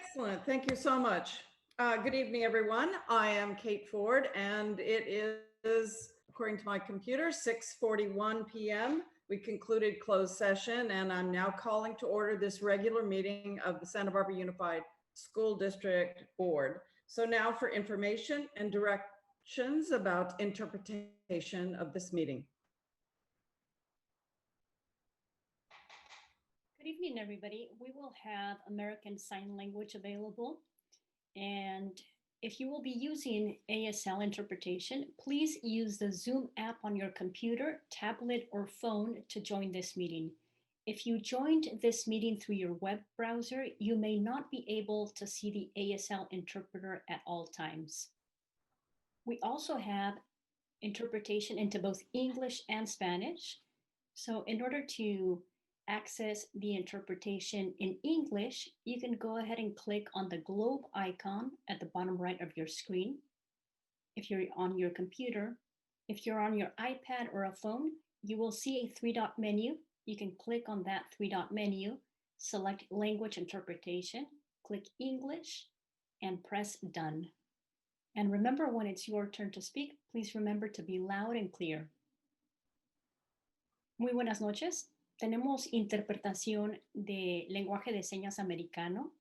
Excellent. Thank you so much. Good evening, everyone. I am Kate Ford, and it is, according to my computer, 6:41 p.m. We concluded closed session, and I'm now calling to order this regular meeting of the Santa Barbara Unified School District Board. So now for information and directions about interpretation of this meeting. Good evening, everybody. We will have American Sign Language available. And if you will be using ASL interpretation, please use the Zoom app on your computer, tablet, or phone to join this meeting. If you joined this meeting through your web browser, you may not be able to see the ASL interpreter at all times. We also have interpretation into both English and Spanish. So in order to access the interpretation in English, you can go ahead and click on the globe icon at the bottom right of your screen. If you're on your computer, if you're on your iPad or a phone, you will see a 3-dot menu. You can click on that 3-dot menu, select language interpretation, click English, and press done. And remember, when it's your turn to speak, please remember to be loud and clear. Muy buenas noches. Tenemos interpretación de lenguaje de señas americano.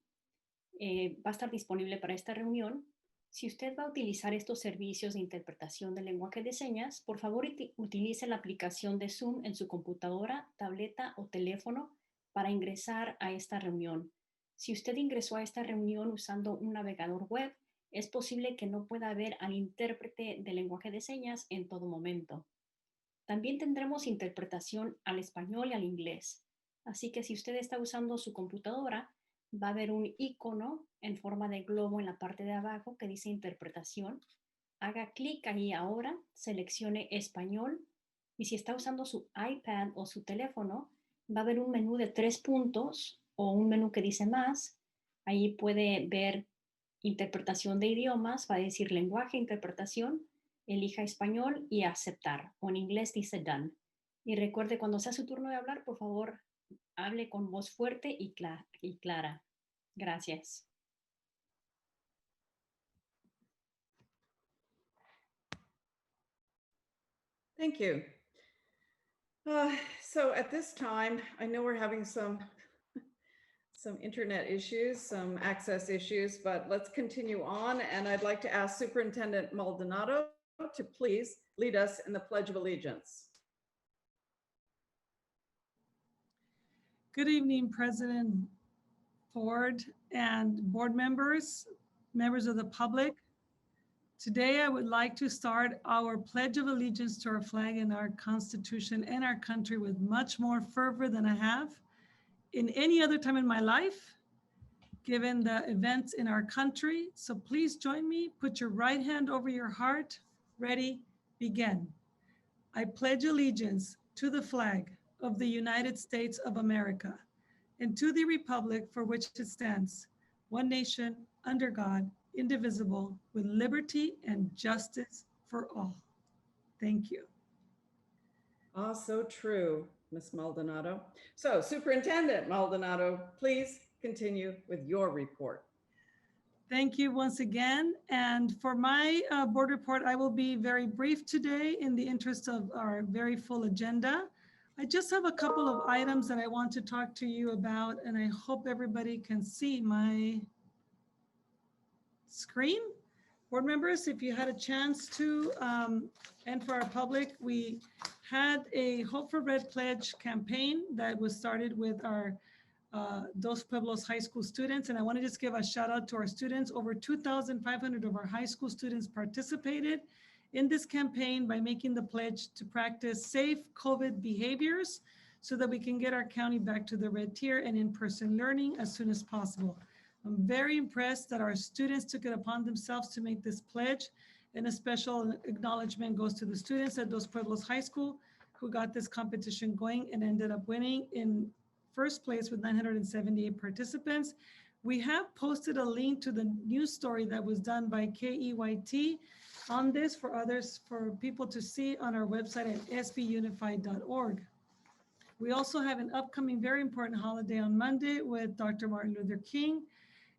Va a estar disponible para esta reunión. Si usted va a utilizar estos servicios de interpretación de lenguaje de señas, por favor utilice la aplicación de Zoom en su computadora, tableta o teléfono para ingresar a esta reunión. Si usted ingresó a esta reunión usando un navegador web, es posible que no pueda ver al intérprete de lenguaje de señas en todo momento. También tendremos interpretación al español y al inglés. Así que si usted está usando su computadora, va a haber un icono en forma de globo en la parte de abajo que dice interpretación. Haga clic ahí ahora, seleccione español y si está usando su iPad o su teléfono, va a haber un menú de 3 puntos o un menú que dice más. Ahí puede ver interpretación de idiomas, va a decir lenguaje, interpretación. Elija español y aceptar, o en inglés dice done. Y recuerde, cuando sea su turno de hablar, por favor, hable con voz fuerte y clara. Gracias. Thank you. So at this time, I know we're having some internet issues, some access issues, but let's continue on. And I'd like to ask Superintendent Maldonado to please lead us in the Pledge of Allegiance. Good evening, President Ford and board members, members of the public. Today, I would like to start our Pledge of Allegiance to our flag and our Constitution and our country with much more fervor than I have in any other time in my life, given the events in our country. So please join me, put your right hand over your heart. Ready, begin. I pledge allegiance to the flag of the United States of America and to the republic for which it stands, one nation, under God, indivisible, with liberty and justice for all. Thank you. Ah, so true, Ms. Maldonado. So Superintendent Maldonado, please continue with your report. Thank you once again. And for my board report, I will be very brief today in the interest of our very full agenda. I just have a couple of items that I want to talk to you about, and I hope everybody can see my screen. Board members, if you had a chance to, and for our public, we had a Hope for Red Pledge campaign that was started with our Dos Pueblos high school students. And I want to just give a shout out to our students. Over 2,500 of our high school students participated in this campaign by making the pledge to practice safe COVID behaviors so that we can get our county back to the red tier and in-person learning as soon as possible. I'm very impressed that our students took it upon themselves to make this pledge, and a special acknowledgement goes to the students at Dos Pueblos High School who got this competition going and ended up winning in first place with 978 participants. We have posted a link to the news story that was done by KEYT on this for others, for people to see on our website at sbunified.org. We also have an upcoming very important holiday on Monday with Dr. Martin Luther King.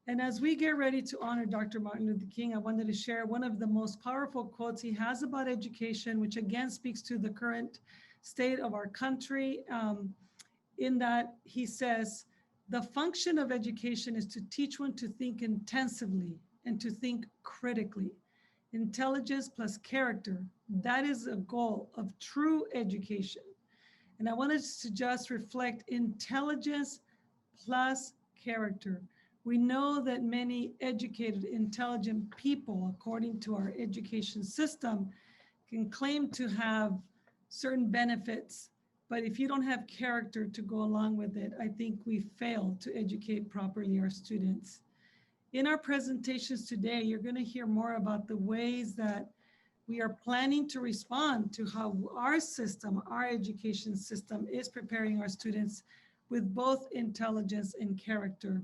And as we get ready to honor Dr. Martin Luther King, I wanted to share one of the most powerful quotes he has about education, which again speaks to the current state of our country, in that he says, the function of education is to teach one to think intensively and to think critically. Intelligence plus character, that is a goal of true education. And I wanted to just reflect intelligence plus character. We know that many educated, intelligent people, according to our education system, can claim to have certain benefits, but if you don't have character to go along with it, I think we fail to educate properly our students. In our presentations today, you're going to hear more about the ways that we are planning to respond to how our system, our education system, is preparing our students with both intelligence and character.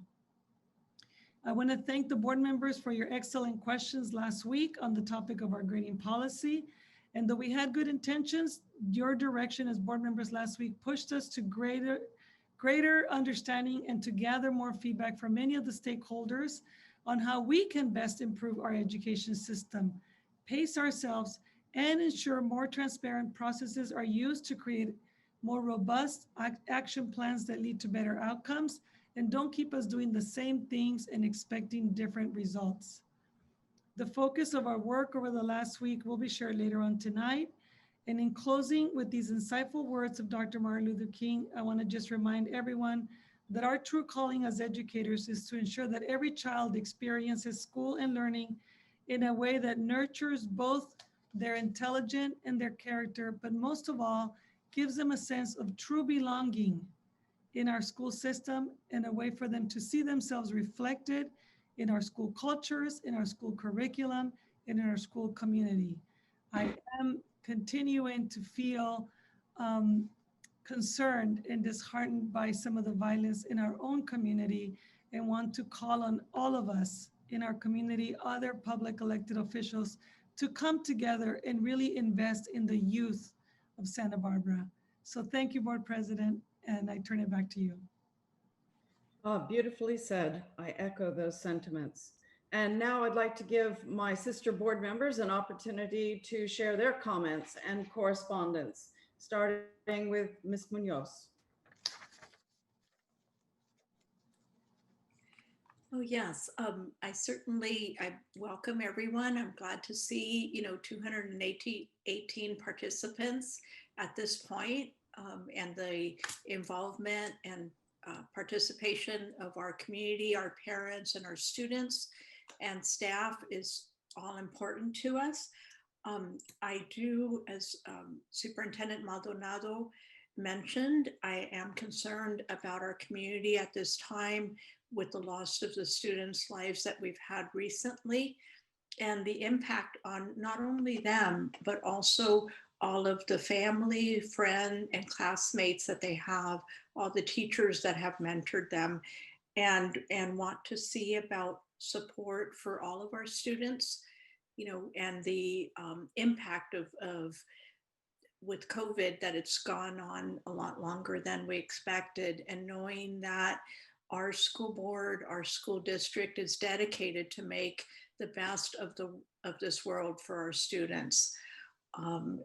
I want to thank the board members for your excellent questions last week on the topic of our grading policy. And though we had good intentions, your direction as board members last week pushed us to greater understanding and to gather more feedback from many of the stakeholders on how we can best improve our education system, pace ourselves, and ensure more transparent processes are used to create more robust action plans that lead to better outcomes and don't keep us doing the same things and expecting different results. The focus of our work over the last week will be shared later on tonight. And in closing, with these insightful words of Dr. Martin Luther King, I want to just remind everyone that our true calling as educators is to ensure that every child experiences school and learning in a way that nurtures both their intelligence and their character, but most of all, gives them a sense of true belonging in our school system and a way for them to see themselves reflected in our school cultures, in our school curriculum, and in our school community. I am continuing to feel concerned and disheartened by some of the violence in our own community and want to call on all of us in our community, other public elected officials, to come together and really invest in the youth of Santa Barbara. So thank you, Board President, and I turn it back to you. Beautifully said. I echo those sentiments. And now I'd like to give my sister board members an opportunity to share their comments and correspondence, starting with Ms. Munoz. Oh, yes. I welcome everyone. I'm glad to see, 218 participants at this point, and the involvement and participation of our community, our parents, and our students and staff is all important to us. I do, as Superintendent Maldonado mentioned, I am concerned about our community at this time with the loss of the students' lives that we've had recently and the impact on not only them, but also all of the family, friend, and classmates that they have, all the teachers that have mentored them, and want to see about support for all of our students, and the impact of with COVID, that it's gone on a lot longer than we expected, and knowing that our school board, our school district is dedicated to make the best of this world for our students. So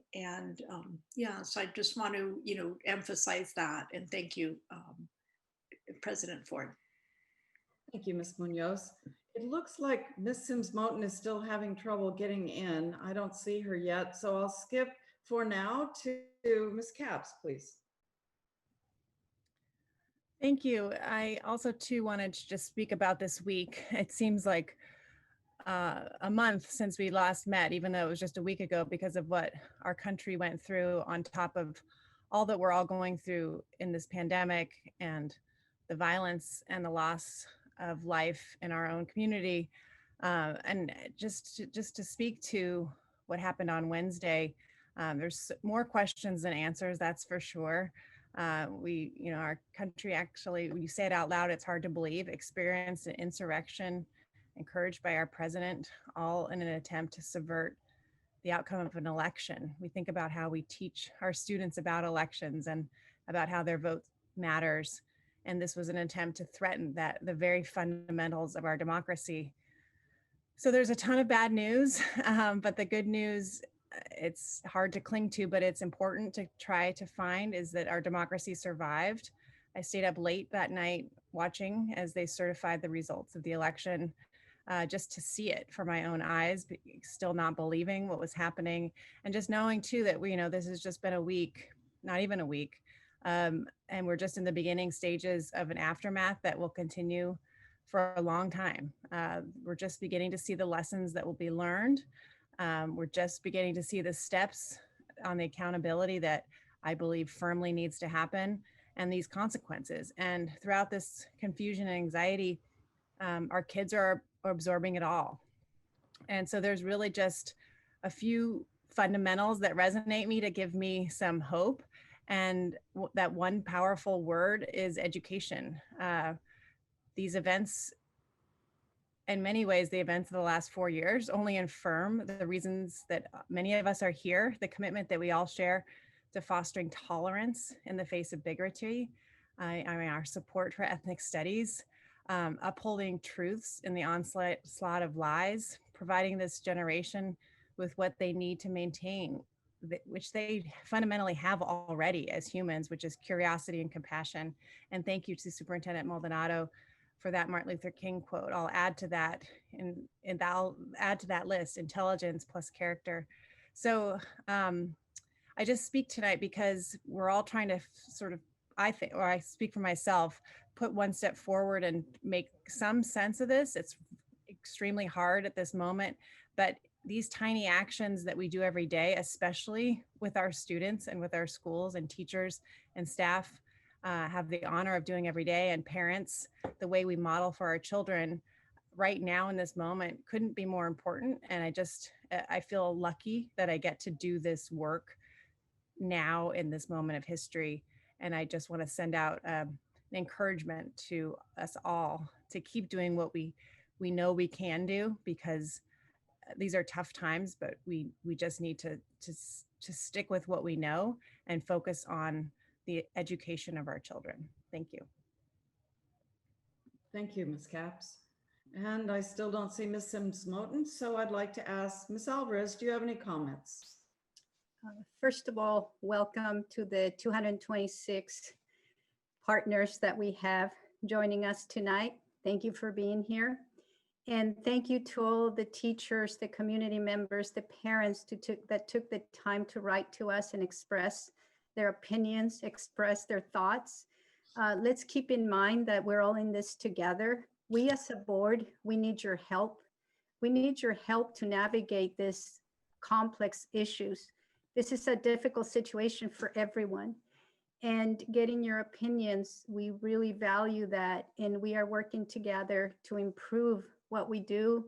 I just want to, emphasize that, and thank you, President Ford. Thank you, Ms. Munoz. It looks like Ms. Sims-Moten is still having trouble getting in. I don't see her yet, so I'll skip for now to Ms. Capps, please. Thank you. I also too wanted to just speak about this week. It seems like a month since we last met, even though it was just a week ago, because of what our country went through on top of all that we're all going through in this pandemic and the violence and the loss of life in our own community. And just to speak to what happened on Wednesday, there's more questions than answers, that's for sure. Our country actually, when you say it out loud, it's hard to believe, experienced an insurrection encouraged by our president, all in an attempt to subvert the outcome of an election. We think about how we teach our students about elections and about how their vote matters. And this was an attempt to threaten the very fundamentals of our democracy. So there's a ton of bad news, but the good news, it's hard to cling to, but it's important to try to find, is that our democracy survived. I stayed up late that night watching as they certified the results of the election, just to see it for my own eyes, but still not believing what was happening. And just knowing too that this has just been a week, not even a week. And we're just in the beginning stages of an aftermath that will continue for a long time. We're just beginning to see the lessons that will be learned. We're just beginning to see the steps on the accountability that I believe firmly needs to happen, and these consequences. And throughout this confusion and anxiety, our kids are absorbing it all. And so there's really just a few fundamentals that resonate me to give me some hope. And that one powerful word is education. These events, in many ways, the events of the last 4 years only affirm the reasons that many of us are here, the commitment that we all share to fostering tolerance in the face of bigotry. I mean, our support for ethnic studies, upholding truths in the onslaught of lies, providing this generation with what they need to maintain, which they fundamentally have already as humans, which is curiosity and compassion. And thank you to Superintendent Maldonado for that Martin Luther King quote. I'll add to that, and I'll add to that list, intelligence plus character. So I just speak tonight because we're all trying to sort of, I think, or I speak for myself, put one step forward and make some sense of this. It's extremely hard at this moment, but these tiny actions that we do every day, especially with our students and with our schools and teachers and staff, have the honor of doing every day, and parents, the way we model for our children right now in this moment couldn't be more important. And I feel lucky that I get to do this work now in this moment of history. And I just want to send out an encouragement to us all to keep doing what we know we can do, because these are tough times, but we just need to stick with what we know and focus on the education of our children. Thank you. Thank you, Ms. Capps. And I still don't see Ms. Sims-Moten, so I'd like to ask Ms. Alvarez, do you have any comments? First of all, welcome to the 226 partners that we have joining us tonight. Thank you for being here. And thank you to all the teachers, the community members, the parents that took the time to write to us and express their opinions, express their thoughts. Let's keep in mind that we're all in this together. We as a board, we need your help. We need your help to navigate this complex issues. This is a difficult situation for everyone. And getting your opinions, we really value that. And we are working together to improve what we do.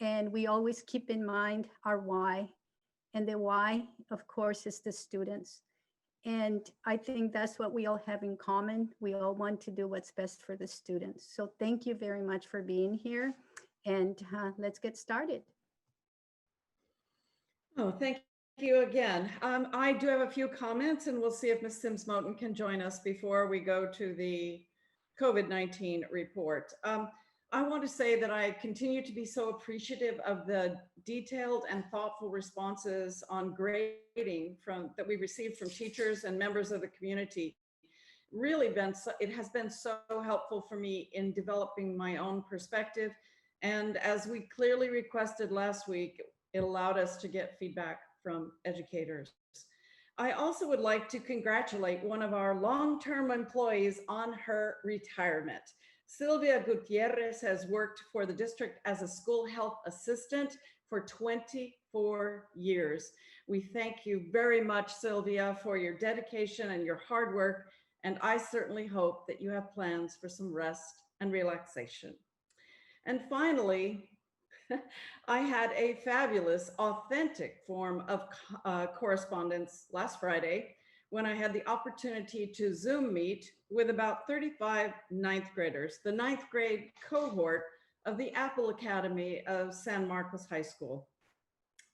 And we always keep in mind our why. And the why, of course, is the students. And I think that's what we all have in common. We all want to do what's best for the students. So thank you very much for being here. And let's get started. Oh, thank you again. I do have a few comments, and we'll see if Ms. Sims-Moten can join us before we go to the COVID-19 report. I want to say that I continue to be so appreciative of the detailed and thoughtful responses on grading that we received from teachers and members of the community. It has been so helpful for me in developing my own perspective. And as we clearly requested last week, it allowed us to get feedback from educators. I also would like to congratulate one of our long-term employees on her retirement. Sylvia Gutierrez has worked for the district as a school health assistant for 24 years. We thank you very much, Sylvia, for your dedication and your hard work. And I certainly hope that you have plans for some rest and relaxation. And finally, I had a fabulous, authentic form of correspondence last Friday when I had the opportunity to Zoom meet with about 35 ninth graders, the ninth grade cohort of the Apple Academy of San Marcos High School.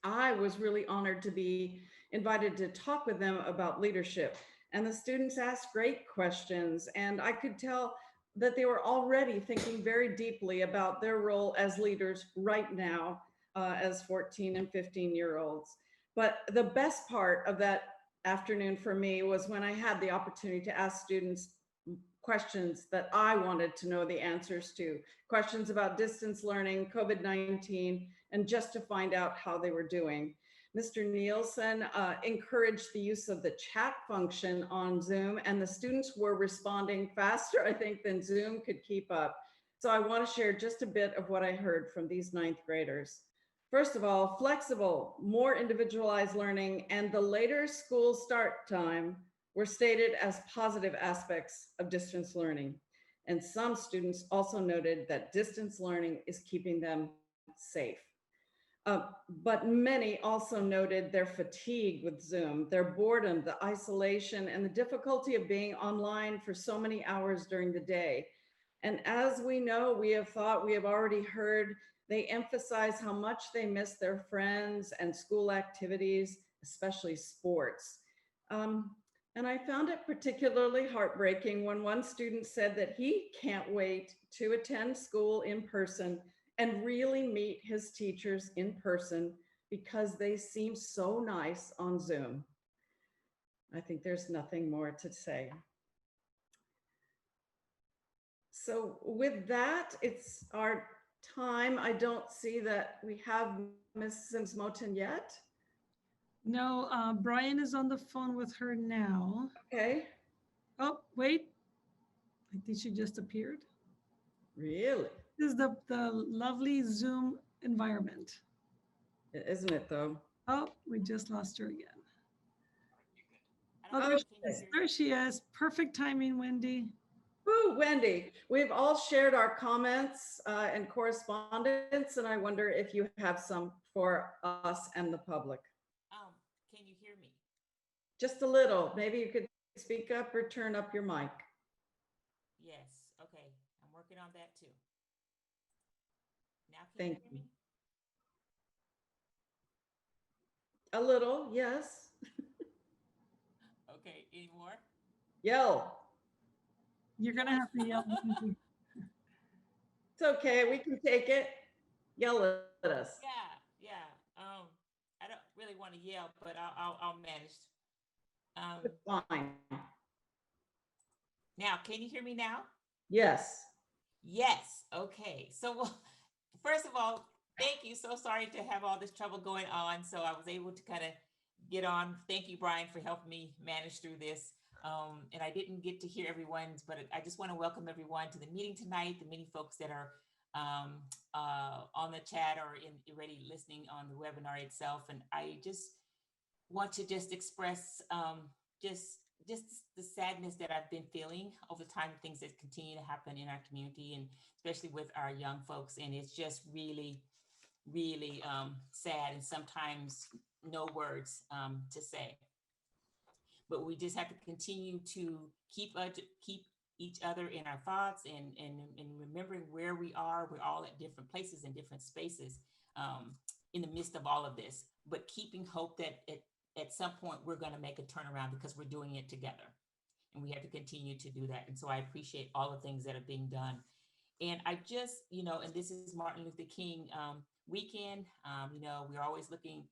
I was really honored to be invited to talk with them about leadership. And the students asked great questions, and I could tell that they were already thinking very deeply about their role as leaders right now, as 14 and 15-year-olds. But the best part of that afternoon for me was when I had the opportunity to ask students questions that I wanted to know the answers to, questions about distance learning, COVID-19, and just to find out how they were doing. Mr. Nielsen encouraged the use of the chat function on Zoom, and the students were responding faster, I think, than Zoom could keep up. So I want to share just a bit of what I heard from these ninth graders. First of all, flexible, more individualized learning, and the later school start time were stated as positive aspects of distance learning. And some students also noted that distance learning is keeping them safe. But many also noted their fatigue with Zoom, their boredom, the isolation, and the difficulty of being online for so many hours during the day. And as we know, we have already heard, they emphasize how much they miss their friends and school activities, especially sports. And I found it particularly heartbreaking when one student said that he can't wait to attend school in person and really meet his teachers in person because they seem so nice on Zoom. I think there's nothing more to say. So with that, it's our time. I don't see that we have Ms. Sims-Moten yet. No, Brian is on the phone with her now. Okay, Oh, wait. I think she just appeared. really? This is the lovely Zoom environment. Isn't it though? Oh, we just lost her again. I don't Oh, know, there can you she is. hear me? There she is. Perfect timing, Wendy. Woo, Wendy, we've all shared our comments and correspondence, and I wonder if you have some for us and the public. Can you hear me? Just a little. Maybe you could speak up or turn up your mic. Yes, okay, I'm working on that too. Now can you Thank hear you. me? A little, yes. Okay, any more? Yell. You're going to have to yell. Wendy. It's okay. We can take it. Yell at us. Yeah. I don't really want to yell, but I'll manage. Fine. Now, can you hear me now? Yes. Yes, okay. So, well, first of all, thank you. So sorry to have all this trouble going on. So I was able to kind of get on. Thank you, Brian, for helping me manage through this. And I didn't get to hear everyone's, but I just want to welcome everyone to the meeting tonight, the many folks that are on the chat or already listening on the webinar itself. And I just want to just express just the sadness that I've been feeling over time, things that continue to happen in our community and especially with our young folks. And it's just really, really sad and sometimes no words to say. But we just have to continue to keep each other in our thoughts and remembering where we are. We're all at different places and different spaces in the midst of all of this, but keeping hope that at some point we're going to make a turnaround because we're doing it together and we have to continue to do that. And so I appreciate all the things that are being done. And I just, and this is Martin Luther King weekend, we're always looking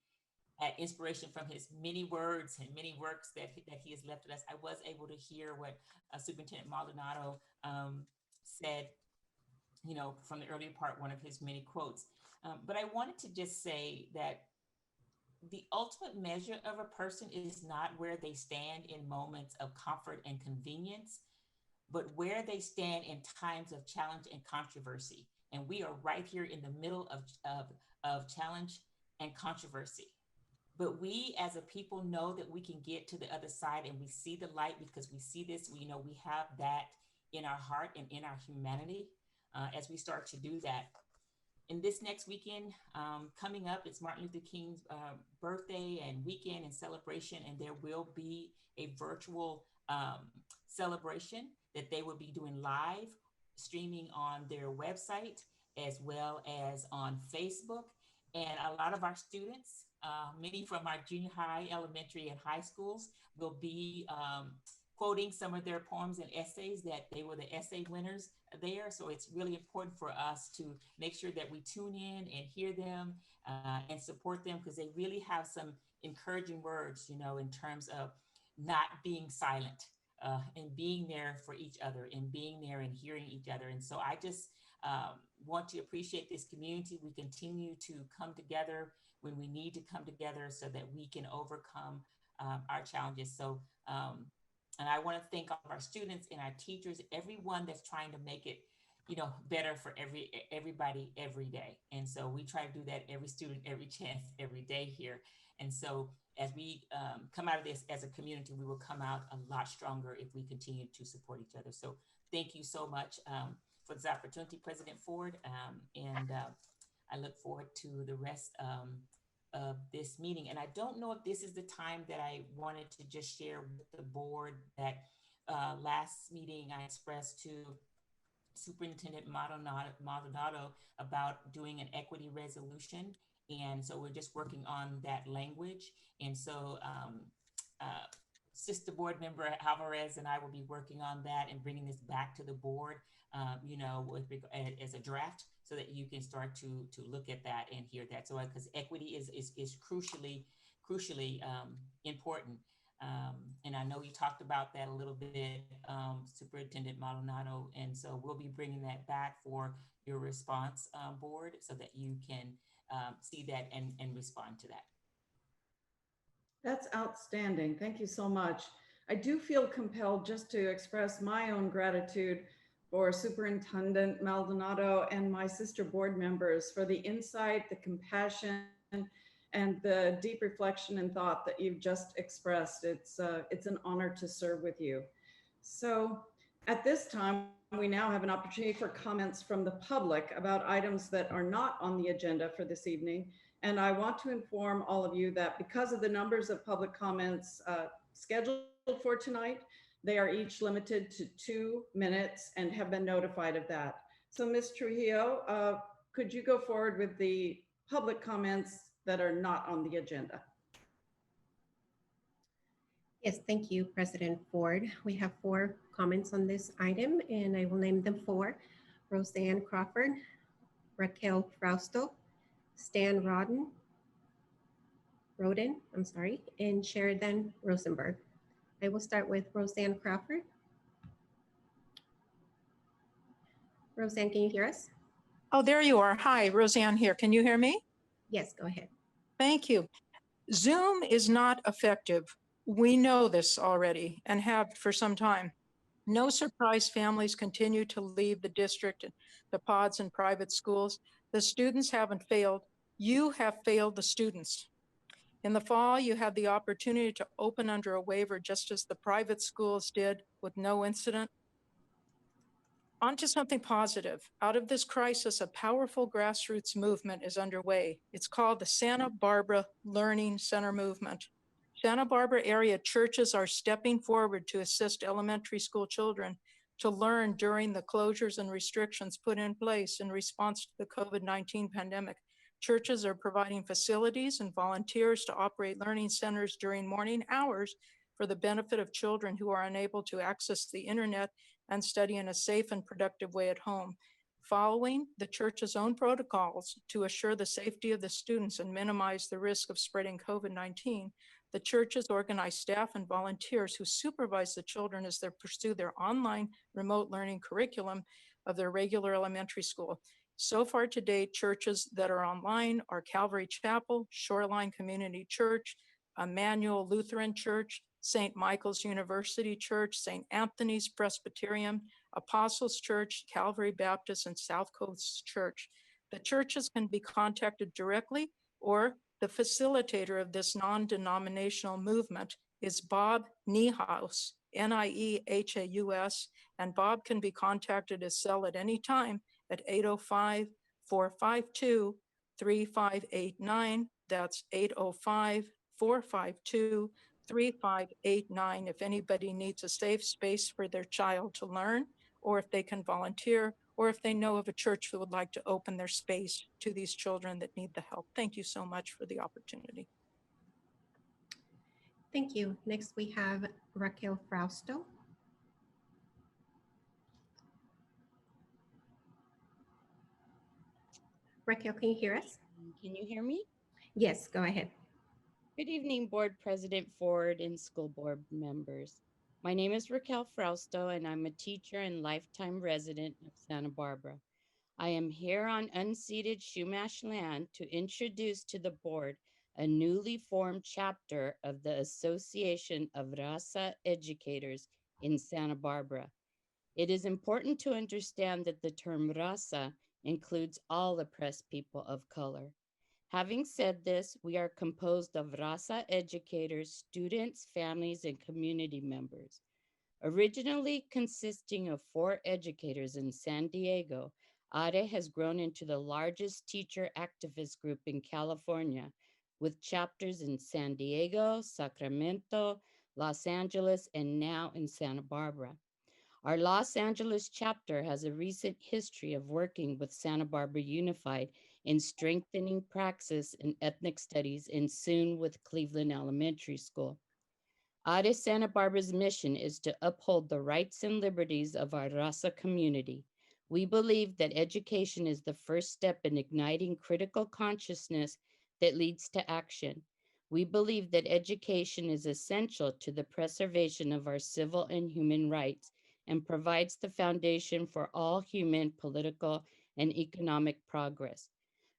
at inspiration from his many words and many works that he has left with us. I was able to hear what Superintendent Maldonado said, from the earlier part, one of his many quotes. But I wanted to just say that the ultimate measure of a person is not where they stand in moments of comfort and convenience, but where they stand in times of challenge and controversy. And we are right here in the middle of challenge and controversy. But we as a people know that we can get to the other side and we see the light because we see this, we know we have that in our heart and in our humanity as we start to do that. And this next weekend coming up, it's Martin Luther King's birthday and weekend and celebration, and there will be a virtual celebration that they will be doing live streaming on their website as well as on Facebook. And a lot of our students, many from our junior high, elementary, and high schools will be quoting some of their poems and essays, that they were the essay winners there. So it's really important for us to make sure that we tune in and hear them and support them, because they really have some encouraging words, in terms of not being silent and being there for each other and being there and hearing each other. And so I just want to appreciate this community. We continue to come together when we need to come together so that we can overcome our challenges. So, and I want to thank all of our students and our teachers, everyone that's trying to make it, better for everybody every day. And so we try to do that, every student, every chance, every day here. And so as we come out of this as a community, we will come out a lot stronger if we continue to support each other. So thank you so much for this opportunity, President Ford. And I look forward to the rest of this meeting. And I don't know if this is the time that I wanted to just share with the board that last meeting I expressed to Superintendent Maldonado about doing an equity resolution. And so we're just working on that language. And so Sister Board Member Alvarez and I will be working on that and bringing this back to the board, as a draft, so that you can start to look at that and hear that. So because equity is crucially important. And I know you talked about that a little bit, Superintendent Maldonado. And so we'll be bringing that back for your response, board, so that you can see that and respond to that. That's outstanding. Thank you so much. I do feel compelled just to express my own gratitude for Superintendent Maldonado and my sister board members for the insight, the compassion, and the deep reflection and thought that you've just expressed. It's an honor to serve with you. So at this time, we now have an opportunity for comments from the public about items that are not on the agenda for this evening. And I want to inform all of you that because of the numbers of public comments scheduled for tonight, they are each limited to 2 minutes and have been notified of that. So Ms. Trujillo, could you go forward with the public comments that are not on the agenda? Yes, thank you, President Ford. We have 4 comments on this item, and I will name them 4. Roseanne Crawford, Raquel Flores, Stan Roden, and Sheridan Rosenberg. I will start with Roseanne Crawford. Roseanne, can you hear us? Oh, there you are. Hi, Roseanne here. Can you hear me? Yes, go ahead. Thank you. Zoom is not effective. We know this already and have for some time. No surprise, families continue to leave the district and the pods and private schools. The students haven't failed. You have failed the students. In the fall, you had the opportunity to open under a waiver, just as the private schools did, with no incident. On to something positive. Out of this crisis, a powerful grassroots movement is underway. It's called the Santa Barbara Learning Center Movement. Santa Barbara area churches are stepping forward to assist elementary school children to learn during the closures and restrictions put in place in response to the COVID-19 pandemic. Churches are providing facilities and volunteers to operate learning centers during morning hours for the benefit of children who are unable to access the internet and study in a safe and productive way at home. Following the church's own protocols to assure the safety of the students and minimize the risk of spreading COVID-19, the churches organize staff and volunteers who supervise the children as they pursue their online remote learning curriculum of their regular elementary school. So far to date, churches that are online are Calvary Chapel, Shoreline Community Church, Emmanuel Lutheran Church, St. Michael's University Church, St. Anthony's Presbyterian, Apostles Church, Calvary Baptist, and South Coast Church. The churches can be contacted directly, or the facilitator of this non-denominational movement is Bob Niehaus, Niehaus, and Bob can be contacted as cell at any time at 805-452-3589. That's 805-452-3589 if anybody needs a safe space for their child to learn, or if they can volunteer, or if they know of a church that would like to open their space to these children that need the help. Thank you so much for the opportunity. Thank you. Next, we have Raquel Frausto. Raquel, can you hear us? Can you hear me? Yes, go ahead. Good evening, Board President Ford and school board members. My name is Raquel Frausto, and I'm a teacher and lifetime resident of Santa Barbara. I am here on unceded Chumash land to introduce to the board a newly formed chapter of the Association of Raza Educators in Santa Barbara. It is important to understand that the term raza includes all oppressed people of color. Having said this, we are composed of raza educators, students, families, and community members. Originally consisting of 4 educators in San Diego, ARE has grown into the largest teacher activist group in California, with chapters in San Diego, Sacramento, Los Angeles, and now in Santa Barbara. Our Los Angeles chapter has a recent history of working with Santa Barbara Unified in strengthening praxis in ethnic studies and soon with Cleveland Elementary School. ARE Santa Barbara's mission is to uphold the rights and liberties of our Raza community. We believe that education is the first step in igniting critical consciousness that leads to action. We believe that education is essential to the preservation of our civil and human rights and provides the foundation for all human, political, and economic progress.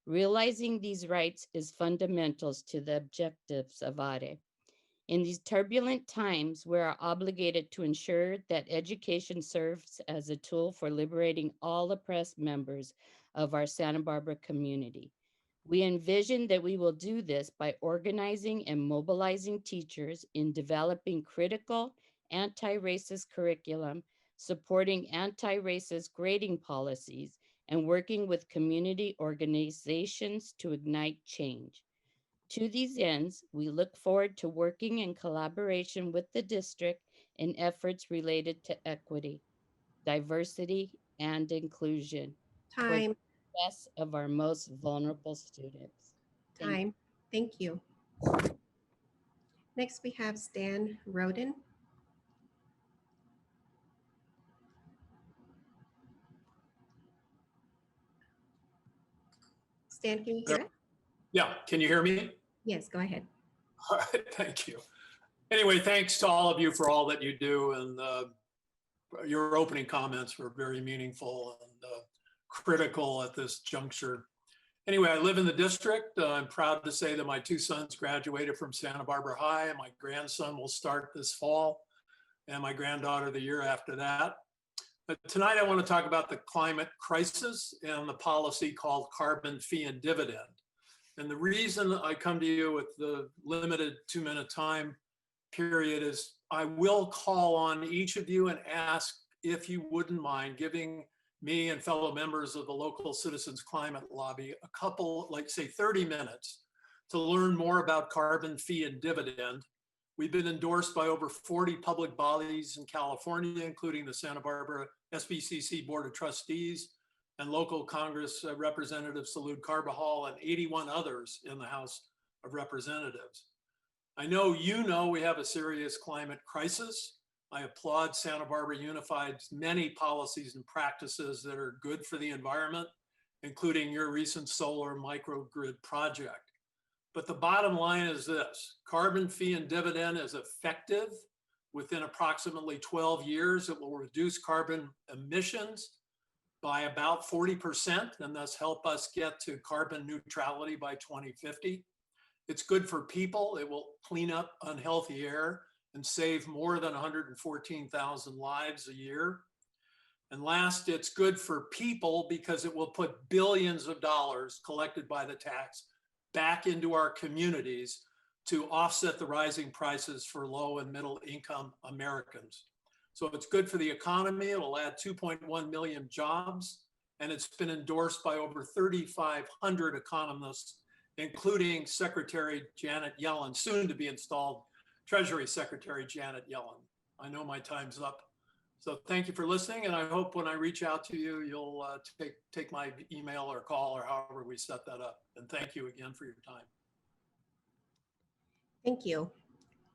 Realizing these rights is fundamental to the objectives of ARE. In these turbulent times, we are obligated to ensure that education serves as a tool for liberating all oppressed members of our Santa Barbara community. We envision that we will do this by organizing and mobilizing teachers in developing critical anti-racist curriculum, supporting anti-racist grading policies, and working with community organizations to ignite change. To these ends, we look forward to working in collaboration with the district in efforts related to equity, diversity, and inclusion for the Time, success of our most vulnerable students. Thank you. time. Thank you. Next, we have Stan Roden. Stan, can you hear us? Yeah, can you hear me? Yes, go ahead. All right, thank you. Anyway, thanks to all of you for all that you do, and your opening comments were very meaningful and critical at this juncture. Anyway, I live in the district. I'm proud to say that my 2 sons graduated from Santa Barbara High, and my grandson will start this fall, and my granddaughter the year after that. But tonight I want to talk about the climate crisis and the policy called carbon fee and dividend. And the reason I come to you with the limited 2-minute time period is I will call on each of you and ask if you wouldn't mind giving me and fellow members of the local Citizens Climate Lobby a couple, like say 30 minutes to learn more about carbon fee and dividend. We've been endorsed by over 40 public bodies in California, including the Santa Barbara SBCC Board of Trustees and local Congress Representative Salud Carbajal and 81 others in the House of Representatives. I know you know we have a serious climate crisis. I applaud Santa Barbara Unified's many policies and practices that are good for the environment, including your recent solar microgrid project. But the bottom line is this: carbon fee and dividend is effective. Within approximately 12 years, it will reduce carbon emissions by about 40% and thus help us get to carbon neutrality by 2050. It's good for people. It will clean up unhealthy air and save more than 114,000 lives a year. And last, it's good for people because it will put billions of dollars collected by the tax back into our communities to offset the rising prices for low and middle income Americans. So it's good for the economy. It'll add 2.1 million jobs, and it's been endorsed by over 3,500 economists, including Secretary Janet Yellen, soon to be installed Treasury Secretary Janet Yellen. I know my time's up. So thank you for listening, and I hope when I reach out to you, you'll take my email or call or however we set that up. And thank you again for your time. Thank you.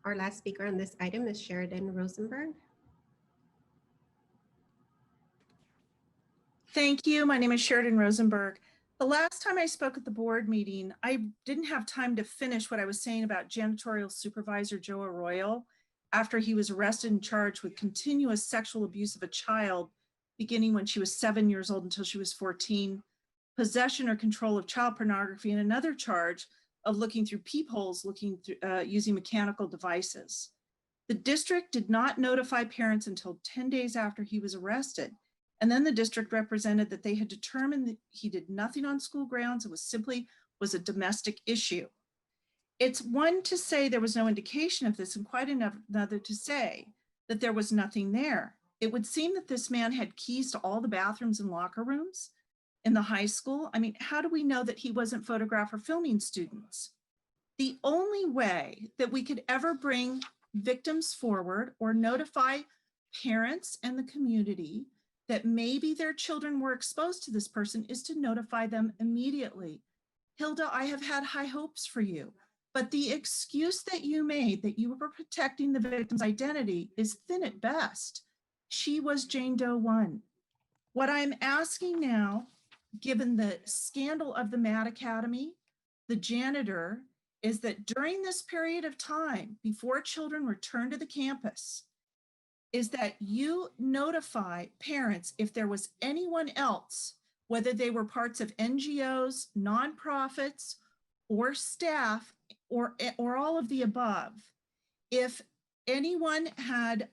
Our last speaker on this item is Sheridan Rosenberg. Thank you. My name is Sheridan Rosenberg. The last time I spoke at the board meeting, I didn't have time to finish what I was saying about janitorial supervisor Joe Arroyo after he was arrested and charged with continuous sexual abuse of a child beginning when she was 7 years old until she was 14, possession or control of child pornography, and another charge of looking through peepholes, using mechanical devices. The district did not notify parents until 10 days after he was arrested. And then the district represented that they had determined that he did nothing on school grounds. It was a domestic issue. It's one to say there was no indication of this and quite another to say that there was nothing there. It would seem that this man had keys to all the bathrooms and locker rooms in the high school. I mean, how do we know that he wasn't photographing or filming students? The only way that we could ever bring victims forward or notify parents and the community that maybe their children were exposed to this person is to notify them immediately. Hilda, I have had high hopes for you, but the excuse that you made that you were protecting the victim's identity is thin at best. She was Jane Doe 1. What I'm asking now, given the scandal of the Mad Academy, the janitor, is that during this period of time before children return to the campus, is that you notify parents if there was anyone else, whether they were parts of NGOs, nonprofits, or staff, or all of the above, if anyone had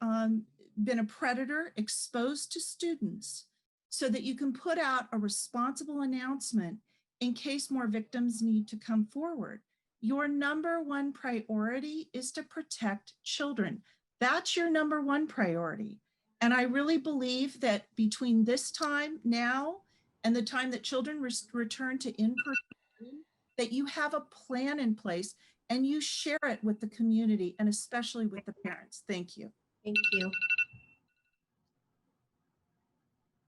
been a predator exposed to students, so that you can put out a responsible announcement in case more victims need to come forward. Your number one priority is to protect children. That's your number one priority. And I really believe that between this time now and the time that children return to in-person, that you have a plan in place and you share it with the community and especially with the parents. Thank you. Thank you.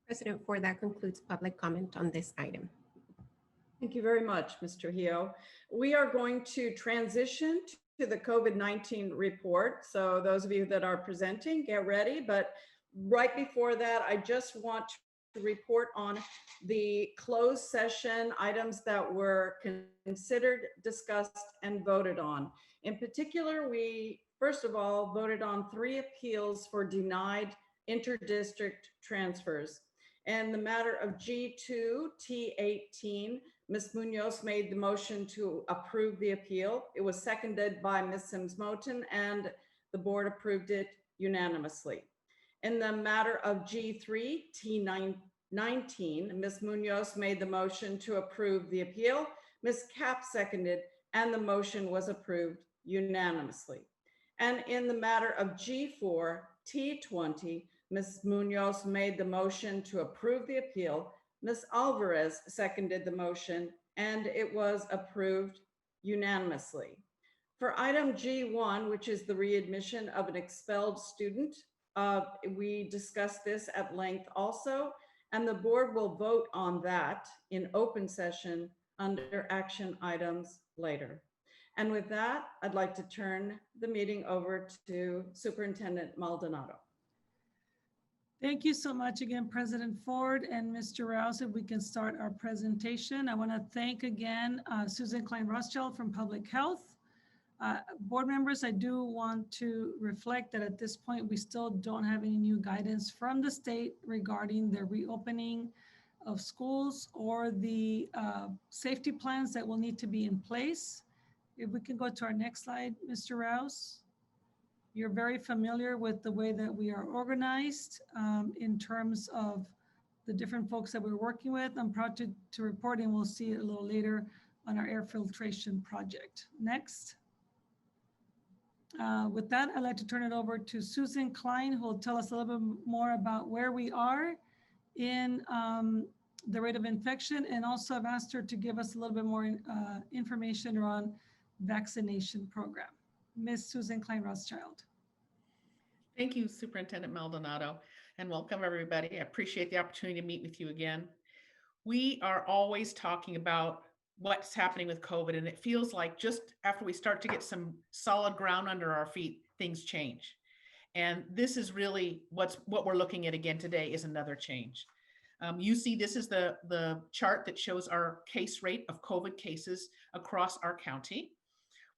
President Ford, that concludes public comment on this item. Thank you very much, Mr. Hio. We are going to transition to the COVID-19 report. So those of you that are presenting, get ready. But right before that, I just want to report on the closed session items that were considered, discussed, and voted on. In particular, we, first of all, voted on 3 appeals for denied interdistrict transfers. And the matter of G2 T18, Ms. Munoz made the motion to approve the appeal. It was seconded by Ms. Sims-Moten and the board approved it unanimously. In the matter of G3 T19, Ms. Munoz made the motion to approve the appeal. Ms. Kapp seconded and the motion was approved unanimously. And in the matter of G4 T20, Ms. Munoz made the motion to approve the appeal. Ms. Alvarez seconded the motion and it was approved unanimously. For item G1, which is the readmission of an expelled student, we discussed this at length also, and the board will vote on that in open session under action items later. And with that, I'd like to turn the meeting over to Superintendent Maldonado. Thank you so much again, President Ford and Mr. Rouse. If we can start our presentation. I want to thank again Susan Klein-Rothschild from Public Health. Board members, I do want to reflect that at this point, we still don't have any new guidance from the state regarding the reopening of schools or the safety plans that will need to be in place. If we can go to our next slide, Mr. Rouse. You're very familiar with the way that we are organized in terms of the different folks that we're working with. I'm proud to report, and we'll see it a little later on our air filtration project. Next. With that, I'd like to turn it over to Susan Klein, who will tell us a little bit more about where we are in the rate of infection. And also I've asked her to give us a little bit more information around vaccination program. Ms. Susan Klein-Rothschild. Thank you, Superintendent Maldonado, and welcome everybody. I appreciate the opportunity to meet with you again. We are always talking about what's happening with COVID. And it feels like just after we start to get some solid ground under our feet, things change. And this is really what we're looking at again today is another change. You see, this is the chart that shows our case rate of COVID cases across our county.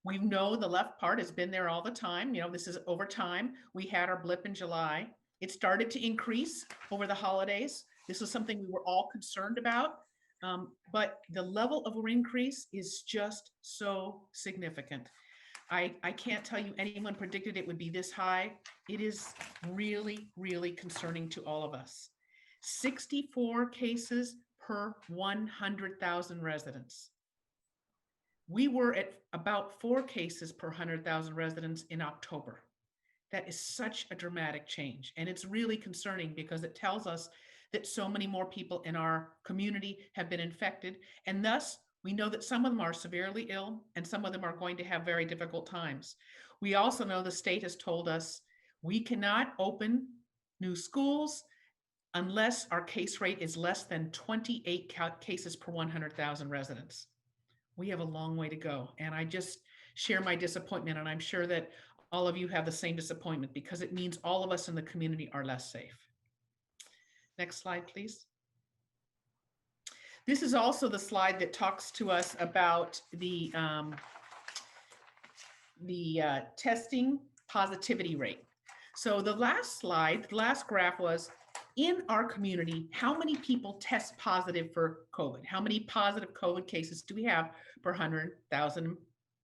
We know the left part has been there all the time. You know, this is over time. We had our blip in July. It started to increase over the holidays. This is something we were all concerned about. But the level of increase is just so significant. I can't tell you anyone predicted it would be this high. It is really, really concerning to all of us. 64 cases per 100,000 residents. We were at about 4 cases per 100,000 residents in October. That is such a dramatic change. And it's really concerning because it tells us that so many more people in our community have been infected. And thus, we know that some of them are severely ill and some of them are going to have very difficult times. We also know the state has told us we cannot open new schools unless our case rate is less than 28 cases per 100,000 residents. We have a long way to go. And I just share my disappointment. And I'm sure that all of you have the same disappointment because it means all of us in the community are less safe. Next slide, please. This is also the slide that talks to us about the testing positivity rate. So the last slide, the last graph was in our community, how many people test positive for COVID? How many positive COVID cases do we have per 100,000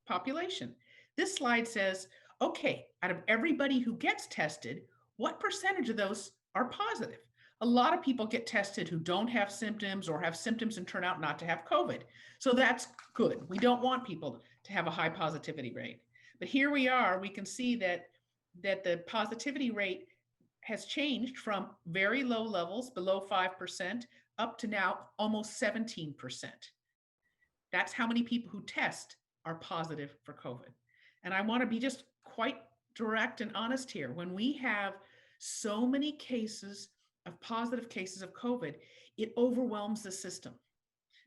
population? This slide says, okay, out of everybody who gets tested, what percentage of those are positive? A lot of people get tested who don't have symptoms or have symptoms and turn out not to have COVID. So that's good. We don't want people to have a high positivity rate. But here we are, we can see that the positivity rate has changed from very low levels, below 5%, up to now almost 17%. That's how many people who test are positive for COVID. And I want to be just quite direct and honest here. When we have so many cases of positive cases of COVID, it overwhelms the system.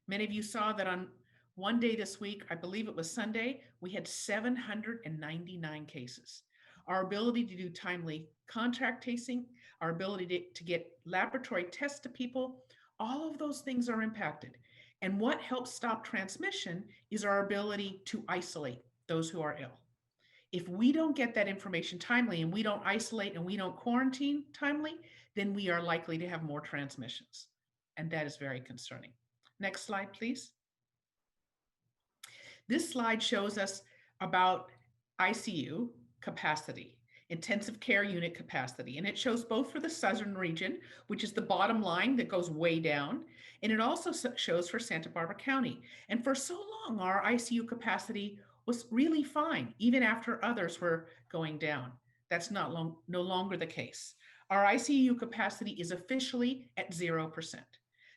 Many of you saw that on one day this week, I believe it was Sunday, we had 799 cases. Our ability to do timely contact tracing, our ability to get laboratory tests to people, all of those things are impacted. And what helps stop transmission is our ability to isolate those who are ill. If we don't get that information timely and we don't isolate and we don't quarantine timely, then we are likely to have more transmissions. And that is very concerning. Next slide, please. This slide shows us about ICU capacity, intensive care unit capacity. And it shows both for the southern region, which is the bottom line that goes way down. And it also shows for Santa Barbara County. And for so long, our ICU capacity was really fine, even after others were going down. That's no longer the case. Our ICU capacity is officially at 0%.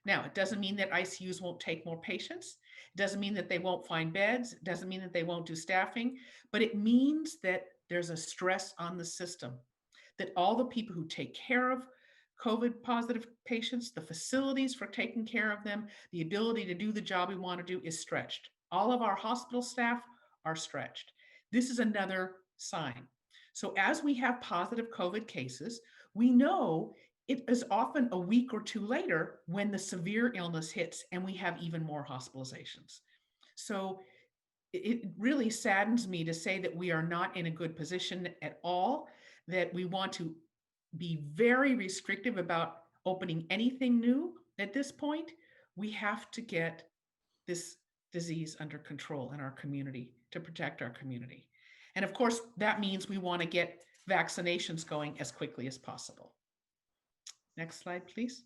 Now, it doesn't mean that ICUs won't take more patients. It doesn't mean that they won't find beds. It doesn't mean that they won't do staffing, but it means that there's a stress on the system, that all the people who take care of COVID positive patients, the facilities for taking care of them, the ability to do the job we want to do is stretched. All of our hospital staff are stretched. This is another sign. So as we have positive COVID cases, we know it is often a week or two later when the severe illness hits and we have even more hospitalizations. So it really saddens me to say that we are not in a good position at all, that we want to be very restrictive about opening anything new at this point. We have to get this disease under control in our community to protect our community. And of course, that means we want to get vaccinations going as quickly as possible. Next slide, please.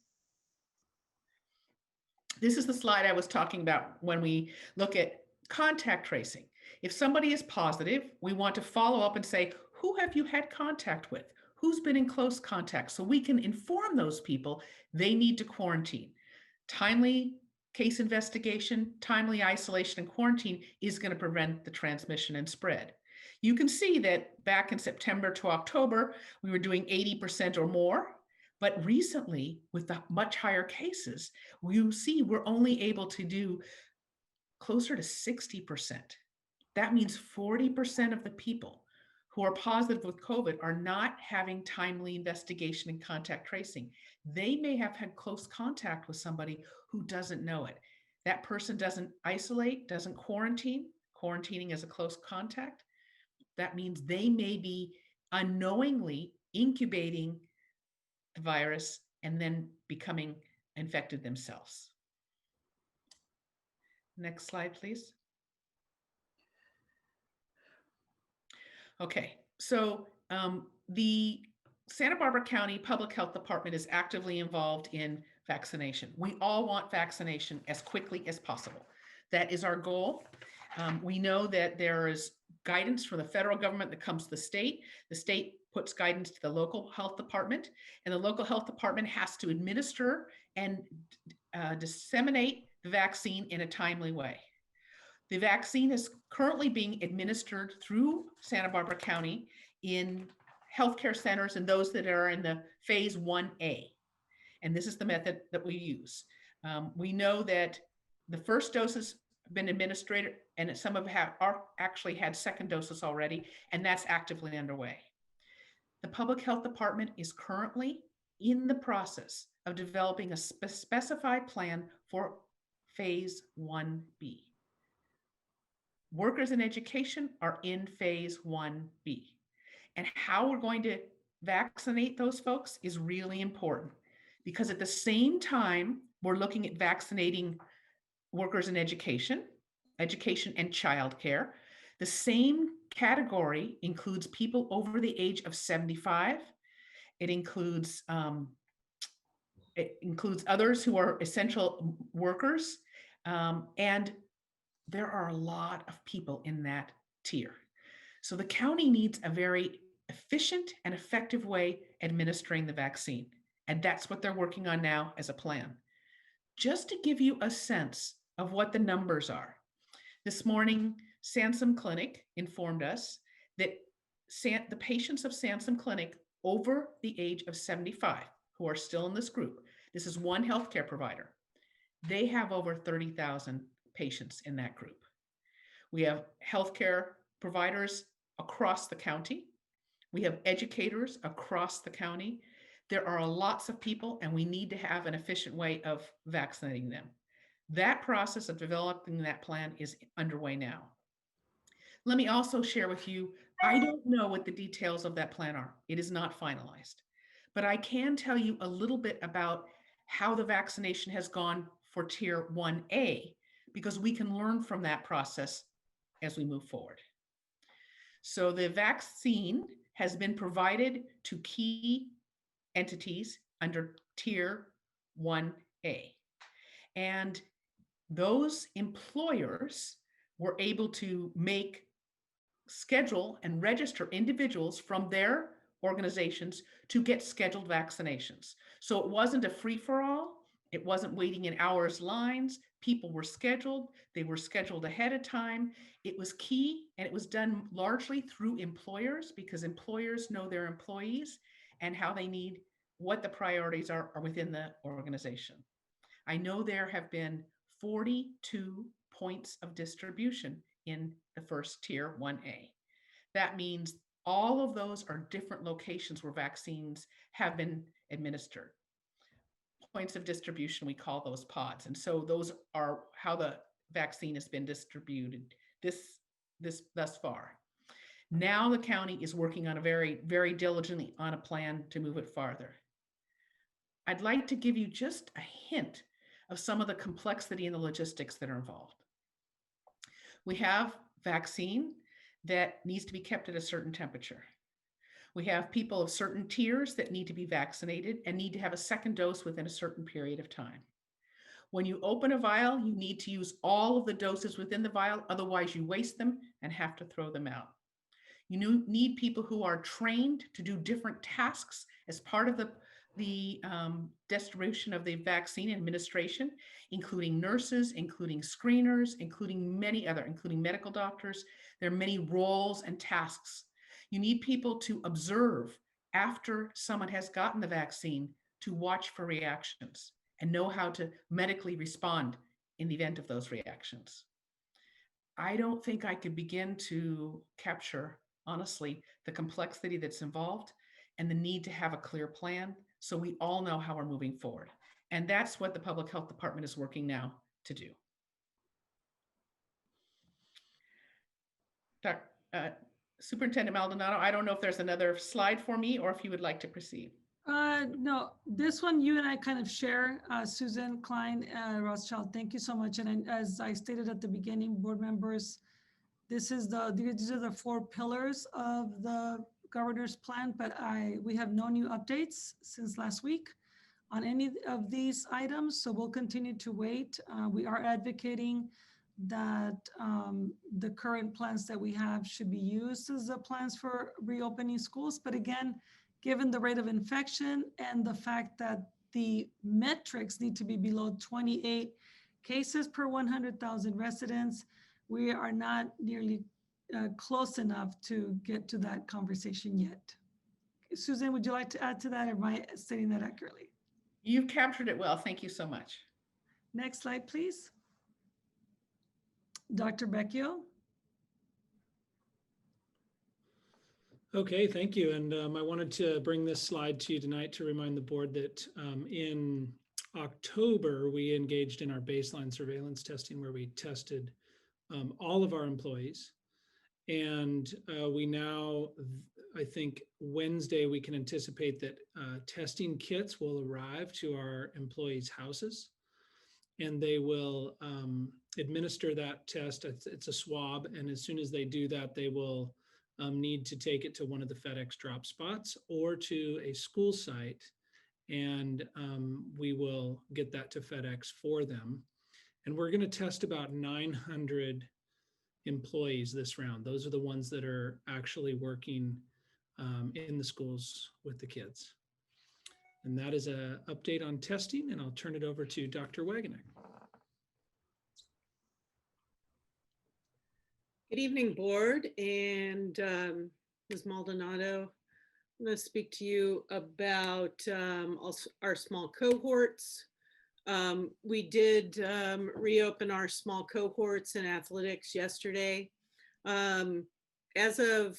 This is the slide I was talking about when we look at contact tracing. If somebody is positive, we want to follow up and say, who have you had contact with? Who's been in close contact? So we can inform those people they need to quarantine. Timely case investigation, timely isolation and quarantine is going to prevent the transmission and spread. You can see that back in September to October, we were doing 80% or more. But recently, with the much higher cases, you see we're only able to do closer to 60%. That means 40% of the people who are positive with COVID are not having timely investigation and contact tracing. They may have had close contact with somebody who doesn't know it. That person doesn't isolate, doesn't quarantine. Quarantining as a close contact. That means they may be unknowingly incubating the virus and then becoming infected themselves. Next slide, please. Okay, so the Santa Barbara County Public Health Department is actively involved in vaccination. We all want vaccination as quickly as possible. That is our goal. We know that there is guidance from the federal government that comes to the state. The state puts guidance to the local health department, and the local health department has to administer and disseminate the vaccine in a timely way. The vaccine is currently being administered through Santa Barbara County in healthcare centers and those that are in the phase 1A. And this is the method that we use. We know that the first doses have been administered and some have actually had second doses already, and that's actively underway. The Public Health Department is currently in the process of developing a specified plan for phase 1B. Workers in education are in phase 1B. And how we're going to vaccinate those folks is really important, because at the same time, we're looking at vaccinating workers in education and childcare. The same category includes people over the age of 75. It includes others who are essential workers, and there are a lot of people in that tier. So the county needs a very efficient and effective way administering the vaccine. And that's what they're working on now as a plan. Just to give you a sense of what the numbers are. This morning, Sansum Clinic informed us that the patients of Sansum Clinic over the age of 75, who are still in this group, this is one healthcare provider, they have over 30,000 patients in that group. We have healthcare providers across the county. We have educators across the county. There are lots of people, and we need to have an efficient way of vaccinating them. That process of developing that plan is underway now. Let me also share with you, I don't know what the details of that plan are. It is not finalized, but I can tell you a little bit about how the vaccination has gone for Tier 1A, because we can learn from that process as we move forward. So the vaccine has been provided to key entities under Tier 1A. And those employers were able to schedule and register individuals from their organizations to get scheduled vaccinations. So it wasn't a free-for-all. It wasn't waiting in hours lines. People were scheduled. They were scheduled ahead of time. It was key, and it was done largely through employers, because employers know their employees and how they need, what the priorities are within the organization. I know there have been 42 points of distribution in the first Tier 1A. That means all of those are different locations where vaccines have been administered. Points of distribution, we call those pods. And so those are how the vaccine has been distributed thus far. Now the county is working on very diligently on a plan to move it farther. I'd like to give you just a hint of some of the complexity and the logistics that are involved. We have vaccine that needs to be kept at a certain temperature. We have people of certain tiers that need to be vaccinated and need to have a second dose within a certain period of time. When you open a vial, you need to use all of the doses within the vial, otherwise you waste them and have to throw them out. You need people who are trained to do different tasks as part of the distribution of the vaccine administration, including nurses, including screeners, including medical doctors. There are many roles and tasks. You need people to observe after someone has gotten the vaccine, to watch for reactions and know how to medically respond in the event of those reactions. I don't think I could begin to capture, honestly, the complexity that's involved and the need to have a clear plan so we all know how we're moving forward. And that's what the Public Health Department is working now to do. Superintendent Maldonado, I don't know if there's another slide for me or if you would like to proceed. No, this one you and I kind of share. Susan Klein, Rothschild, thank you so much. And as I stated at the beginning, board members, these are the 4 pillars of the governor's plan, but we have no new updates since last week on any of these items. So we'll continue to wait. We are advocating that the current plans that we have should be used as the plans for reopening schools. But again, given the rate of infection and the fact that the metrics need to be below 28 cases per 100,000 residents, we are not nearly close enough to get to that conversation yet. Susan, would you like to add to that, or am I stating that accurately? You've captured it well. Thank you so much. Next slide, please. Dr. Becchio. Okay, thank you. And I wanted to bring this slide to you tonight to remind the board that in October, we engaged in our baseline surveillance testing where we tested all of our employees. And we now, I think Wednesday, we can anticipate that testing kits will arrive to our employees' houses, and they will administer that test. It's a swab, and as soon as they do that, they will need to take it to one of the FedEx drop spots or to a school site, and we will get that to FedEx for them. And we're going to test about 900 employees this round. Those are the ones that are actually working in the schools with the kids. And that is an update on testing, and I'll turn it over to Dr. Wagener. Good evening, board, and Ms. Maldonado. I'm going to speak to you about our small cohorts. We did reopen our small cohorts in athletics yesterday. As of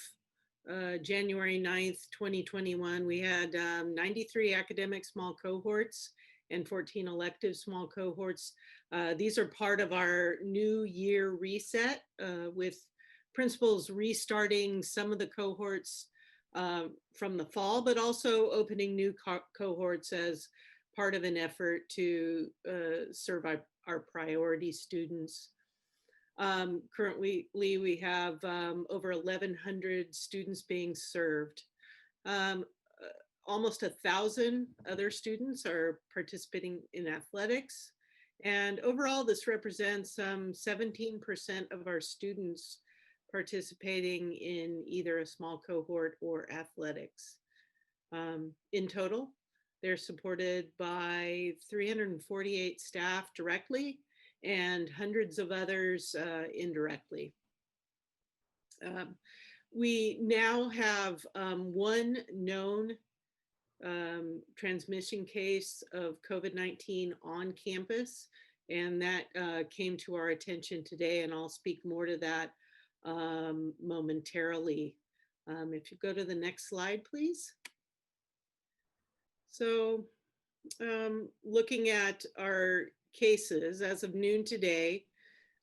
January 9th, 2021, we had 93 academic small cohorts and 14 elective small cohorts. These are part of our new year reset with principals restarting some of the cohorts from the fall, but also opening new cohorts as part of an effort to serve our priority students. Currently, we have over 1,100 students being served. Almost 1,000 other students are participating in athletics. And overall, this represents 17% of our students participating in either a small cohort or athletics. In total, they're supported by 348 staff directly and hundreds of others indirectly. We now have one known transmission case of COVID-19 on campus, and that came to our attention today, and I'll speak more to that momentarily. If you go to the next slide, please. So looking at our cases, as of noon today,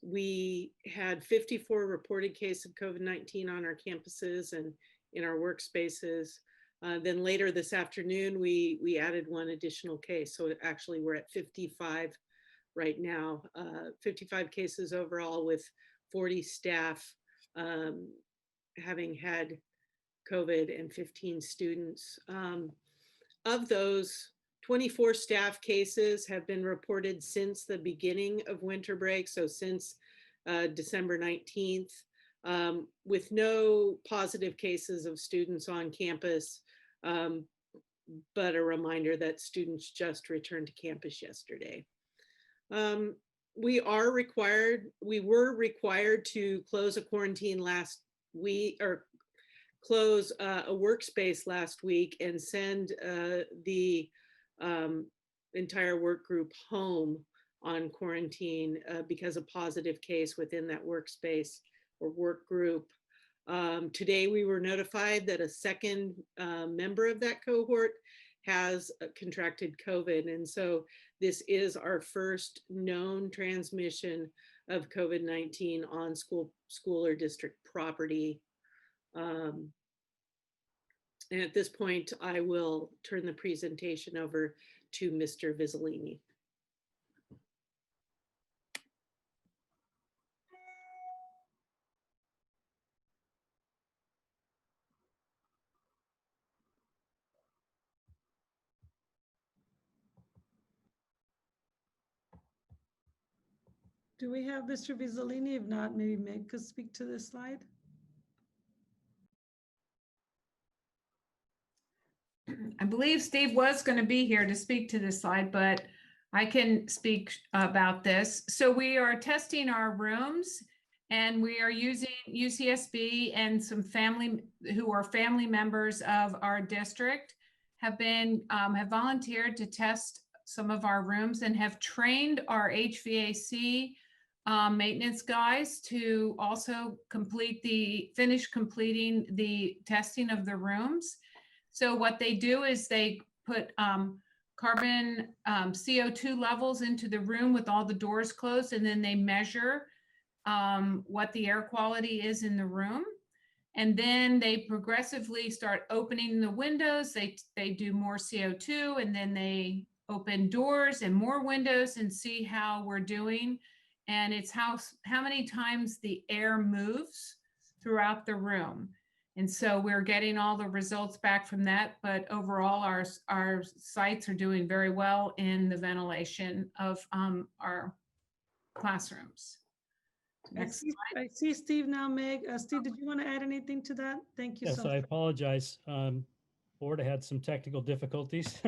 we had 54 reported cases of COVID-19 on our campuses and in our workspaces. Then later this afternoon, we added one additional case. So actually we're at 55 right now, 55 cases overall with 40 staff having had COVID and 15 students. Of those, 24 staff cases have been reported since the beginning of winter break, so since December 19th, with no positive cases of students on campus, but a reminder that students just returned to campus yesterday. We were required to close a quarantine last week, or close a workspace last week and send the entire work group home on quarantine because of positive case within that workspace or work group. Today, we were notified that a second member of that cohort has contracted COVID. And so this is our first known transmission of COVID-19 on school or district property. And at this point, I will turn the presentation over to Mr. Vizzolini. Do we have Mr. Vizzolini? If not, maybe Meg could speak to this slide. I believe Steve was going to be here to speak to this slide, but I can speak about this. So we are testing our rooms and we are using UCSB, and some family who are family members of our district have volunteered to test some of our rooms and have trained our HVAC maintenance guys to also finish completing the testing of the rooms. So what they do is they put carbon CO2 levels into the room with all the doors closed, and then they measure what the air quality is in the room. And then they progressively start opening the windows. They do more CO2, and then they open doors and more windows and see how we're doing. And it's how many times the air moves throughout the room. And so we're getting all the results back from that. But overall, our sites are doing very well in the ventilation of our classrooms. Next slide. I see Steve now, Meg. Steve, did you want to add anything to that? Thank you Yes, so much. I apologize. Board, I had some technical difficulties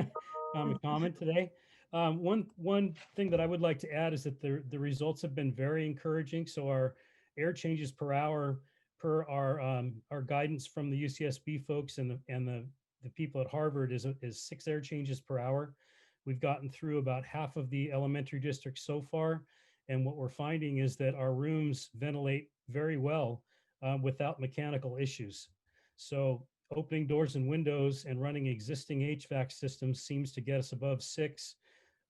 on the comment today. One thing that I would like to add is that the results have been very encouraging. So our air changes per hour per our guidance from the UCSB folks and the people at Harvard is 6 air changes per hour. We've gotten through about half of the elementary districts so far. And what we're finding is that our rooms ventilate very well without mechanical issues. So opening doors and windows and running existing HVAC systems seems to get us above 6.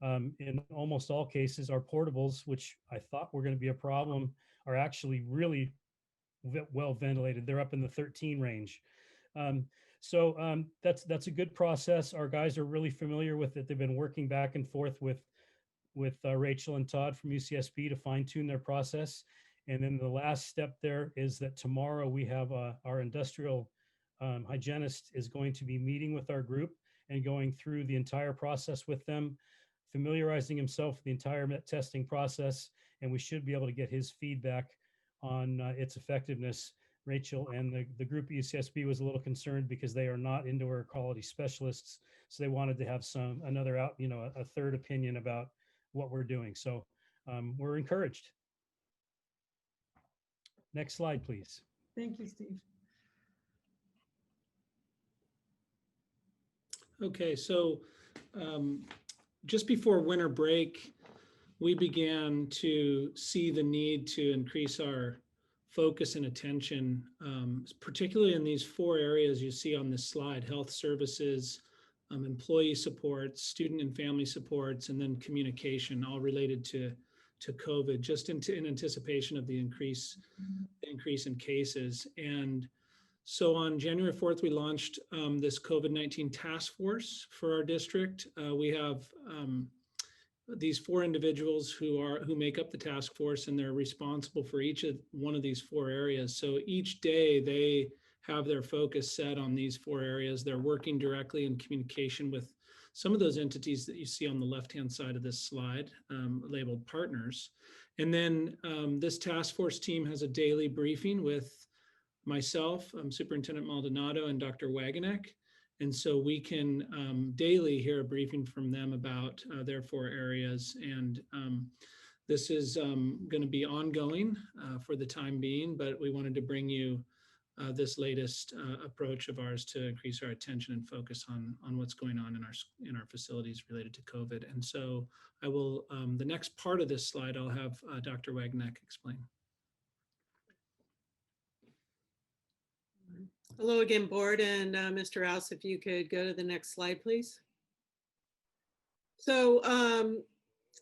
In almost all cases, our portables, which I thought were going to be a problem, are actually really well ventilated. They're up in the 13 range. So that's a good process. Our guys are really familiar with it. They've been working back and forth with Rachel and Todd from UCSB to fine tune their process. And then the last step there is that tomorrow we have our industrial hygienist is going to be meeting with our group and going through the entire process with them, familiarizing himself with the entire testing process, and we should be able to get his feedback on its effectiveness. Rachel and the group at UCSB was a little concerned because they are not indoor air quality specialists, so they wanted to have a third opinion about what we're doing. So we're encouraged. Next slide, please. Thank you, Steve. Okay, so just before winter break, we began to see the need to increase our focus and attention, particularly in these 4 areas you see on this slide: health services, employee supports, student and family supports, and then communication, all related to COVID, just in anticipation of the increase in cases. And so on January 4th, we launched this COVID-19 task force for our district. We have these 4 individuals who make up the task force, and they're responsible for each of one of these 4 areas. So each day they have their focus set on these 4 areas. They're working directly in communication with some of those entities that you see on the left-hand side of this slide, labeled partners. And then this task force team has a daily briefing with myself, Superintendent Maldonado, and Dr. Wagenek. And so we can daily hear a briefing from them about their 4 areas. And this is going to be ongoing for the time being, but we wanted to bring you this latest approach of ours to increase our attention and focus on what's going on in our facilities related to COVID. And so I will, the next part of this slide, I'll have Dr. Wagneck explain. Hello again, board, and Mr. Rouse, if you could go to the next slide, please. So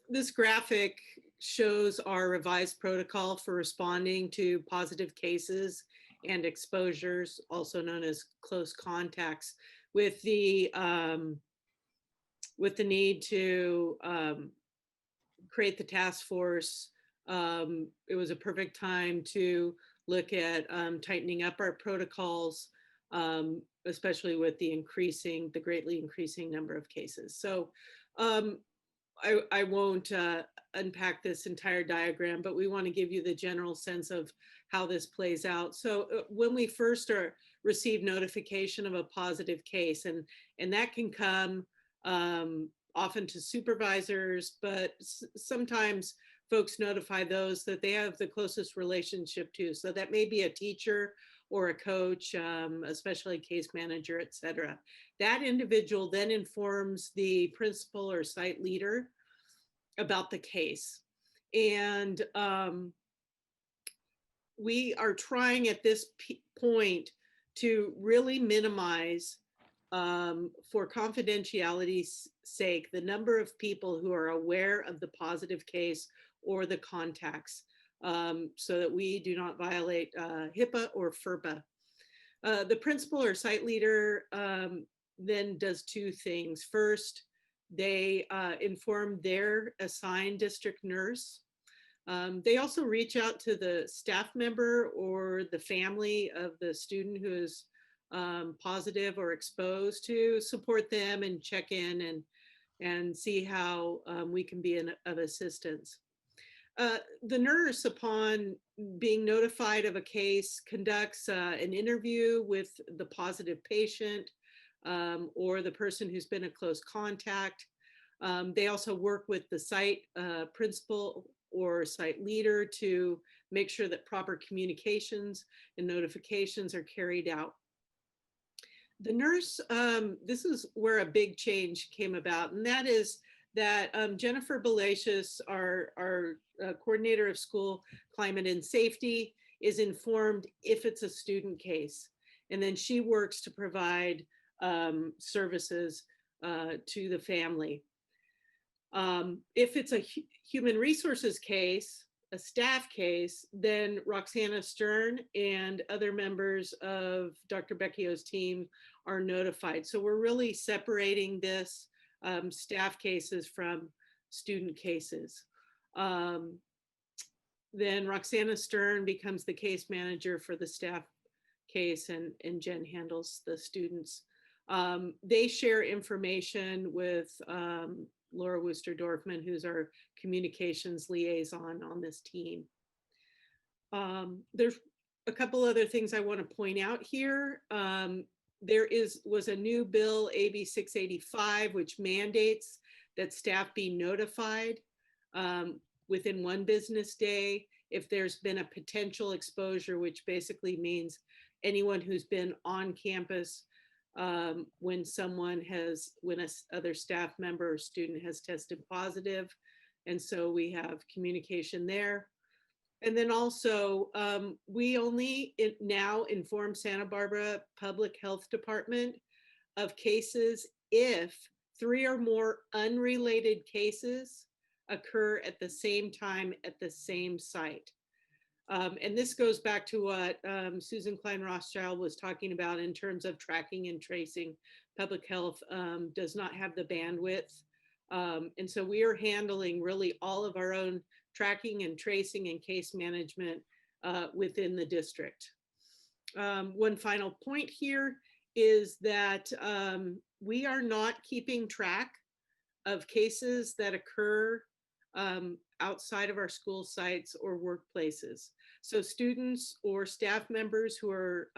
this graphic shows our revised protocol for responding to positive cases and exposures, also known as close contacts, with the need to create the task force. It was a perfect time to look at tightening up our protocols, especially with the greatly increasing number of cases. So I won't unpack this entire diagram, but we want to give you the general sense of how this plays out. So when we first receive notification of a positive case, and that can come often to supervisors, but sometimes folks notify those that they have the closest relationship to. So that may be a teacher or a coach, especially a case manager, et cetera. That individual then informs the principal or site leader about the case. And we are trying at this point to really minimize, for confidentiality's sake, the number of people who are aware of the positive case or the contacts, so that we do not violate HIPAA or FERPA. The principal or site leader then does two things. First, they inform their assigned district nurse. They also reach out to the staff member or the family of the student who is positive or exposed, to support them and check in and see how we can be of assistance. The nurse, upon being notified of a case, conducts an interview with the positive patient or the person who's been a close contact. They also work with the site principal or site leader to make sure that proper communications and notifications are carried out. The nurse, this is where a big change came about, and that is that Jennifer Balacious, our coordinator of school climate and safety, is informed if it's a student case. And then she works to provide services to the family. If it's a human resources case, a staff case, then Roxana Stern and other members of Dr. Becchio's team are notified. So we're really separating this staff cases from student cases. Then Roxana Stern becomes the case manager for the staff case, and Jen handles the students. They share information with Laura Worcester-Dorfman, who's our communications liaison on this team. There's a couple other things I want to point out here. There was a new bill, AB 685, which mandates that staff be notified within 1 business day if there's been a potential exposure, which basically means anyone who's been on campus when other staff member or student has tested positive. And so we have communication there. And then also, we only now inform Santa Barbara Public Health Department of cases if 3 or more unrelated cases occur at the same time at the same site. And this goes back to what Susan Klein-Rothschild was talking about in terms of tracking and tracing. Public health does not have the bandwidth. And so we are handling really all of our own tracking and tracing and case management within the district. One final point here is that we are not keeping track of cases that occur outside of our school sites or workplaces. So students or staff members who are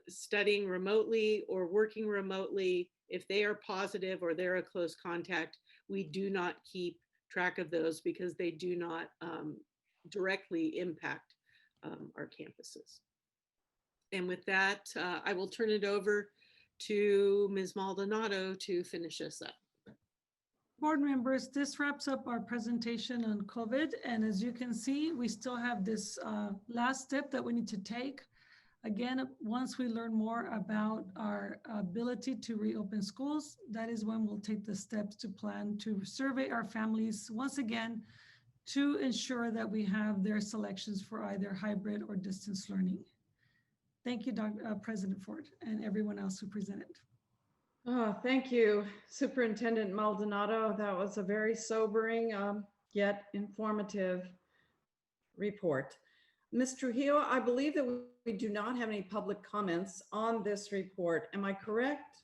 studying remotely or working remotely, if they are positive or they're a close contact, we do not keep track of those because they do not directly impact our campuses. And with that, I will turn it over to Ms. Maldonado to finish us up. Board members, this wraps up our presentation on COVID. And as you can see, we still have this last step that we need to take. Again, once we learn more about our ability to reopen schools, that is when we'll take the steps to plan to survey our families once again to ensure that we have their selections for either hybrid or distance learning. Thank you, President Ford, and everyone else who presented. Oh, thank you, Superintendent Maldonado. That was a very sobering yet informative report. Ms. Trujillo, I believe that we do not have any public comments on this report. Am I correct?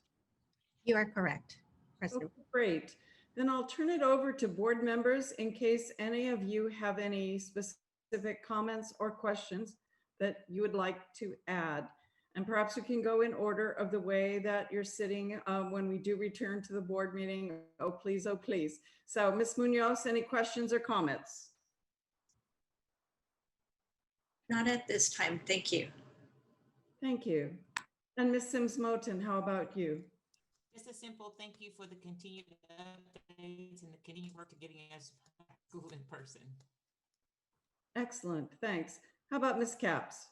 You are correct, President. Oh, great. Then I'll turn it over to board members in case any of you have any specific comments or questions that you would like to add. And perhaps we can go in order of the way that you're sitting when we do return to the board meeting. Oh, please, oh, please. So Ms. Munoz, any questions or comments? Not at this time, thank you. Thank you. And Ms. Sims-Moten, how about you? Just a simple thank you for the continued updates and the continued work to getting us back to school in person. Excellent, thanks. How about Ms. Capps?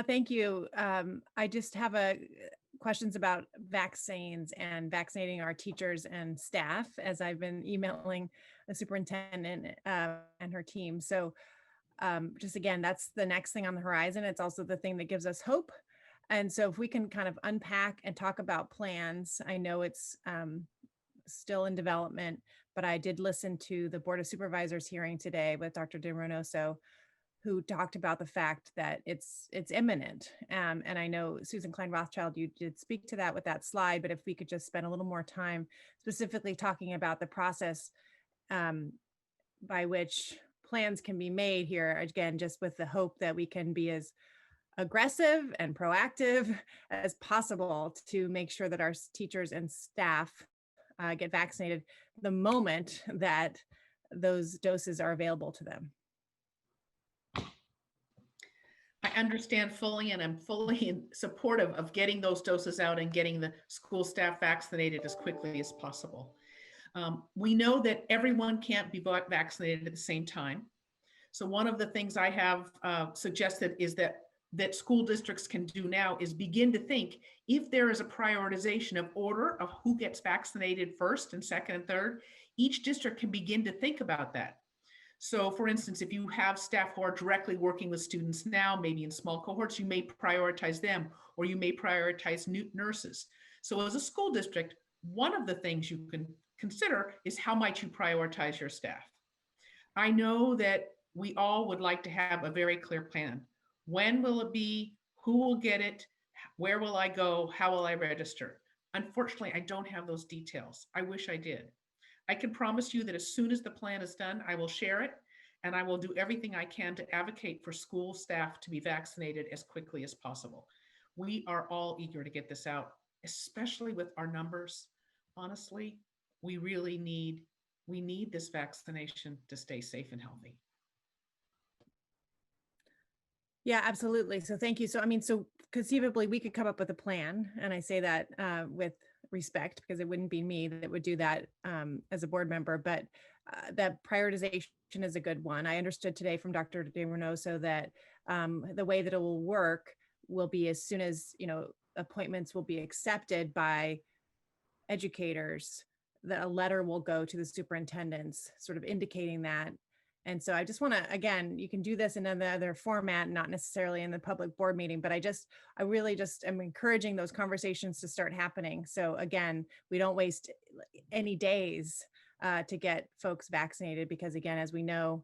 Thank you. I just have questions about vaccines and vaccinating our teachers and staff, as I've been emailing the superintendent and her team. So just again, that's the next thing on the horizon. It's also the thing that gives us hope. And so if we can kind of unpack and talk about plans, I know it's still in development, but I did listen to the Board of Supervisors hearing today with Dr. De Reynoso, who talked about the fact that it's imminent. And I know Susan Klein-Rothschild, you did speak to that with that slide, but if we could just spend a little more time specifically talking about the process by which plans can be made here, again, just with the hope that we can be as aggressive and proactive as possible to make sure that our teachers and staff get vaccinated the moment that those doses are available to them. I understand fully, and I'm fully supportive of getting those doses out and getting the school staff vaccinated as quickly as possible. We know that everyone can't be vaccinated at the same time. So one of the things I have suggested is that school districts can do now is begin to think if there is a prioritization of order of who gets vaccinated first and second and third, each district can begin to think about that. So for instance, if you have staff who are directly working with students now, maybe in small cohorts, you may prioritize them, or you may prioritize new nurses. So as a school district, one of the things you can consider is how might you prioritize your staff. I know that we all would like to have a very clear plan. When will it be? Who will get it? Where will I go? How will I register? Unfortunately, I don't have those details. I wish I did. I can promise you that as soon as the plan is done, I will share it, and I will do everything I can to advocate for school staff to be vaccinated as quickly as possible. We are all eager to get this out, especially with our numbers. Honestly, we really need this vaccination to stay safe and healthy. Yeah, absolutely. So thank you. So, I mean, so conceivably we could come up with a plan, and I say that with respect, because it wouldn't be me that would do that as a board member, but that prioritization is a good one. I understood today from Dr. De Reynoso that the way that it will work will be as soon as, appointments will be accepted by educators, that a letter will go to the superintendents sort of indicating that. And so I just want to, again, you can do this in another format, not necessarily in the public board meeting, but I really just am encouraging those conversations to start happening. So again, we don't waste any days to get folks vaccinated, because again, as we know,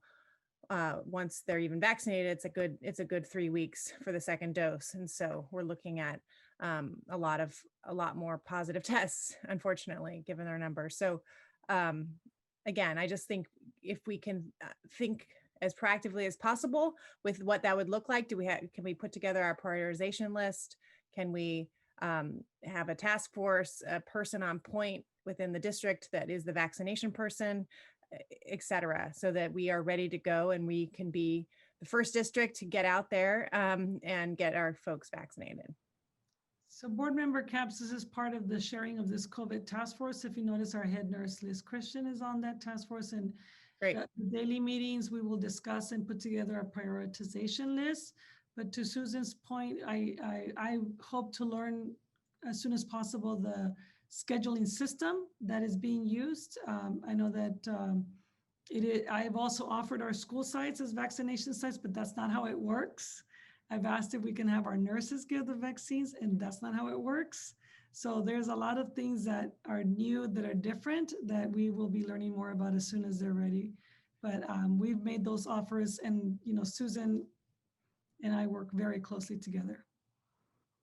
once they're even vaccinated, it's a good 3 weeks for the second dose. And so we're looking at a lot more positive tests, unfortunately, given our numbers. So again, I just think if we can think as proactively as possible with what that would look like, can we put together our prioritization list? Can we have a task force, a person on point within the district that is the vaccination person, et cetera, so that we are ready to go and we can be the first district to get out there and get our folks vaccinated. So Board Member Capps, this is part of the sharing of this COVID task force. If you notice, our head nurse, Liz Christian, is on that task force, and Great. the daily meetings, we will discuss and put together a prioritization list. But to Susan's point, I hope to learn as soon as possible the scheduling system that is being used. I know that I've also offered our school sites as vaccination sites, but that's not how it works. I've asked if we can have our nurses give the vaccines, and that's not how it works. So there's a lot of things that are new, that are different, that we will be learning more about as soon as they're ready. But we've made those offers, and Susan and I work very closely together.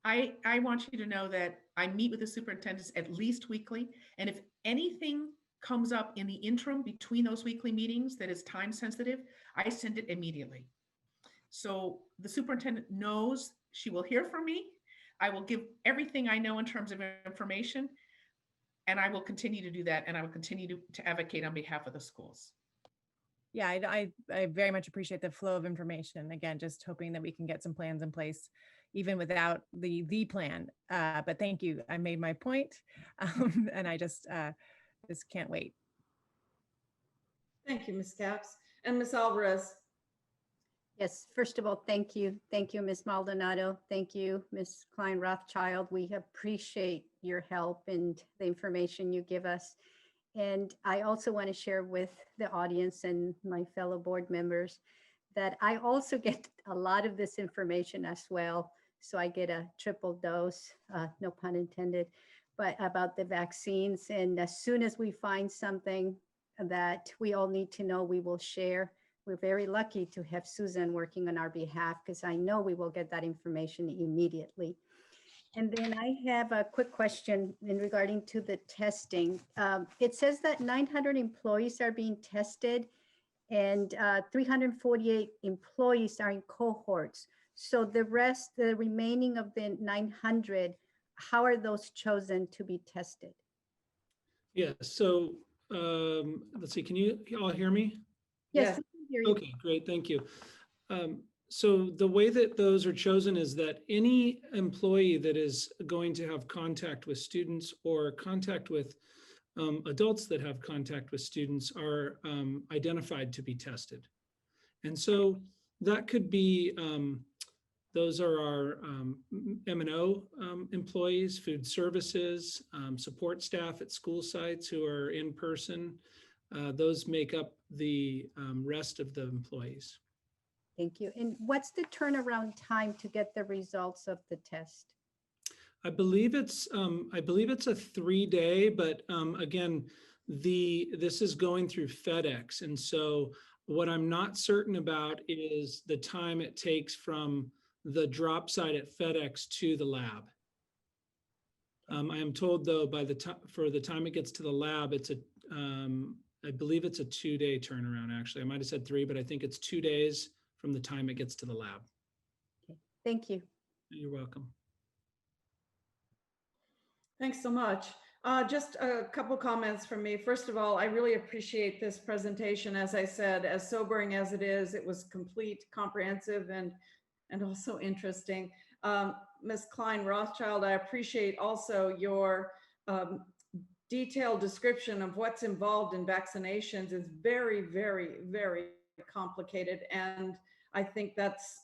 I want you to know that I meet with the superintendents at least weekly. And if anything comes up in the interim between those weekly meetings that is time sensitive, I send it immediately. So the superintendent knows she will hear from me. I will give everything I know in terms of information, and I will continue to do that. And I will continue to advocate on behalf of the schools. Yeah, I very much appreciate the flow of information. Again, just hoping that we can get some plans in place, even without the plan. But thank you. I made my point, and I just can't wait. Thank you, Ms. Capps. And Ms. Alvarez. Yes, first of all, thank you. Thank you, Ms. Maldonado. Thank you, Ms. Klein-Rothschild. We appreciate your help and the information you give us. And I also want to share with the audience and my fellow board members that I also get a lot of this information as well. So I get a triple dose, no pun intended, but about the vaccines. And as soon as we find something that we all need to know, we will share. We're very lucky to have Susan working on our behalf, because I know we will get that information immediately. And then I have a quick question in regarding to the testing. It says that 900 employees are being tested and 348 employees are in cohorts. So the remaining of the 900, how are those chosen to be tested? Yeah, so let's see, can you all hear me? Yes, we can hear you. Okay, great, thank you. So the way that those are chosen is that any employee that is going to have contact with students or contact with adults that have contact with students are identified to be tested. And so that could be, those are our M&O employees, food services, support staff at school sites who are in person. Those make up the rest of the employees. Thank you. And what's the turnaround time to get the results of the test? I believe it's a 3-day, but again, this is going through FedEx. And so what I'm not certain about is the time it takes from the drop site at FedEx to the lab. I am told though, for the time it gets to the lab, it's I believe it's a 2-day turnaround actually. I might've said 3, but I think it's 2 days from the time it gets to the lab. Okay. Thank you. You're welcome. Thanks so much. Just a couple comments from me. First of all, I really appreciate this presentation. As I said, as sobering as it is, it was complete, comprehensive, and also interesting. Ms. Klein-Rothschild, I appreciate also your detailed description of what's involved in vaccinations. Is very, very, very complicated. And I think that's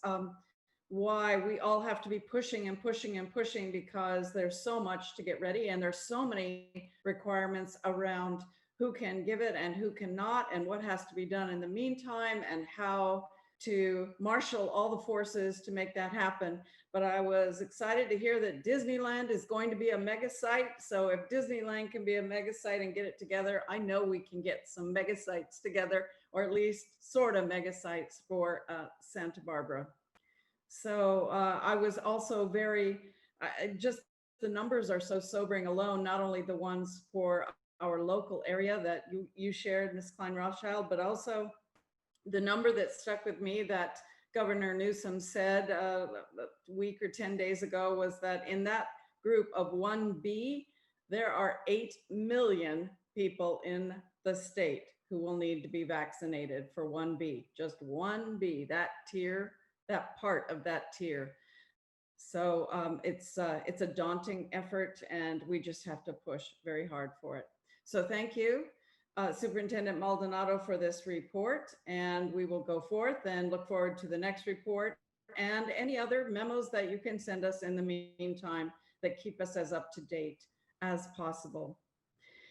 why we all have to be pushing and pushing and pushing, because there's so much to get ready and there's so many requirements around who can give it and who cannot, and what has to be done in the meantime, and how to marshal all the forces to make that happen. But I was excited to hear that Disneyland is going to be a mega site. So if Disneyland can be a mega site and get it together, I know we can get some mega sites together, or at least sort of mega sites for Santa Barbara. So I was also very, just the numbers are so sobering alone, not only the ones for our local area that you shared, Ms. Klein-Rothschild, but also the number that stuck with me that Governor Newsom said a week or 10 days ago was that in that group of 1B, there are 8 million people in the state. who will need to be vaccinated for 1B, just 1B, that tier, that part of that tier. So it's a daunting effort, and we just have to push very hard for it. So thank you, Superintendent Maldonado, for this report, and we will go forth and look forward to the next report and any other memos that you can send us in the meantime that keep us as up to date as possible.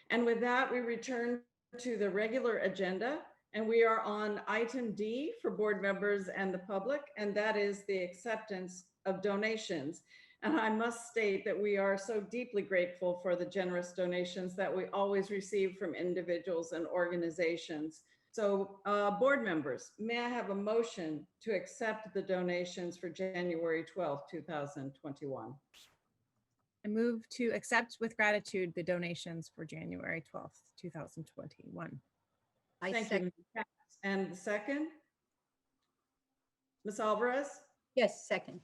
And with that, we return to the regular agenda, and we are on item D for board members and the public, and that is the acceptance of donations. And I must state that we are so deeply grateful for the generous donations that we always receive from individuals and organizations. So board members, may I have a motion to accept the donations for January 12th, 2021? I move to accept with gratitude the donations for January 12th, 2021. Thank you. And the second? Ms. Alvarez? Yes, second.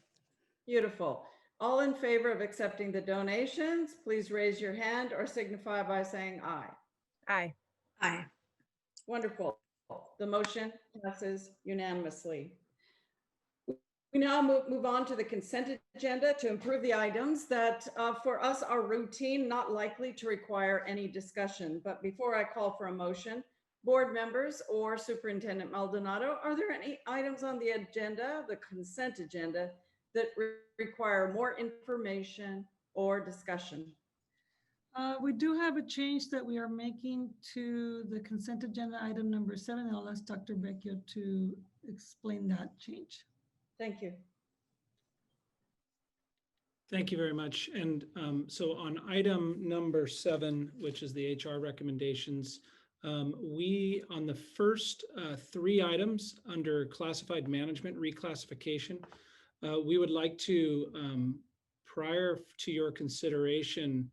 Beautiful. All in favor of accepting the donations, please raise your hand or signify by saying aye. Aye. Aye. Wonderful. The motion passes unanimously. We now move on to the consent agenda to improve the items that for us are routine, not likely to require any discussion. But before I call for a motion, board members or Superintendent Maldonado, are there any items on the agenda, the consent agenda, that require more information or discussion? We do have a change that we are making to the consent agenda item number 7. I'll ask Dr. Vecchio to explain that change. Thank you. Thank you very much. And so on item number 7, which is the HR recommendations, we, on the first 3 items under classified management reclassification, we would like to, prior to your consideration,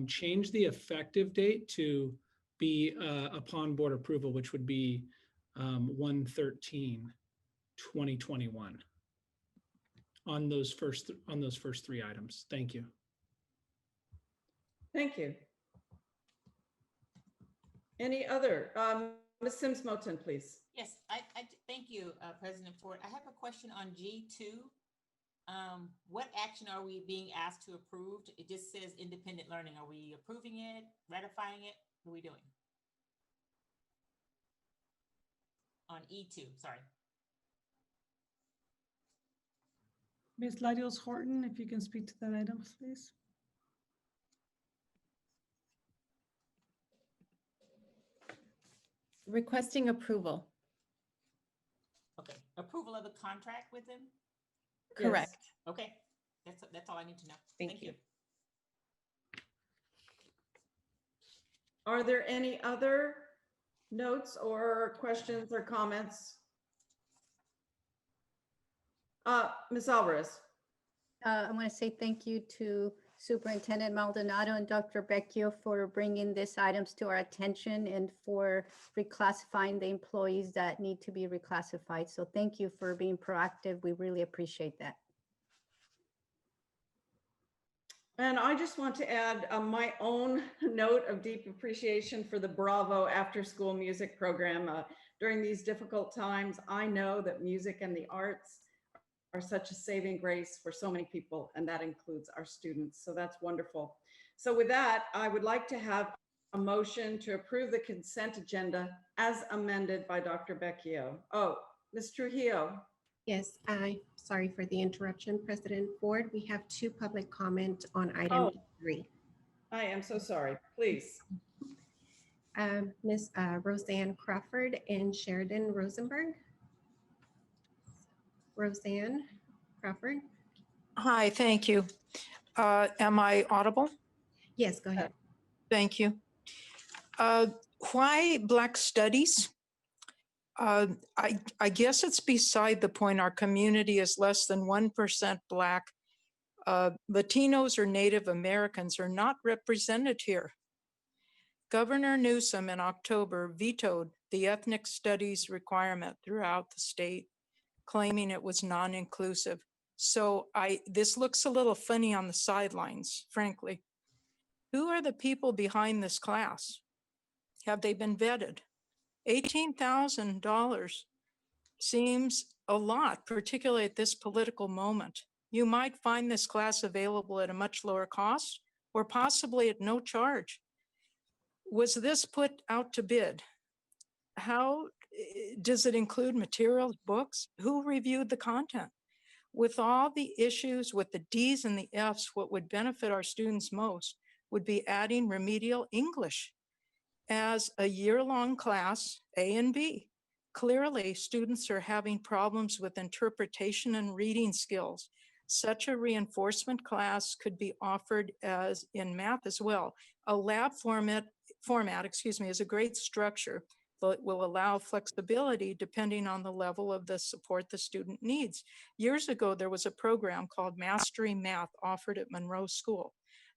change the effective date to be upon board approval, which would be 1/13/2021 on those first 3 items. Thank you. Thank you. Any other? Ms. Sims-Moton, please. Yes, I thank you, President Ford. I have a question on G2. What action are we being asked to approve? It just says independent learning. Are we approving it, ratifying it? What are we doing? On E2, sorry. Ms. Larios Horton, if you can speak to that item, please. Requesting approval. Okay, approval of the contract with them? Correct. Yes. Okay, that's all I need to know. Thank you. Are there any other notes or questions or comments? Ms. Alvarez. I want to say thank you to Superintendent Maldonado and Dr. Vecchio for bringing these items to our attention and for reclassifying the employees that need to be reclassified. So thank you for being proactive. We really appreciate that. And I just want to add my own note of deep appreciation for the Bravo After School Music Program. During these difficult times, I know that music and the arts are such a saving grace for so many people, and that includes our students. So that's wonderful. So with that, I would like to have a motion to approve the consent agenda as amended by Dr. Vecchio. Oh, Ms. Trujillo. Yes, sorry for the interruption, President Ford. We have 2 public comment on item 3. I am so sorry, please. Ms. Roseanne Crawford and Sheridan Rosenberg. Roseanne Crawford. Hi, thank you. Am I audible? Yes, go ahead. Thank you. Why Black Studies? I guess it's beside the point. Our community is less than 1% Black. Latinos or Native Americans are not represented here. Governor Newsom in October vetoed the ethnic studies requirement throughout the state, claiming it was non-inclusive. So this looks a little funny on the sidelines, frankly. Who are the people behind this class? Have they been vetted? $18,000 seems a lot, particularly at this political moment. You might find this class available at a much lower cost or possibly at no charge. Was this put out to bid? How does it include materials, books? Who reviewed the content? With all the issues with the D's and the F's, what would benefit our students most would be adding remedial English as a year-long class, A and B. Clearly, students are having problems with interpretation and reading skills. Such a reinforcement class could be offered as in math as well. A lab format, is a great structure that will allow flexibility depending on the level of the support the student needs. Years ago, there was a program called Mastery Math offered at Monroe School.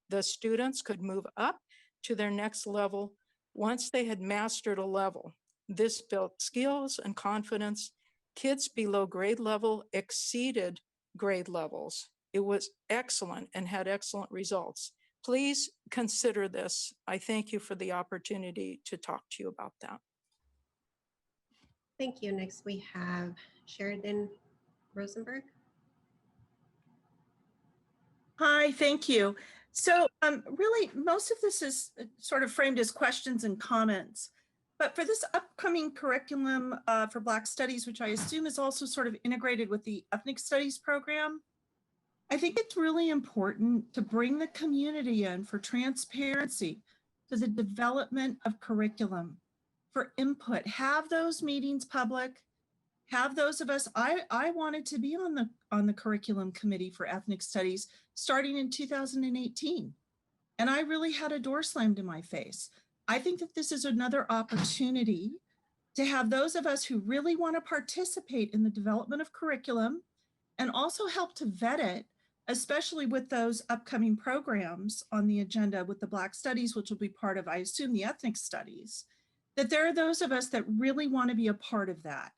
The students could move up to their next level once they had mastered a level. This built skills and confidence. Kids below grade level exceeded grade levels. It was excellent and had excellent results. Please consider this. I thank you for the opportunity to talk to you about that. Thank you. Next, we have Sheridan Rosenberg. Hi, thank you. So really, most of this is sort of framed as questions and comments. But for this upcoming curriculum for Black Studies, which I assume is also sort of integrated with the Ethnic Studies program, I think it's really important to bring the community in for transparency to the development of curriculum, for input. Have those meetings public. Have those of us, I wanted to be on the curriculum committee for ethnic studies starting in 2018. And I really had a door slammed in my face. I think that this is another opportunity to have those of us who really want to participate in the development of curriculum and also help to vet it, especially with those upcoming programs on the agenda with the Black Studies, which will be part of, I assume, the ethnic studies, that there are those of us that really want to be a part of that.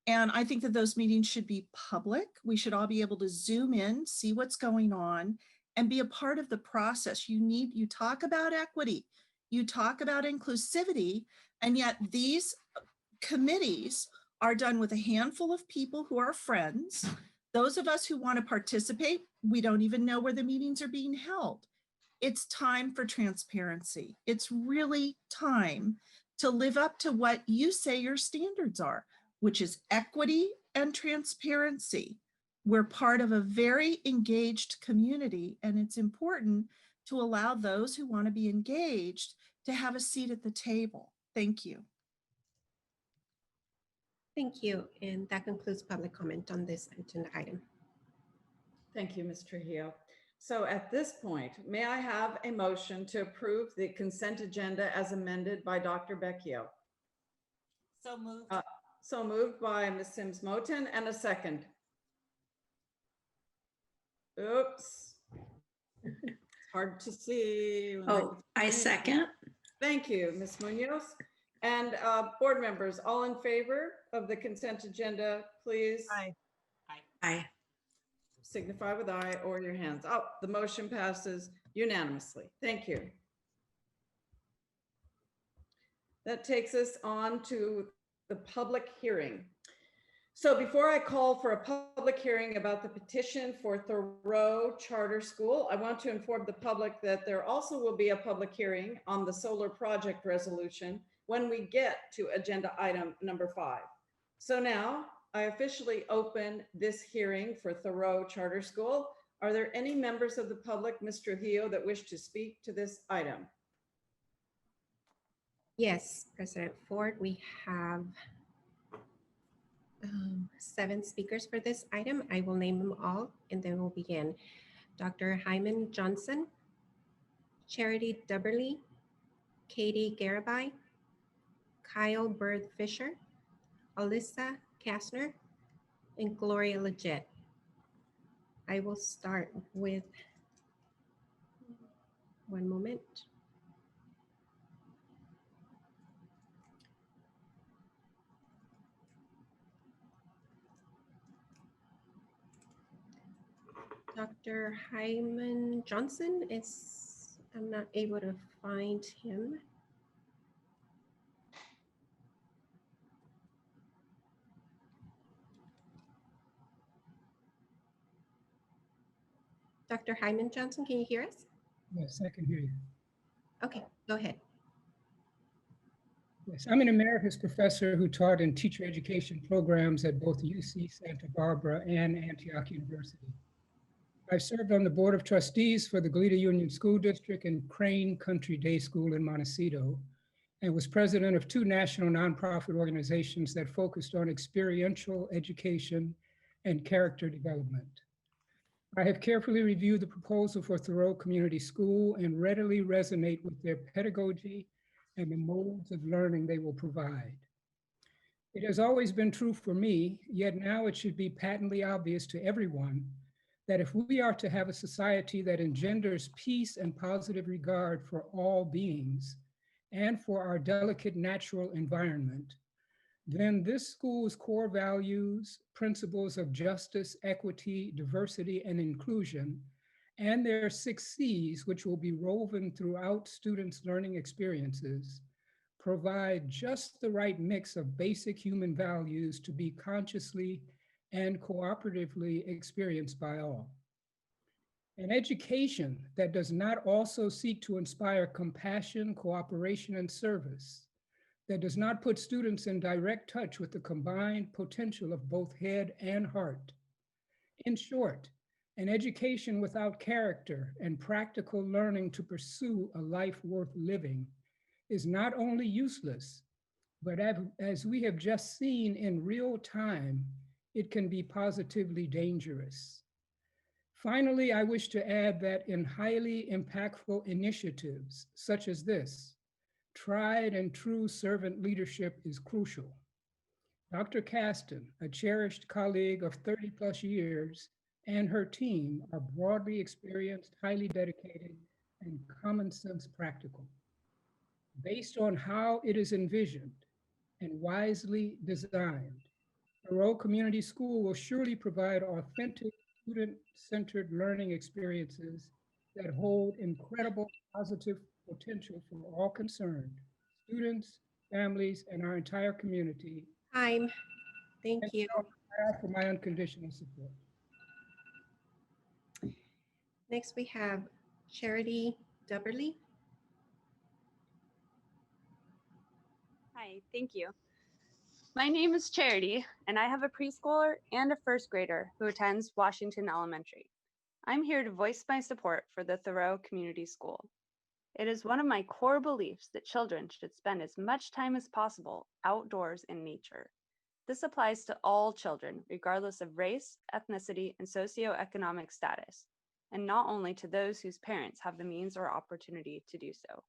And I think that those meetings should be public. We should all be able to zoom in, see what's going on, and be a part of the process. You talk about equity, you talk about inclusivity, and yet these committees are done with a handful of people who are friends. Those of us who want to participate, we don't even know where the meetings are being held. It's time for transparency. It's really time to live up to what you say your standards are, which is equity and transparency. We're part of a very engaged community, and it's important to allow those who want to be engaged to have a seat at the table. Thank you. Thank you. And that concludes public comment on this agenda item. Thank you, Ms. Trujillo. So at this point, may I have a motion to approve the consent agenda as amended by Dr. Becchio? So moved. So moved by Ms. Sims Moton, and a second. Oops. It's hard to see. Oh, I second. Thank you, Ms. Munoz. And board members, all in favor of the consent agenda, please. Aye. Aye. Signify with aye or your hands. Oh, the motion passes unanimously. Thank you. That takes us on to the public hearing. So before I call for a public hearing about the petition for Thoreau Charter School, I want to inform the public that there also will be a public hearing on the solar project resolution when we get to agenda item number 5. So now I officially open this hearing for Thoreau Charter School. Are there any members of the public, Ms. Trujillo, that wish to speak to this item? Yes, President Ford, we have 7 speakers for this item. I will name them all and then we'll begin. Dr. Hyman Johnson, Charity Dubberly, Katie Garibay, Kyle Bird Fisher, Alyssa Kastner, and Gloria Leggett. I will start with, one moment. Dr. Hyman Johnson I'm not able to find him. Dr. Hyman Johnson, can you hear us? Yes, I can hear you. Okay, go ahead. Yes, I'm an emeritus professor who taught in teacher education programs at both UC Santa Barbara and Antioch University. I've served on the Board of Trustees for the Goleta Union School District and Crane Country Day School in Montecito, and was president of 2 national nonprofit organizations that focused on experiential education and character development. I have carefully reviewed the proposal for Thoreau Community School and readily resonate with their pedagogy and the modes of learning they will provide. It has always been true for me, yet now it should be patently obvious to everyone that if we are to have a society that engenders peace and positive regard for all beings and for our delicate natural environment, then this school's core values, principles of justice, equity, diversity, and inclusion, and their 6 C's, which will be woven throughout students' learning experiences, provide just the right mix of basic human values to be consciously and cooperatively experienced by all. An education that does not also seek to inspire compassion, cooperation, and service, that does not put students in direct touch with the combined potential of both head and heart. In short, an education without character and practical learning to pursue a life worth living is not only useless, but as we have just seen in real time, it can be positively dangerous. Finally, I wish to add that in highly impactful initiatives such as this, tried and true servant leadership is crucial. Dr. Caston, a cherished colleague of 30+ years, and her team are broadly experienced, highly dedicated, and common sense practical. Based on how it is envisioned and wisely designed, Thoreau Community School will surely provide authentic, student-centered learning experiences that hold incredible positive potential for all concerned, students, families, and our entire community. Time. Thank you. I offer my unconditional support. Next, we have Charity Dubberly. Hi, thank you. My name is Charity, and I have a preschooler and a first grader who attends Washington Elementary. I'm here to voice my support for the Thoreau Community School. It is one of my core beliefs that children should spend as much time as possible outdoors in nature. This applies to all children, regardless of race, ethnicity, and socioeconomic status, and not only to those whose parents have the means or opportunity to do so.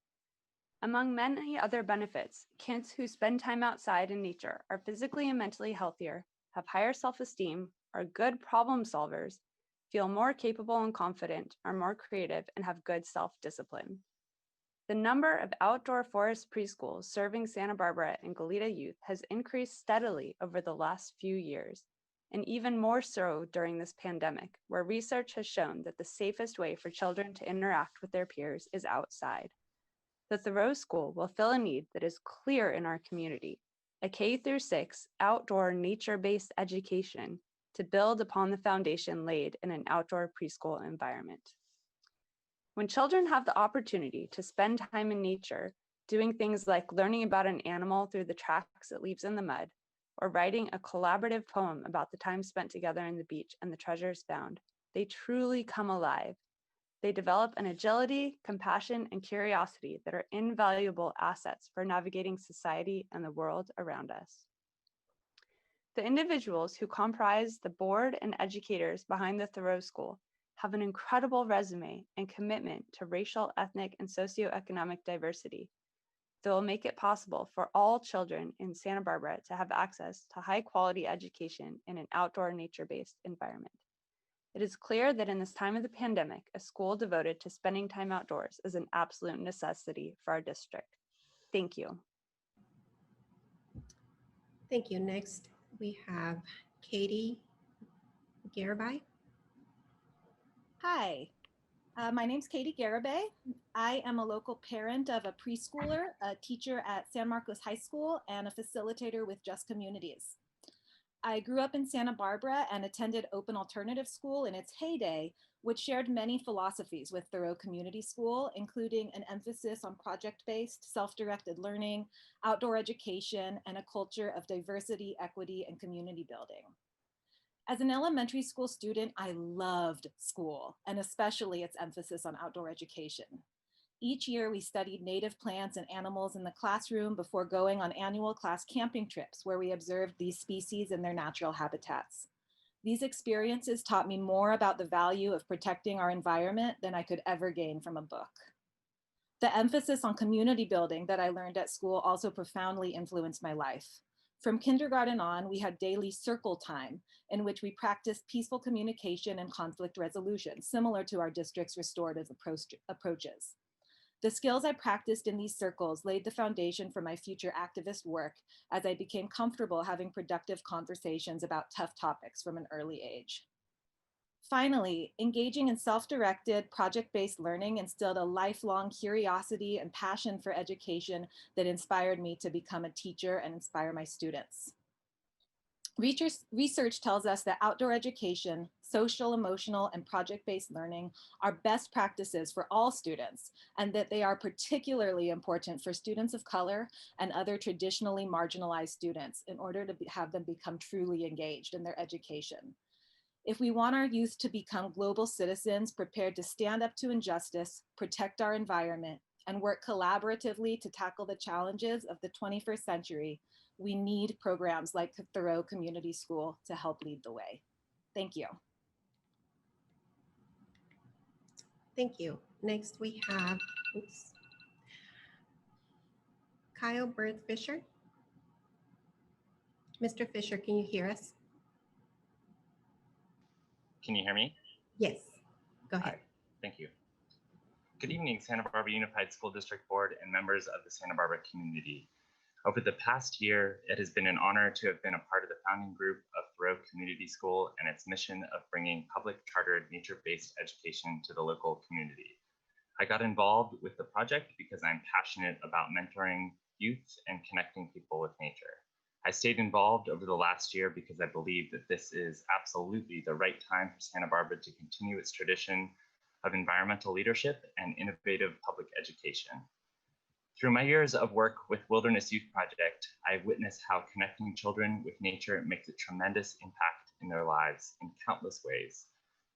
Among many other benefits, kids who spend time outside in nature are physically and mentally healthier, have higher self-esteem, are good problem solvers, feel more capable and confident, are more creative, and have good self-discipline. The number of outdoor forest preschools serving Santa Barbara and Goleta youth has increased steadily over the last few years, and even more so during this pandemic, where research has shown that the safest way for children to interact with their peers is outside. The Thoreau School will fill a need that is clear in our community, a K-6 outdoor nature-based education to build upon the foundation laid in an outdoor preschool environment. When children have the opportunity to spend time in nature, doing things like learning about an animal through the tracks it leaves in the mud, or writing a collaborative poem about the time spent together on the beach and the treasures found, they truly come alive. They develop an agility, compassion, and curiosity that are invaluable assets for navigating society and the world around us. The individuals who comprise the board and educators behind the Thoreau School have an incredible resume and commitment to racial, ethnic, and socioeconomic diversity that will make it possible for all children in Santa Barbara to have access to high-quality education in an outdoor nature-based environment. It is clear that in this time of the pandemic, a school devoted to spending time outdoors is an absolute necessity for our district. Thank you. Thank you. Next, we have Katie Garibay. Hi, my name's Katie Garibay. I am a local parent of a preschooler, a teacher at San Marcos High School, and a facilitator with Just Communities. I grew up in Santa Barbara and attended Open Alternative School in its heyday, which shared many philosophies with Thoreau Community School, including an emphasis on project-based, self-directed learning, outdoor education, and a culture of diversity, equity, and community building. As an elementary school student, I loved school, and especially its emphasis on outdoor education. Each year, we studied native plants and animals in the classroom before going on annual class camping trips where we observed these species in their natural habitats. These experiences taught me more about the value of protecting our environment than I could ever gain from a book. The emphasis on community building that I learned at school also profoundly influenced my life. From kindergarten on, we had daily circle time in which we practiced peaceful communication and conflict resolution, similar to our district's restorative approaches. The skills I practiced in these circles laid the foundation for my future activist work as I became comfortable having productive conversations about tough topics from an early age. Finally, engaging in self-directed, project-based learning instilled a lifelong curiosity and passion for education that inspired me to become a teacher and inspire my students. Research tells us that outdoor education, social, emotional, and project-based learning are best practices for all students, and that they are particularly important for students of color and other traditionally marginalized students in order to have them become truly engaged in their education. If we want our youth to become global citizens prepared to stand up to injustice, protect our environment, and work collaboratively to tackle the challenges of the 21st century, we need programs like Thoreau Community School to help lead the way. Thank you. Thank you. Next we have Kyle Bird Fisher. Mr. Fisher, can you hear us? Can you hear me? Yes, go ahead. Hi, thank you. Good evening, Santa Barbara Unified School District Board and members of the Santa Barbara community. Over the past year, it has been an honor to have been a part of the founding group of Thoreau Community School and its mission of bringing public chartered nature-based education to the local community. I got involved with the project because I'm passionate about mentoring youth and connecting people with nature. I stayed involved over the last year because I believe that this is absolutely the right time for Santa Barbara to continue its tradition of environmental leadership and innovative public education. Through my years of work with Wilderness Youth Project, I've witnessed how connecting children with nature makes a tremendous impact in their lives in countless ways.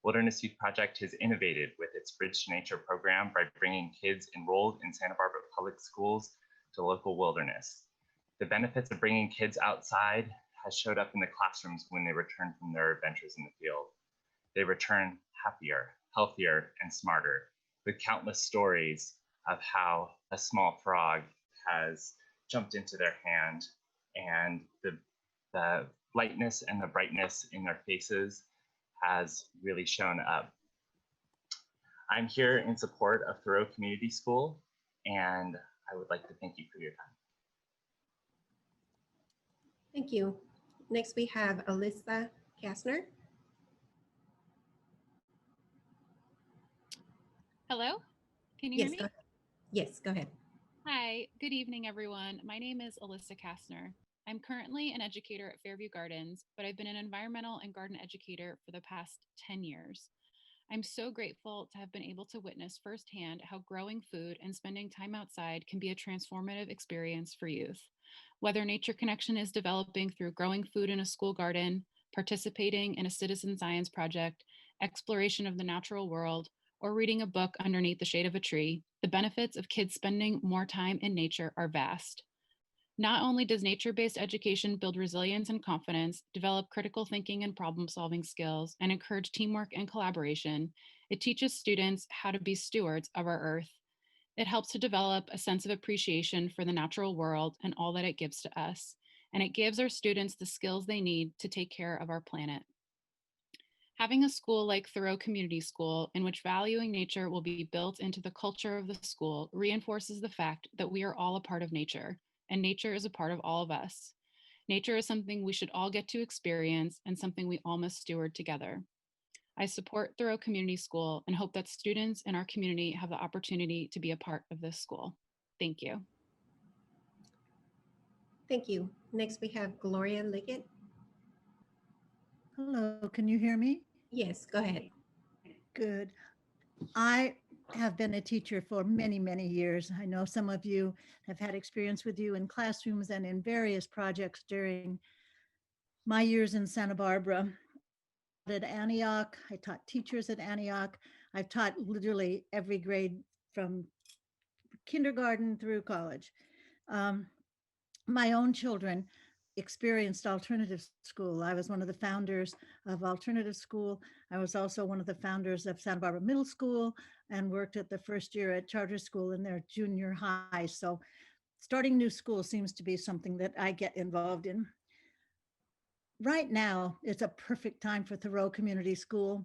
Wilderness Youth Project has innovated with its Bridge to Nature program by bringing kids enrolled in Santa Barbara public schools to local wilderness. The benefits of bringing kids outside has showed up in the classrooms when they return from their adventures in the field. They return happier, healthier, and smarter, with countless stories of how a small frog has jumped into their hand, and the lightness and the brightness in their faces has really shown up. I'm here in support of Thoreau Community School, and I would like to thank you for your time. Thank you. Next we have Alyssa Kastner. Hello, can you hear me? Yes, go ahead. Hi, good evening, everyone. My name is Alyssa Kastner. I'm currently an educator at Fairview Gardens, but I've been an environmental and garden educator for the past 10 years. I'm so grateful to have been able to witness firsthand how growing food and spending time outside can be a transformative experience for youth. Whether nature connection is developing through growing food in a school garden, participating in a citizen science project, exploration of the natural world, or reading a book underneath the shade of a tree, the benefits of kids spending more time in nature are vast. Not only does nature-based education build resilience and confidence, develop critical thinking and problem-solving skills, and encourage teamwork and collaboration, it teaches students how to be stewards of our earth. It helps to develop a sense of appreciation for the natural world and all that it gives to us, and it gives our students the skills they need to take care of our planet. Having a school like Thoreau Community School, in which valuing nature will be built into the culture of the school, reinforces the fact that we are all a part of nature, and nature is a part of all of us. Nature is something we should all get to experience and something we all must steward together. I support Thoreau Community School and hope that students in our community have the opportunity to be a part of this school. Thank you. Thank you. Next we have Gloria Liggett. Hello, can you hear me? Yes, go ahead. Good. I have been a teacher for many, many years. I know some of you have had experience with you in classrooms and in various projects during my years in Santa Barbara. At Antioch, I taught teachers at Antioch. I've taught literally every grade from kindergarten through college. My own children experienced alternative school. I was one of the founders of alternative school. I was also one of the founders of Santa Barbara Middle School and worked at the first year at charter school in their junior high. So starting new school seems to be something that I get involved in. Right now, it's a perfect time for Thoreau Community School.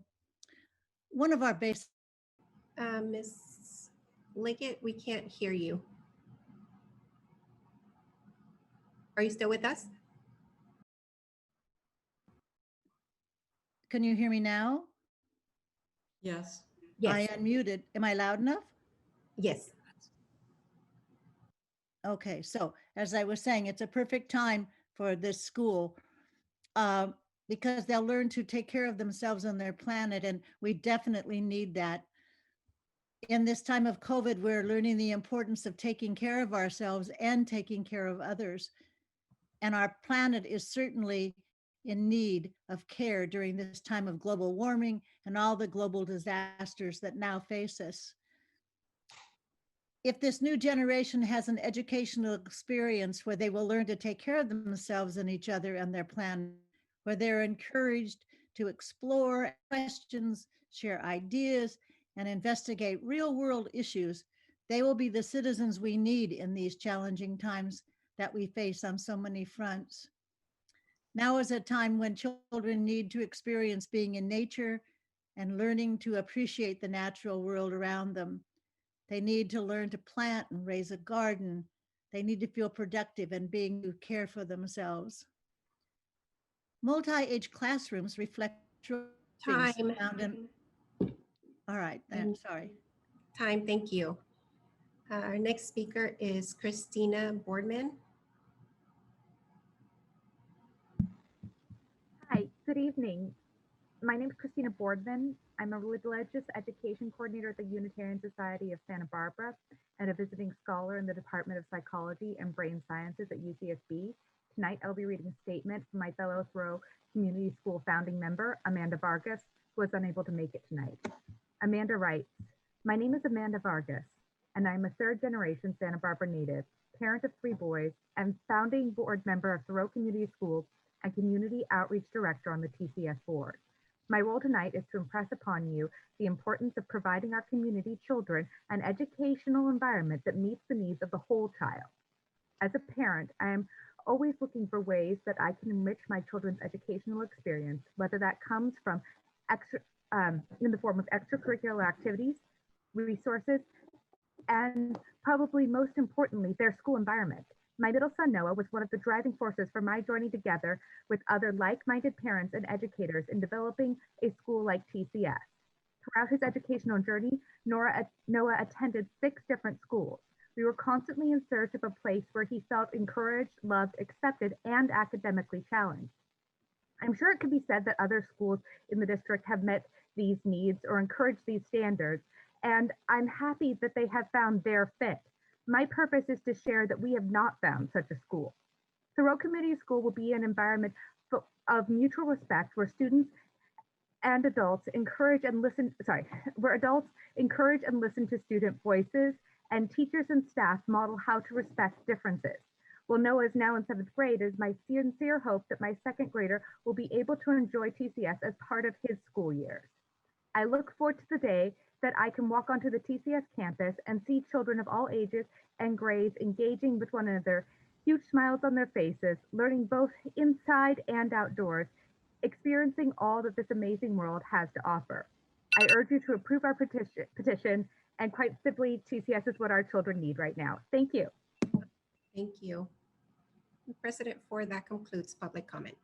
One of our base. Ms. Liggett, we can't hear you. Are you still with us? Can you hear me now? Yes. Yes. I unmuted. Am I loud enough? Yes. Okay, so as I was saying, it's a perfect time for this school because they'll learn to take care of themselves and their planet, and we definitely need that. In this time of COVID, we're learning the importance of taking care of ourselves and taking care of others. And our planet is certainly in need of care during this time of global warming and all the global disasters that now face us. If this new generation has an educational experience where they will learn to take care of themselves and each other and their planet, where they're encouraged to explore questions, share ideas, and investigate real-world issues, they will be the citizens we need in these challenging times that we face on so many fronts. Now is a time when children need to experience being in nature and learning to appreciate the natural world around them. They need to learn to plant and raise a garden. They need to feel productive and being to care for themselves. Multi-age classrooms reflect Time. All right, then, sorry. Time, thank you. Our next speaker is Christina Boardman. Hi, good evening. My name is Christina Boardman. I'm a religious education coordinator at the Unitarian Society of Santa Barbara and a visiting scholar in the Department of Psychology and Brain Sciences at UCSB. Tonight, I'll be reading a statement from my fellow Thoreau Community School founding member, Amanda Vargas, who was unable to make it tonight. Amanda writes, "My name is Amanda Vargas, and I'm a third-generation Santa Barbara native, parent of 3 boys, and founding board member of Thoreau Community Schools and Community Outreach Director on the TCS board. My role tonight is to impress upon you the importance of providing our community children an educational environment that meets the needs of the whole child. As a parent, I am always looking for ways that I can enrich my children's educational experience, whether that comes from in the form of extracurricular activities, resources, and probably most importantly, their school environment. My middle son, Noah, was one of the driving forces for my joining together with other like-minded parents and educators in developing a school like TCS. Throughout his educational journey, Noah attended 6 different schools. We were constantly in search of a place where he felt encouraged, loved, accepted, and academically challenged. I'm sure it could be said that other schools in the district have met these needs or encouraged these standards, and I'm happy that they have found their fit. My purpose is to share that we have not found such a school. Thoreau Community School will be an environment of mutual respect where students and adults encourage and listen, where adults encourage and listen to student voices, and teachers and staff model how to respect differences. While Noah is now in 7th grade, it is my sincere hope that my 2nd grader will be able to enjoy TCS as part of his school years. I look forward to the day that I can walk onto the TCS campus and see children of all ages and grades engaging with one another, huge smiles on their faces, learning both inside and outdoors, experiencing all that this amazing world has to offer. I urge you to approve our petition, and quite simply, TCS is what our children need right now. Thank you. Thank you. President Ford, that concludes public comment.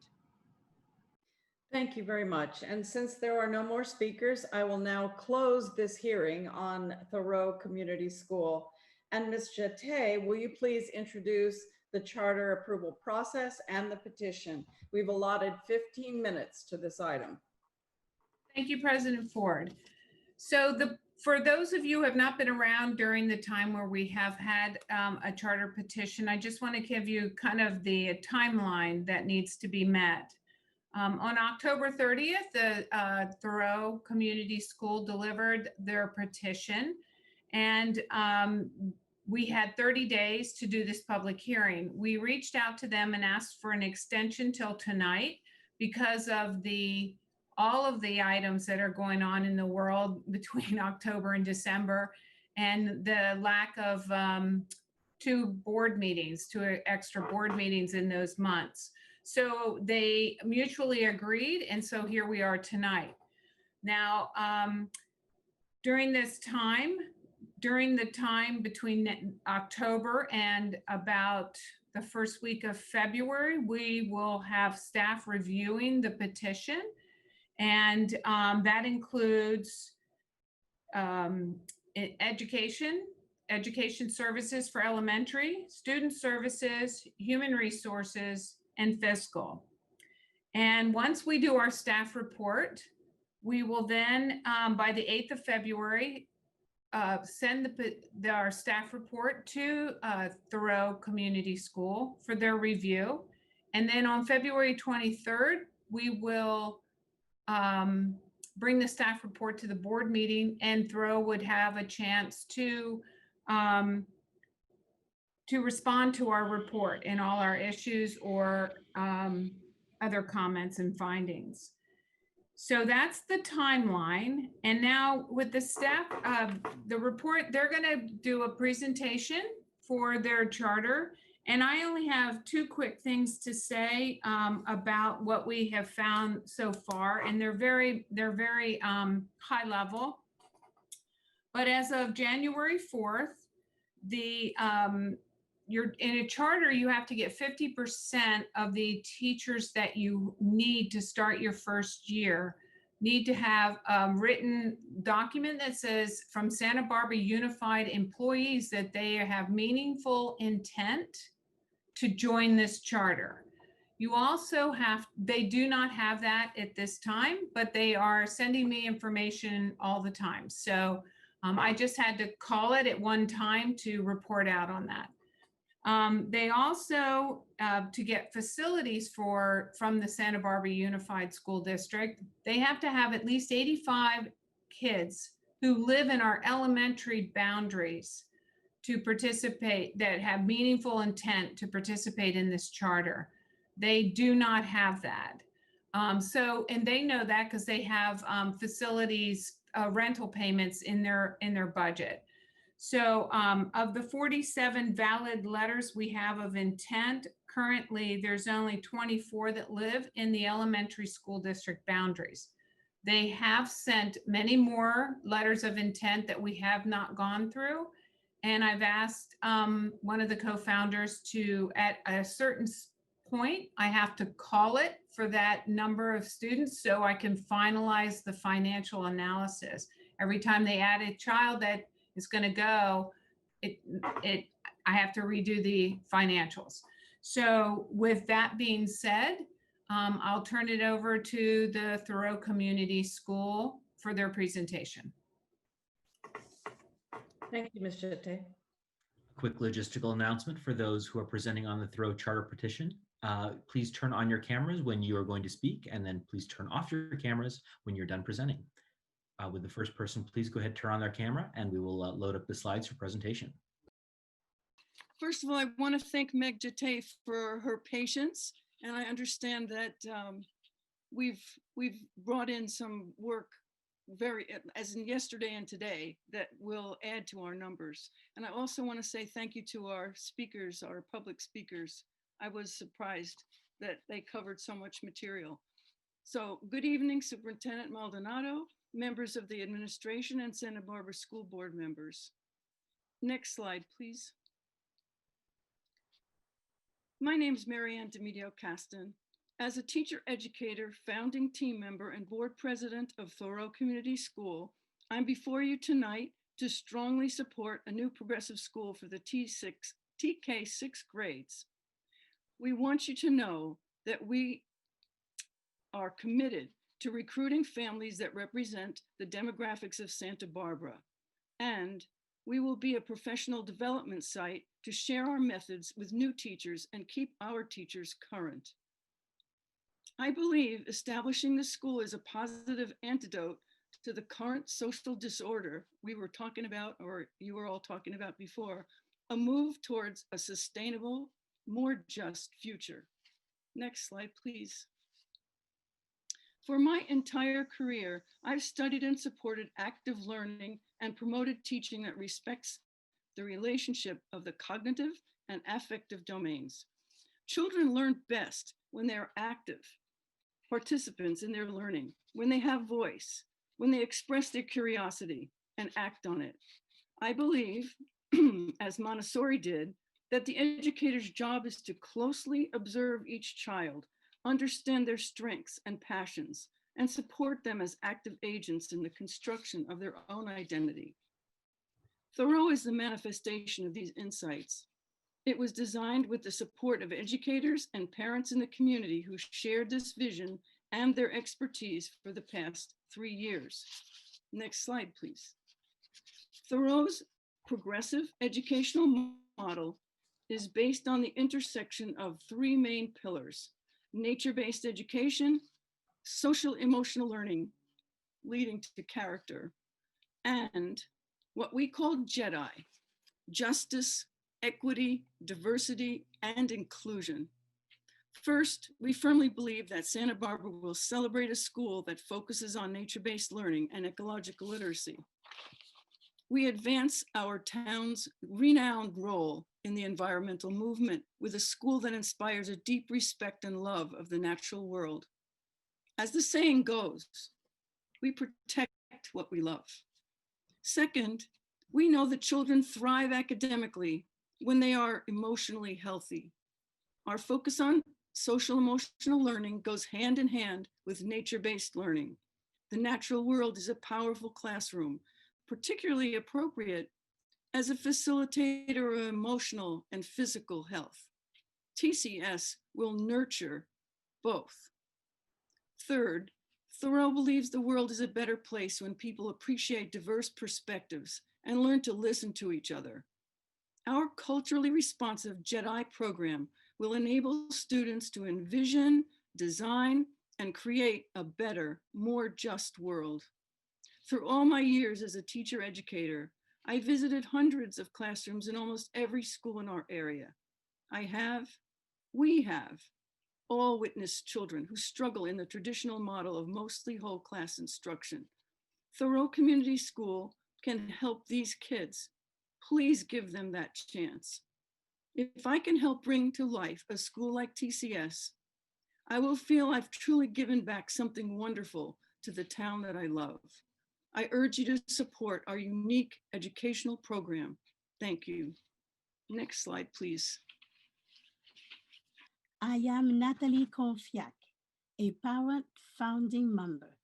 Thank you very much. And since there are no more speakers, I will now close this hearing on Thoreau Community School. And Ms. Jete, will you please introduce the charter approval process and the petition. We've allotted 15 minutes to this item. Thank you, President Ford. So for those of you who have not been around during the time where we have had a charter petition, I just want to give you kind of the timeline that needs to be met. On October 30th, the Thoreau Community School delivered their petition, and we had 30 days to do this public hearing. We reached out to them and asked for an extension till tonight because of all of the items that are going on in the world between October and December, and the lack of two extra board meetings in those months. So they mutually agreed, and so here we are tonight. Now, during the time between October and about the first week of February, we will have staff reviewing the petition. And that includes education services for elementary, student services, human resources, and fiscal. And once we do our staff report, we will then, by the 8th of February, send our staff report to Thoreau Community School for their review. And then on February 23rd, we will bring the staff report to the board meeting, and Thoreau would have a chance to respond to our report and all our issues or other comments and findings. So that's the timeline. And now with the staff, the report, they're going to do a presentation for their charter. And I only have two quick things to say about what we have found so far. And they're very high level. But as of January 4th, you're in a charter, you have to get 50% of the teachers that you need to start your first year need to have a written document that says from Santa Barbara Unified employees that they have meaningful intent to join this charter. You also they do not have that at this time, but they are sending me information all the time. So I just had to call it at one time to report out on that. They also, to get facilities from the Santa Barbara Unified School District, they have to have at least 85 kids who live in our elementary boundaries to participate, that have meaningful intent to participate in this charter. They do not have that. And they know that because they have facilities, rental payments in their budget. So of the 47 valid letters we have of intent, currently there's only 24 that live in the elementary school district boundaries. They have sent many more letters of intent that we have not gone through. And I've asked one of the co-founders to, at a certain point, I have to call it for that number of students so I can finalize the financial analysis. Every time they add a child that is going to go, I have to redo the financials. So with that being said, I'll turn it over to the Thoreau Community School for their presentation. Thank you, Ms. Jette. Quick logistical announcement for those who are presenting on the Thoreau Charter petition. Please turn on your cameras when you are going to speak, and then please turn off your cameras when you're done presenting. With the first person, please go ahead, turn on their camera, and we will load up the slides for presentation. First of all, I want to thank Meg Jette for her patience, and I understand that we've brought in some work as in yesterday and today, that will add to our numbers. And I also want to say thank you to our speakers, our public speakers. I was surprised that they covered so much material. So good evening, Superintendent Maldonado, members of the administration, and Santa Barbara School Board members. Next slide, please. My name is Marianne DeMedio Caston. As a teacher educator, founding team member, and board president of Thoreau Community School, I'm before you tonight to strongly support a new progressive school for the TK 6 grades. We want you to know that we are committed to recruiting families that represent the demographics of Santa Barbara, and we will be a professional development site to share our methods with new teachers and keep our teachers current. I believe establishing the school is a positive antidote to the current social disorder we were talking about, or you were all talking about before, a move towards a sustainable, more just future. Next slide, please. For my entire career, I've studied and supported active learning and promoted teaching that respects the relationship of the cognitive and affective domains. Children learn best when they're active participants in their learning, when they have voice, when they express their curiosity and act on it. I believe, as Montessori did, that the educator's job is to closely observe each child, understand their strengths and passions, and support them as active agents in the construction of their own identity. Thoreau is the manifestation of these insights. It was designed with the support of educators and parents in the community who shared this vision and their expertise for the past 3 years. Next slide, please. Thoreau's progressive educational model is based on the intersection of 3 main pillars: nature-based education, social emotional learning leading to character, and what we call JEDI, justice, equity, diversity, and inclusion. First, we firmly believe that Santa Barbara will celebrate a school that focuses on nature-based learning and ecological literacy. We advance our town's renowned role in the environmental movement with a school that inspires a deep respect and love of the natural world. As the saying goes, we protect what we love. Second, we know that children thrive academically when they are emotionally healthy. Our focus on social emotional learning goes hand in hand with nature-based learning. The natural world is a powerful classroom, particularly appropriate as a facilitator of emotional and physical health. TCS will nurture both. Third, Thoreau believes the world is a better place when people appreciate diverse perspectives and learn to listen to each other. Our culturally responsive JEDI program will enable students to envision, design, and create a better, more just world. Through all my years as a teacher educator, I visited hundreds of classrooms in almost every school in our area. We have all witnessed children who struggle in the traditional model of mostly whole class instruction. Thoreau Community School can help these kids. Please give them that chance. If I can help bring to life a school like TCS, I will feel I've truly given back something wonderful to the town that I love. I urge you to support our unique educational program. Thank you. Next slide, please. I am Natalie Konfiak, a parent founding member.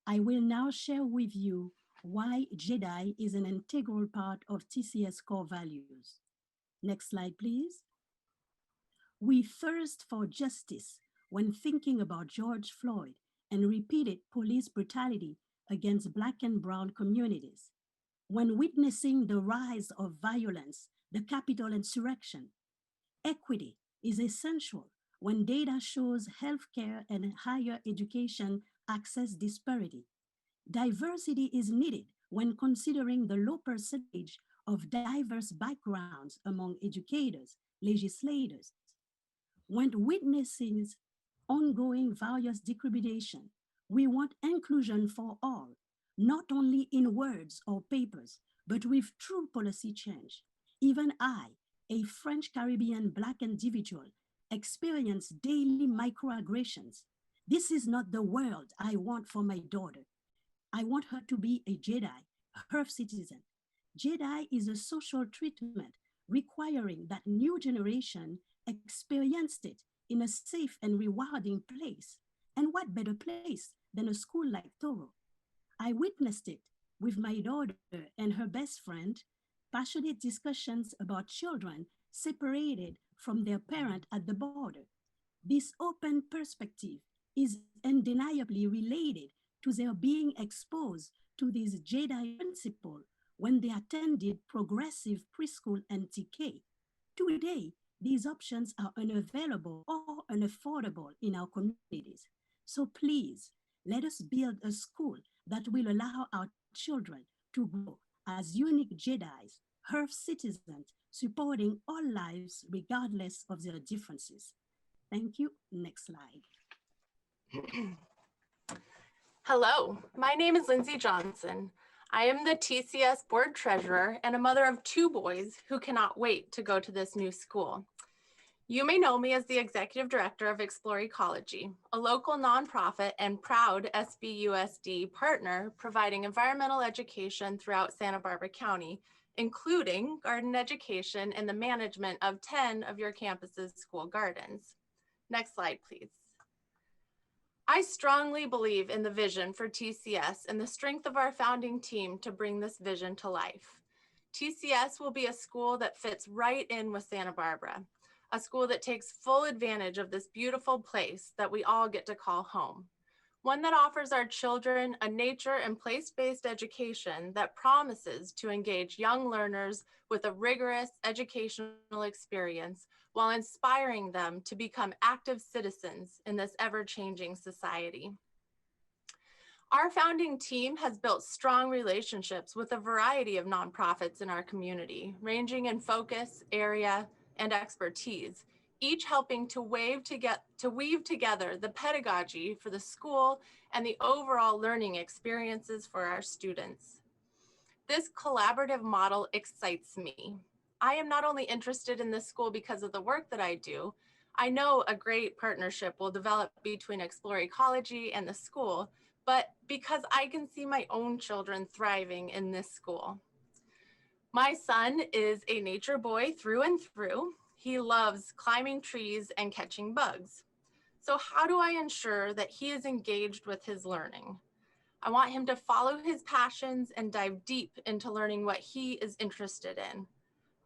I will now share with you why JEDI is an integral part of TCS core values. Next slide, please. We thirst for justice when thinking about George Floyd and repeated police brutality against Black and Brown communities. When witnessing the rise of violence, the Capitol insurrection. Equity is essential when data shows healthcare and higher education access disparity. Diversity is needed when considering the low percentage of diverse backgrounds among educators, legislators. When witnessing ongoing various discrimination, we want inclusion for all, not only in words or papers, but with true policy change. Even I, a French Caribbean Black individual, experience daily microaggressions. This is not the world I want for my daughter. I want her to be a JEDI, a Earth citizen. JEDI is a social treatment requiring that new generation experienced it in a safe and rewarding place. And what better place than a school like Thoreau? I witnessed it with my daughter and her best friend, passionate discussions about children separated from their parent at the border. This open perspective is undeniably related to their being exposed to these JEDI principles when they attended progressive preschool and TK. Today, these options are unavailable or unaffordable in our communities. So please, let us build a school that will allow our children to grow as unique JEDIs, Earth citizens, supporting all lives regardless of their differences. Thank you. Next slide. Hello, my name is Lindsay Johnson. I am the TCS board treasurer and a mother of 2 boys who cannot wait to go to this new school. You may know me as the executive director of Explore Ecology, a local nonprofit and proud SBUSD partner providing environmental education throughout Santa Barbara County, including garden education and the management of 10 of your campus's school gardens. Next slide, please. I strongly believe in the vision for TCS and the strength of our founding team to bring this vision to life. TCS will be a school that fits right in with Santa Barbara, a school that takes full advantage of this beautiful place that we all get to call home. One that offers our children a nature and place-based education that promises to engage young learners with a rigorous educational experience while inspiring them to become active citizens in this ever-changing society. Our founding team has built strong relationships with a variety of nonprofits in our community, ranging in focus, area, and expertise, each helping to weave together the pedagogy for the school and the overall learning experiences for our students. This collaborative model excites me. I am not only interested in this school because of the work that I do, I know a great partnership will develop between Explore Ecology and the school, but because I can see my own children thriving in this school. My son is a nature boy through and through. He loves climbing trees and catching bugs. So how do I ensure that he is engaged with his learning? I want him to follow his passions and dive deep into learning what he is interested in.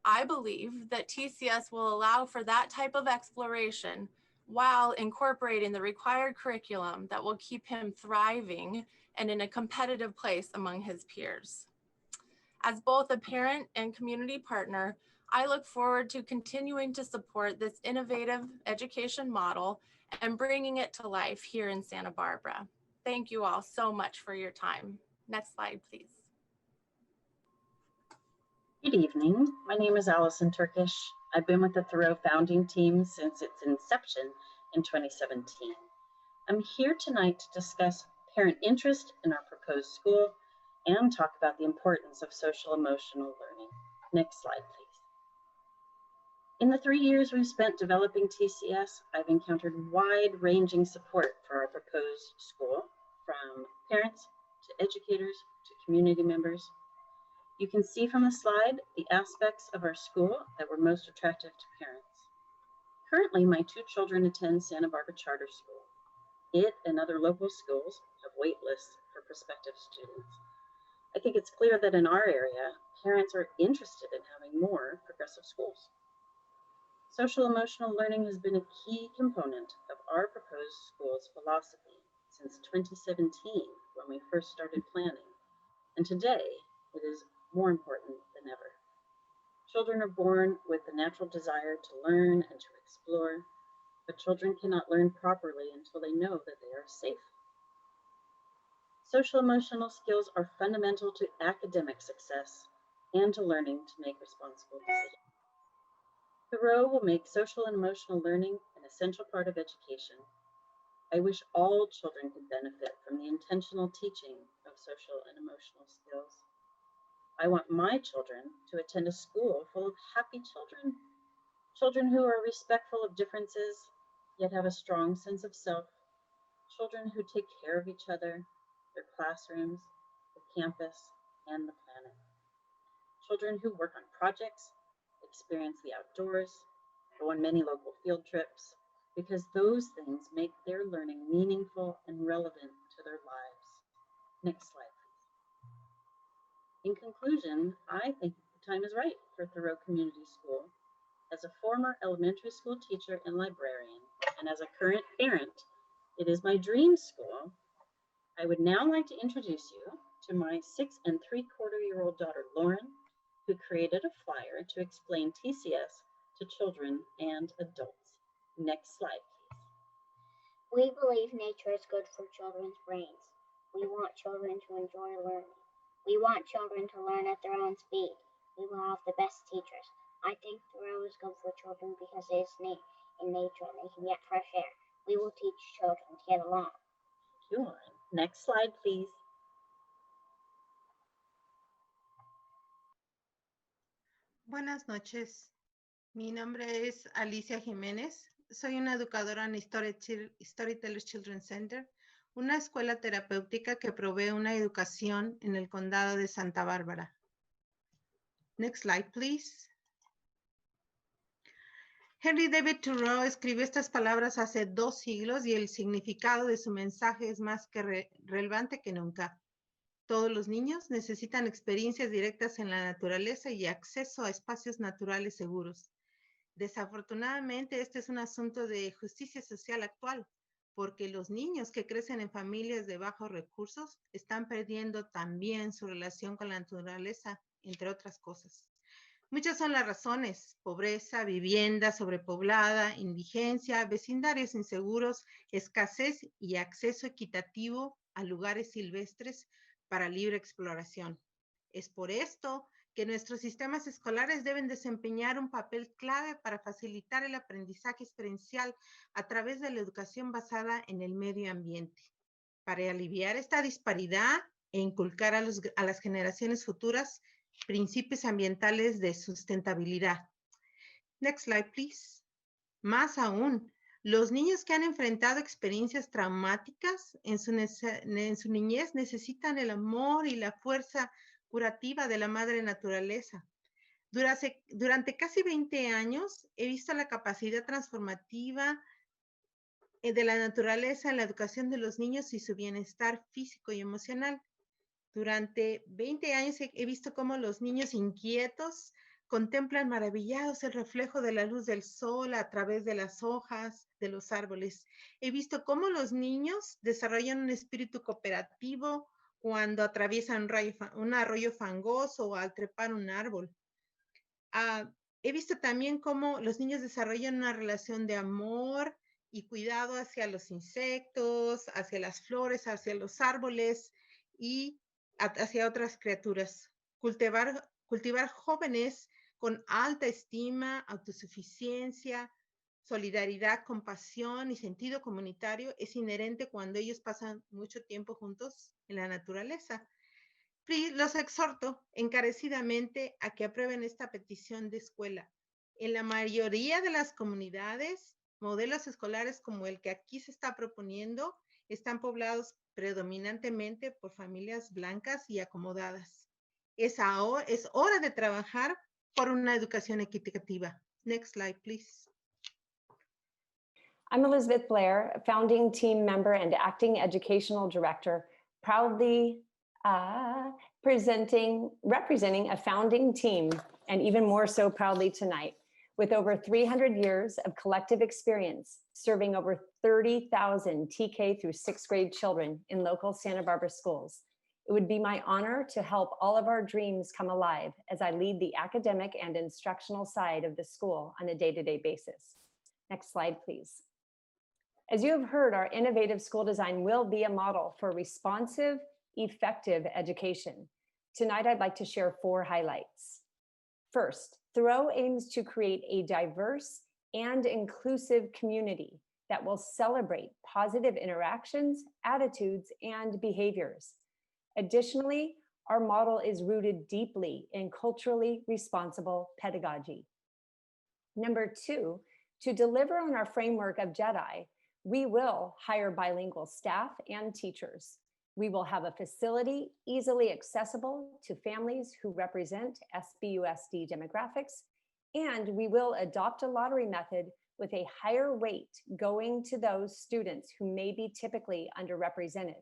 I believe that TCS will allow for that type of exploration while incorporating the required curriculum that will keep him thriving and in a competitive place among his peers. As both a parent and community partner, I look forward to continuing to support this innovative education model and bringing it to life here in Santa Barbara. Thank you all so much for your time. Next slide, please. Good evening. My name is Allison Turkish. I've been with the Thoreau founding team since its inception in 2017. I'm here tonight to discuss parent interest in our proposed school and talk about the importance of social emotional learning. Next slide, please. In the 3 years we've spent developing TCS, I've encountered wide-ranging support for our proposed school, from parents to educators to community members. You can see from the slide the aspects of our school that were most attractive to parents. Currently, my 2 children attend Santa Barbara Charter School. It and other local schools have wait lists for prospective students. I think it's clear that in our area, parents are interested in having more progressive schools. Social emotional learning has been a key component of our proposed school's philosophy since 2017, when we first started planning. And today, it is more important than ever. Children are born with the natural desire to learn and to explore, but children cannot learn properly until they know that they are safe. Social emotional skills are fundamental to academic success and to learning to make responsible decisions. Thoreau will make social and emotional learning an essential part of education. I wish all children could benefit from the intentional teaching of social and emotional skills. I want my children to attend a school full of happy children, children who are respectful of differences, yet have a strong sense of self, children who take care of each other, their classrooms, the campus, and the planet. Children who work on projects, experience the outdoors, go on many local field trips, because those things make their learning meaningful and relevant to their lives. Next slide, please. In conclusion, I think the time is right for Thoreau Community School As a former elementary school teacher and librarian, and as a current parent, it is my dream school. I would now like to introduce you to my 6 3/4-year-old daughter, Lauren, who created a flyer to explain TCS to children and adults. Next slide, please. We believe nature is good for children's brains. We want children to enjoy learning. We want children to learn at their own speed. We will have the best teachers. I think Thoreau is good for children because it is in nature and they can get fresh air. We will teach children to get along. Thank you, Lauren. Next slide, please. Buenas noches. Mi nombre es Alicia Jiménez. Soy una educadora en Storytellers Children's Center, una escuela terapéutica que provee una educación en el condado de Santa Bárbara. Next slide, please. Henry David Thoreau escribió estas palabras hace 2 siglos y el significado de su mensaje es más que relevante que nunca. Todos los niños necesitan experiencias directas en la naturaleza y acceso a espacios naturales seguros. Desafortunadamente, este es un asunto de justicia social actual, porque los niños que crecen en familias de bajos recursos están perdiendo también su relación con la naturaleza, entre otras cosas. Muchas son las razones: pobreza, vivienda sobrepoblada, indigencia, vecindarios inseguros, escasez y acceso equitativo a lugares silvestres para libre exploración. Es por esto que nuestros sistemas escolares deben desempeñar un papel clave para facilitar el aprendizaje experiencial a través de la educación basada en el medio ambiente, para aliviar esta disparidad e inculcar a las generaciones futuras principios ambientales de sustentabilidad. Next slide, please. Más aún, los niños que han enfrentado experiencias traumáticas en su niñez necesitan el amor y la fuerza curativa de la madre naturaleza. Durante casi 20 años he visto la capacidad transformativa de la naturaleza en la educación de los niños y su bienestar físico y emocional. Durante 20 años he visto cómo los niños inquietos contemplan maravillados el reflejo de la luz del sol a través de las hojas de los árboles. He visto cómo los niños desarrollan un espíritu cooperativo cuando atraviesan un arroyo fangoso o al trepar un árbol. He visto también cómo los niños desarrollan una relación de amor y cuidado hacia los insectos, hacia las flores, hacia los árboles y hacia otras criaturas. Cultivar jóvenes con alta estima, autosuficiencia, solidaridad, compasión y sentido comunitario es inherente cuando ellos pasan mucho tiempo juntos en la naturaleza. Los exhorto encarecidamente a que aprueben esta petición de escuela. En la mayoría de las comunidades, modelos escolares como el que aquí se está proponiendo están poblados predominantemente por familias blancas y acomodadas. Es hora de trabajar por una educación equitativa. Next slide, please. I'm Elizabeth Blair, a founding team member and acting educational director, proudly representing a founding team, and even more so proudly tonight, with over 300 years of collective experience, serving over 30,000 TK through 6th grade children in local Santa Barbara schools. It would be my honor to help all of our dreams come alive as I lead the academic and instructional side of the school on a day-to-day basis. Next slide, please. As you have heard, our innovative school design will be a model for responsive, effective education. Tonight, I'd like to share 4 highlights. First, Thoreau aims to create a diverse and inclusive community that will celebrate positive interactions, attitudes, and behaviors. Additionally, our model is rooted deeply in culturally responsible pedagogy. Number 2, to deliver on our framework of JEDI, we will hire bilingual staff and teachers. We will have a facility easily accessible to families who represent SBUSD demographics, and we will adopt a lottery method with a higher weight going to those students who may be typically underrepresented.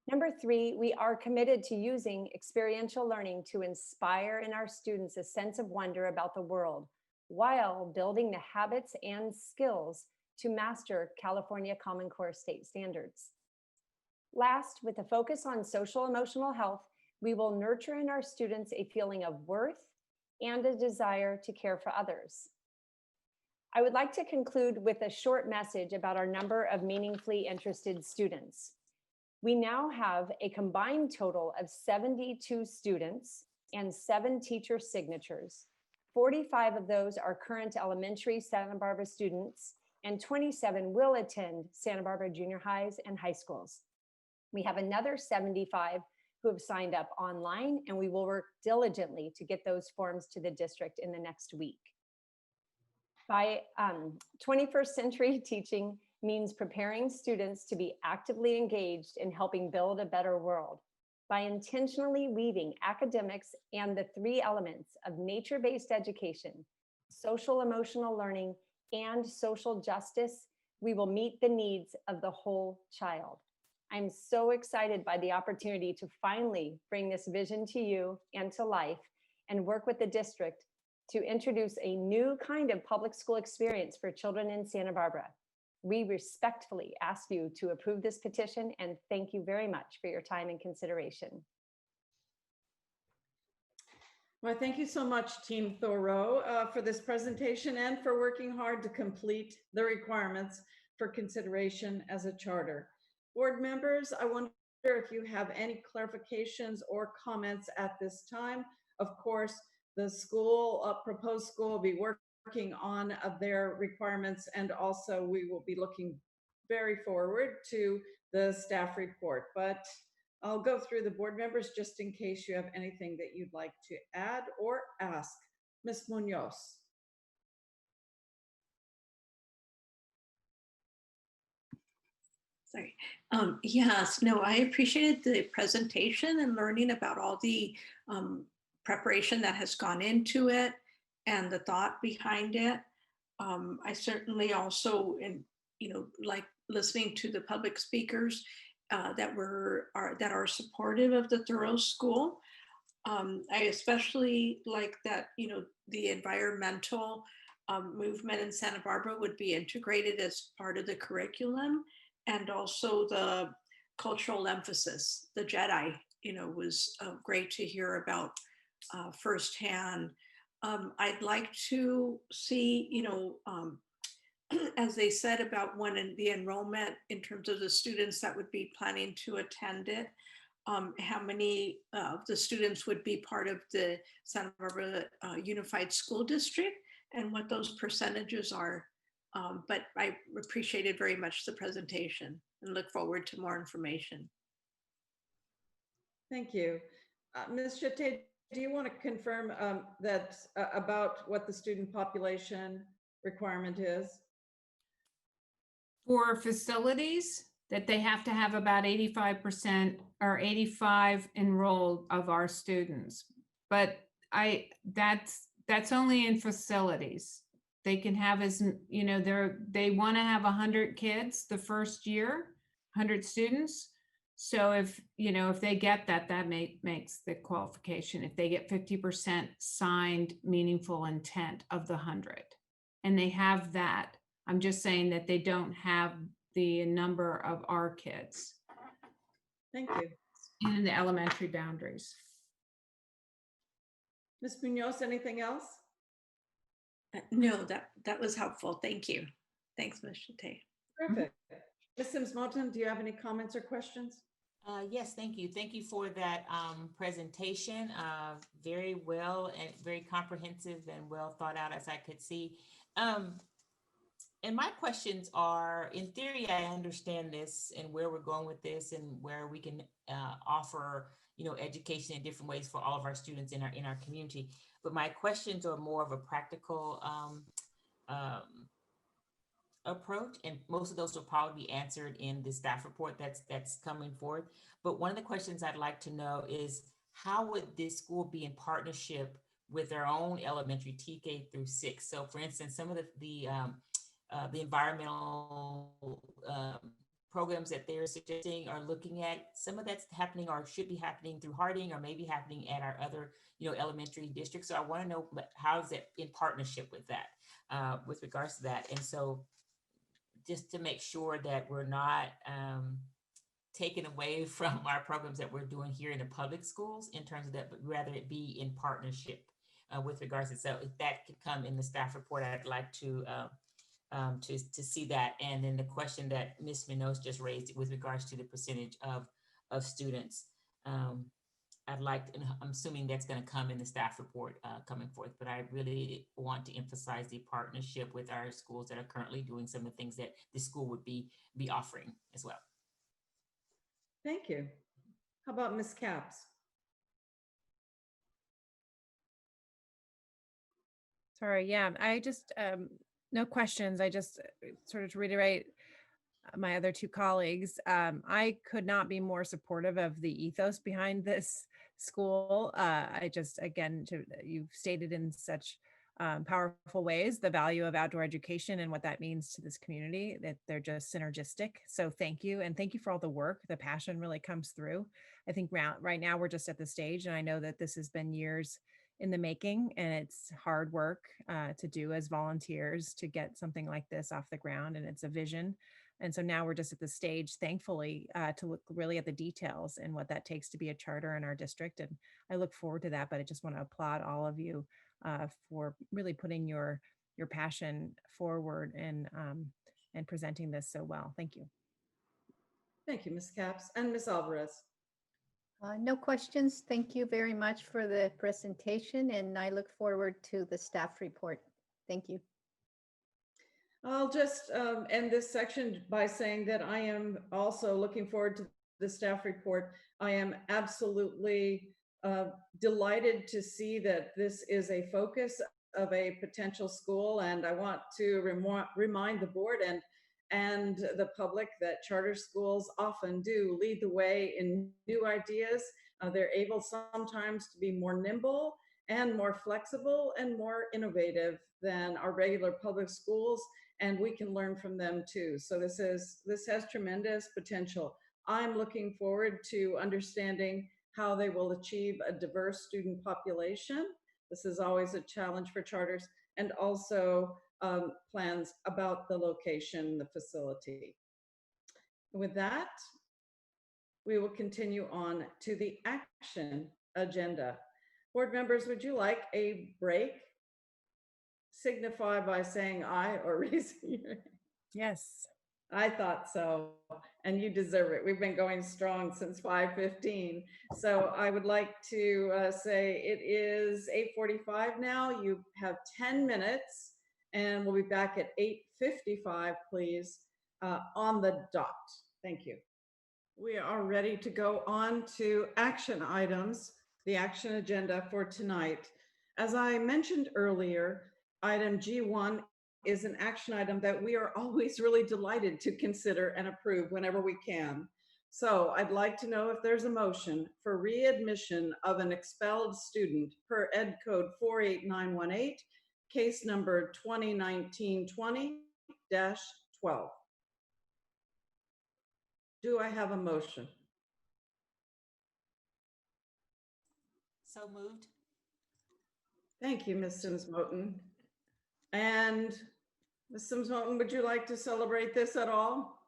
Number 3, we are committed to using experiential learning to inspire in our students a sense of wonder about the world, while building the habits and skills to master California Common Core state standards. Last, with a focus on social emotional health, we will nurture in our students a feeling of worth and a desire to care for others. I would like to conclude with a short message about our number of meaningfully interested students. We now have a combined total of 72 students and 7 teacher signatures. 45 of those are current elementary Santa Barbara students, and 27 will attend Santa Barbara junior highs and high schools. We have another 75 who have signed up online, and we will work diligently to get those forms to the district in the next week. By 21st century teaching means preparing students to be actively engaged in helping build a better world. By intentionally weaving academics and the 3 elements of nature-based education, social emotional learning, and social justice, we will meet the needs of the whole child. I'm so excited by the opportunity to finally bring this vision to you and to life and work with the district to introduce a new kind of public school experience for children in Santa Barbara. We respectfully ask you to approve this petition, and thank you very much for your time and consideration. Well, thank you so much, Team Thoreau, for this presentation and for working hard to complete the requirements for consideration as a charter. Board members, I wonder if you have any clarifications or comments at this time. Of course, the school, proposed school will be working on their requirements, and also we will be looking very forward to the staff report. But I'll go through the board members just in case you have anything that you'd like to add or ask. Ms. Munoz. Sorry. Yes, no, I appreciated the presentation and learning about all the preparation that has gone into it and the thought behind it. I certainly also, like listening to the public speakers that are supportive of the Thoreau School. I especially like that, the environmental movement in Santa Barbara would be integrated as part of the curriculum, and also the cultural emphasis. The Jedi, was great to hear about firsthand. I'd like to see, as they said about the enrollment in terms of the students that would be planning to attend it, how many of the students would be part of the Santa Barbara Unified School District and what those percentages are. But I appreciated very much the presentation and look forward to more information. Thank you. Ms. Chate, do you want to confirm that about what the student population requirement is? For facilities, that they have to have about 85% or 85 enrolled of our students. But that's only in facilities. They can have they want to have 100 kids the first year, 100 students. So if they get that makes the qualification. If they get 50% signed meaningful intent of the 100, and they have that, I'm just saying that they don't have the number of our kids. Thank you. In the elementary boundaries. Ms. Munoz, anything else? No, that was helpful. Thank you. Thanks, Ms. Chate. Perfect. Ms. Sims-Moulton, do you have any comments or questions? Yes, thank you. Thank you for that presentation. Very well and very comprehensive and well thought out, as I could see. And my questions are, in theory, I understand this and where we're going with this and where we can offer, education in different ways for all of our students in our community. But my questions are more of a practical approach, and most of those will probably be answered in the staff report that's coming forth. But one of the questions I'd like to know is, how would this school be in partnership with their own elementary TK through 6? So for instance, some of the environmental programs that they're suggesting or looking at, some of that's happening or should be happening through Harding or maybe happening at our other, elementary districts. So I want to know how is it in partnership with that, with regards to that. And so just to make sure that we're not taken away from our programs that we're doing here in the public schools in terms of that, but rather it be in partnership with regards to, so if that could come in the staff report, I'd like to see that. And then the question that Ms. Minos just raised with regards to the percentage of students, I'd like, and I'm assuming that's going to come in the staff report coming forth, but I really want to emphasize the partnership with our schools that are currently doing some of the things that the school would be offering as well. Thank you. How about Ms. Capps? Sorry, yeah, I just, no questions. I just sort of to reiterate my other two colleagues, I could not be more supportive of the ethos behind this school. I just, again, you've stated in such powerful ways the value of outdoor education and what that means to this community, that they're just synergistic. So thank you. And thank you for all the work. The passion really comes through. I think right now we're just at the stage, and I know that this has been years in the making, and it's hard work to do as volunteers to get something like this off the ground, and it's a vision. And so now we're just at the stage, thankfully, to look really at the details and what that takes to be a charter in our district. And I look forward to that, but I just want to applaud all of you for really putting your passion forward and presenting this so well. Thank you. Thank you, Ms. Capps. And Ms. Alvarez. No questions. Thank you very much for the presentation, and I look forward to the staff report. Thank you. I'll just end this section by saying that I am also looking forward to the staff report. I am absolutely delighted to see that this is a focus of a potential school, and I want to remind the board and the public that charter schools often do lead the way in new ideas. They're able sometimes to be more nimble and more flexible and more innovative than our regular public schools, and we can learn from them too. So this has tremendous potential. I'm looking forward to understanding how they will achieve a diverse student population. This is always a challenge for charters, and also plans about the location, the facility. With that, we will continue on to the action agenda. Board members, would you like a break? Signify by saying aye or raising your hand. Yes. I thought so, and you deserve it. We've been going strong since 5:15. So I would like to say it is 8:45 now. You have 10 minutes, and we'll be back at 8:55, please, on the dot. Thank you. We are ready to go on to action items, the action agenda for tonight. As I mentioned earlier, item G1 is an action item that we are always really delighted to consider and approve whenever we can. So I'd like to know if there's a motion for readmission of an expelled student per Ed Code 48918, case number 2019-20-12. Do I have a motion? So moved. Thank you, Ms. Sims-Moten. And Ms. Sims-Moten, would you like to celebrate this at all?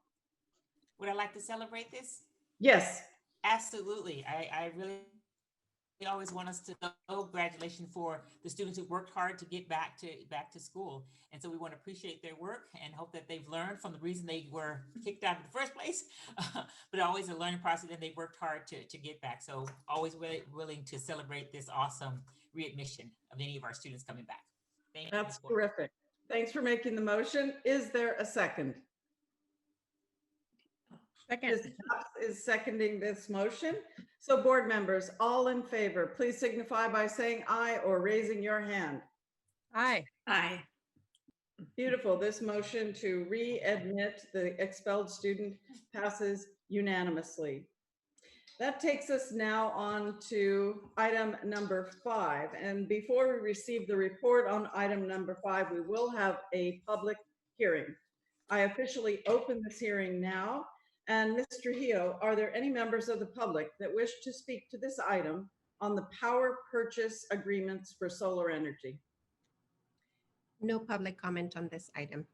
Would I like to celebrate this? Yes. Absolutely. I really always want us to know congratulations for the students who worked hard to get back to school. And so we want to appreciate their work and hope that they've learned from the reason they were kicked out in the first place, but always a learning process, and they worked hard to get back. So always really willing to celebrate this awesome readmission of any of our students coming back. Thank you. That's terrific. Thanks for making the motion. Is there a second? Second. Ms. Capps is seconding this motion. So board members, all in favor, please signify by saying aye or raising your hand. Aye. Aye. Beautiful. This motion to readmit the expelled student passes unanimously. That takes us now on to item number 5. And before we receive the report on item number 5, we will have a public hearing. I officially open this hearing now. And Mr. Hio, are there any members of the public that wish to speak to this item on the power purchase agreements for solar energy? No public comment on this item.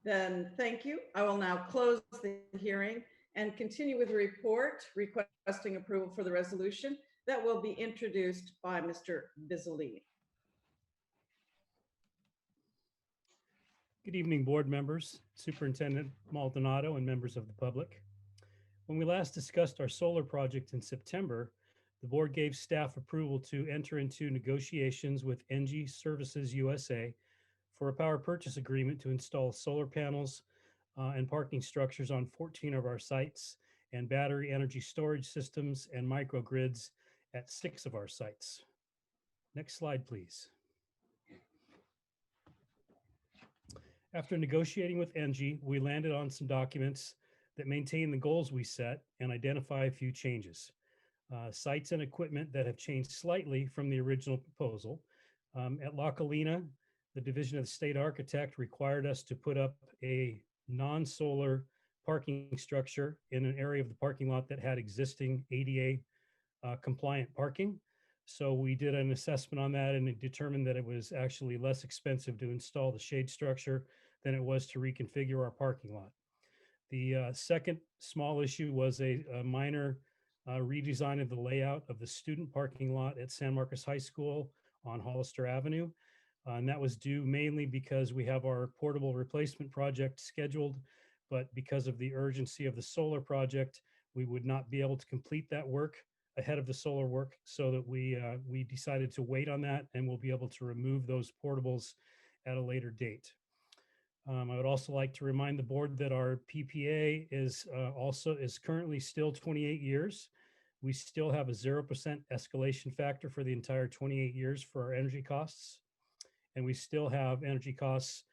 Then thank you. I will now close the hearing and continue with the report requesting approval for the resolution that will be introduced by Mr. Bizzolini. Good evening, board members, Superintendent Maldonado, and members of the public. When we last discussed our solar project in September, the board gave staff approval to enter into negotiations with NG Services USA for a power purchase agreement to install solar panels and parking structures on 14 of our sites and battery energy storage systems and microgrids at 6 of our sites. Next slide, please. After negotiating with NG, we landed on some documents that maintain the goals we set and identify a few changes. Sites and equipment that have changed slightly from the original proposal. At La Colina, the Division of the State Architect required us to put up a non-solar parking structure in an area of the parking lot that had existing ADA compliant parking. So we did an assessment on that, and it determined that it was actually less expensive to install the shade structure than it was to reconfigure our parking lot. The second small issue was a minor redesign of the layout of the student parking lot at San Marcos High School on Hollister Avenue. And that was due mainly because we have our portable replacement project scheduled, but because of the urgency of the solar project, we would not be able to complete that work ahead of the solar work, so that we decided to wait on that, and we'll be able to remove those portables at a later date. I would also like to remind the board that our PPA is currently still 28 years. We still have a 0% escalation factor for the entire 28 years for our energy costs. And we still have energy costs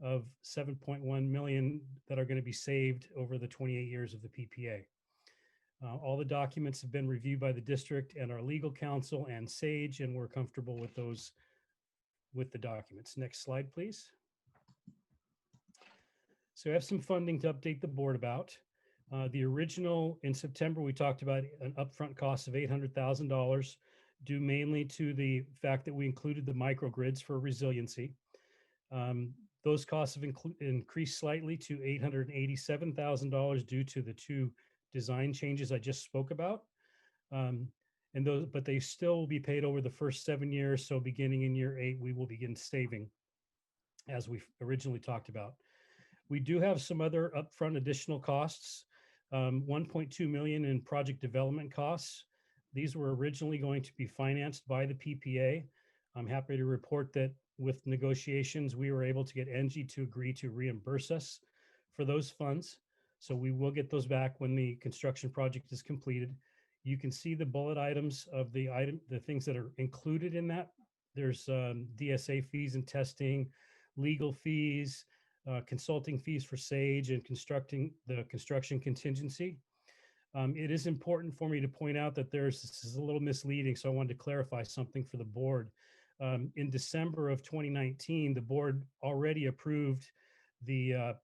of 7.1 million that are going to be saved over the 28 years of the PPA. All the documents have been reviewed by the district and our legal counsel and SAGE, and we're comfortable with those, with the documents. Next slide, please. So I have some funding to update the board about. The original, in September, we talked about an upfront cost of $800,000, due mainly to the fact that we included the microgrids for resiliency. Those costs have increased slightly to $887,000 due to the 2 design changes I just spoke about. But they still will be paid over the first 7 years. So beginning in year 8, we will begin saving, as we originally talked about. We do have some other upfront additional costs, 1.2 million in project development costs. These were originally going to be financed by the PPA. I'm happy to report that with negotiations, we were able to get NG to agree to reimburse us for those funds. So we will get those back when the construction project is completed. You can see the bullet items of the things that are included in that. There's DSA fees and testing, legal fees, consulting fees for SAGE, and the construction contingency. It is important for me to point out that this is a little misleading, so I wanted to clarify something for the board. In December of 2019, the board already approved the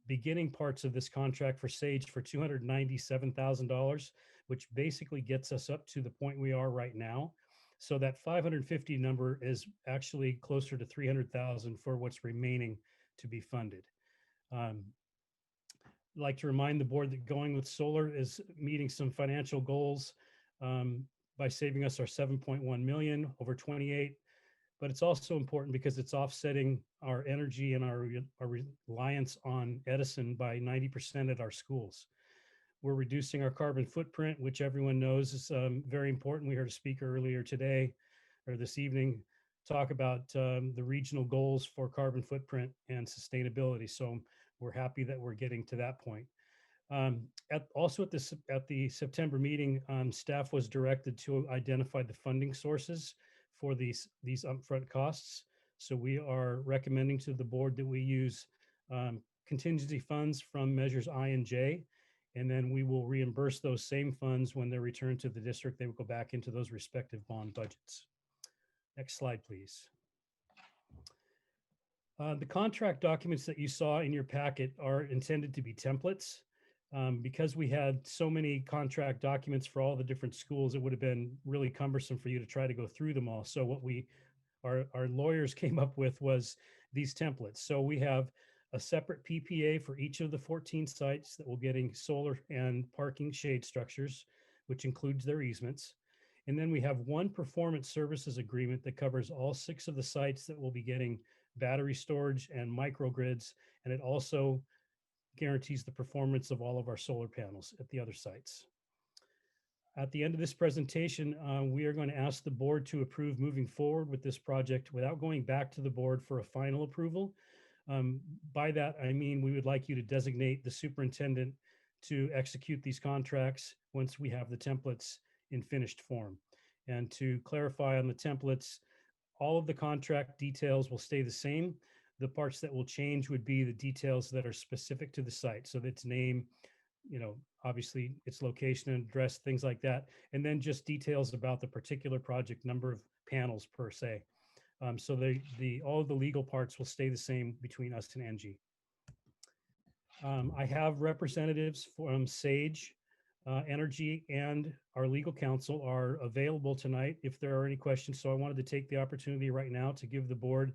beginning parts of this contract for SAGE for $297,000, which basically gets us up to the point we are right now. So that 550 number is actually closer to 300,000 for what's remaining to be funded. I'd like to remind the board that going with solar is meeting some financial goals by saving us our 7.1 million over 28. But it's also important because it's offsetting our energy and our reliance on Edison by 90% at our schools. We're reducing our carbon footprint, which everyone knows is very important. We heard a speaker earlier today or this evening talk about the regional goals for carbon footprint and sustainability. So we're happy that we're getting to that point. At the September meeting, staff was directed to identify the funding sources for these upfront costs. So we are recommending to the board that we use contingency funds from measures I and J, and then we will reimburse those same funds when they're returned to the district. They will go back into those respective bond budgets. Next slide, please. The contract documents that you saw in your packet are intended to be templates. Because we had so many contract documents for all the different schools, it would have been really cumbersome for you to try to go through them all. So what our lawyers came up with was these templates. So we have a separate PPA for each of the 14 sites that will getting solar and parking shade structures, which includes their easements. And then we have one performance services agreement that covers all 6 of the sites that will be getting battery storage and microgrids. And it also guarantees the performance of all of our solar panels at the other sites. At the end of this presentation, we are going to ask the board to approve moving forward with this project without going back to the board for a final approval. By that, I mean, we would like you to designate the superintendent to execute these contracts once we have the templates in finished form. And to clarify on the templates, all of the contract details will stay the same. The parts that will change would be the details that are specific to the site. So its name, obviously its location and address, things like that. And then just details about the particular project, number of panels per se. So all of the legal parts will stay the same between us and NG. I have representatives from Sage Energy and our legal counsel are available tonight if there are any questions. So I wanted to take the opportunity right now to give the board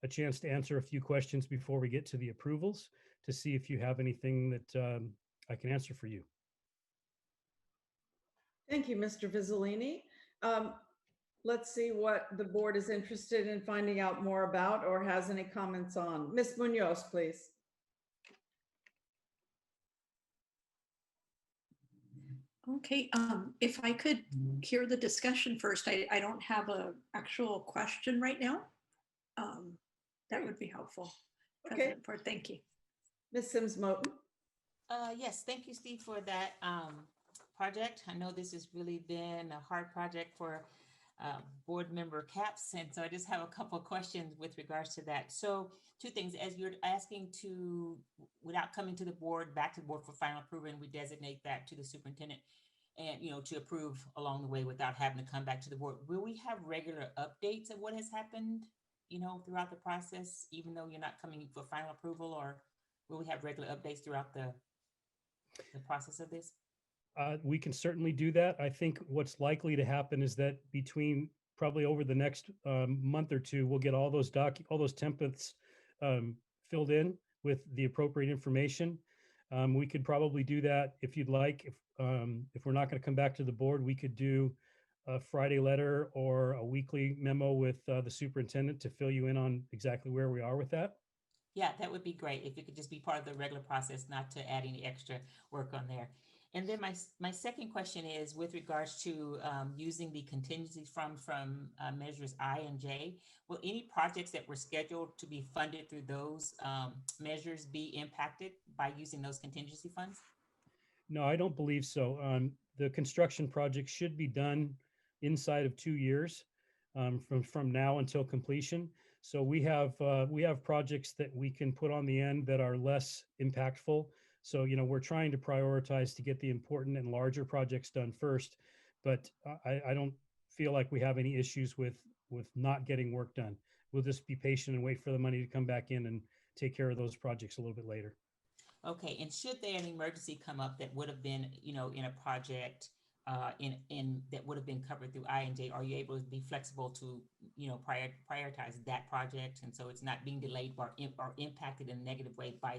a chance to answer a few questions before we get to the approvals to see if you have anything that I can answer for you. Thank you, Mr. Vizzolini. Let's see what the board is interested in finding out more about or has any comments on. Ms. Munoz, please. Okay, if I could hear the discussion first, I don't have an actual question right now. That would be helpful. Okay. President Ford, thank you. Ms. Sims-Moton. Yes, thank you, Steve, for that project. I know this has really been a hard project for board member Caps, and so I just have a couple of questions with regards to that. So 2 things, as you're asking to, without coming to the board, back to the board for final approval, and we designate that to the superintendent and, to approve along the way without having to come back to the board. Will we have regular updates of what has happened, throughout the process, even though you're not coming for final approval, or will we have regular updates throughout the process of this? We can certainly do that. I think what's likely to happen is that between probably over the next month or 2, we'll get all those templates filled in with the appropriate information. We could probably do that if you'd like. If we're not going to come back to the board, we could do a Friday letter or a weekly memo with the superintendent to fill you in on exactly where we are with that. Yeah, that would be great if it could just be part of the regular process, not to add any extra work on there. And then my second question is with regards to using the contingency from measures I and J. Will any projects that were scheduled to be funded through those measures be impacted by using those contingency funds? No, I don't believe so. The construction project should be done inside of 2 years from now until completion. So we have projects that we can put on the end that are less impactful. So, we're trying to prioritize to get the important and larger projects done first, but I don't feel like we have any issues with not getting work done. We'll just be patient and wait for the money to come back in and take care of those projects a little bit later. Okay. And should there an emergency come up that would have been, in a project in that would have been covered through I and J, are you able to be flexible to, prioritize that project? And so it's not being delayed or impacted in a negative way by,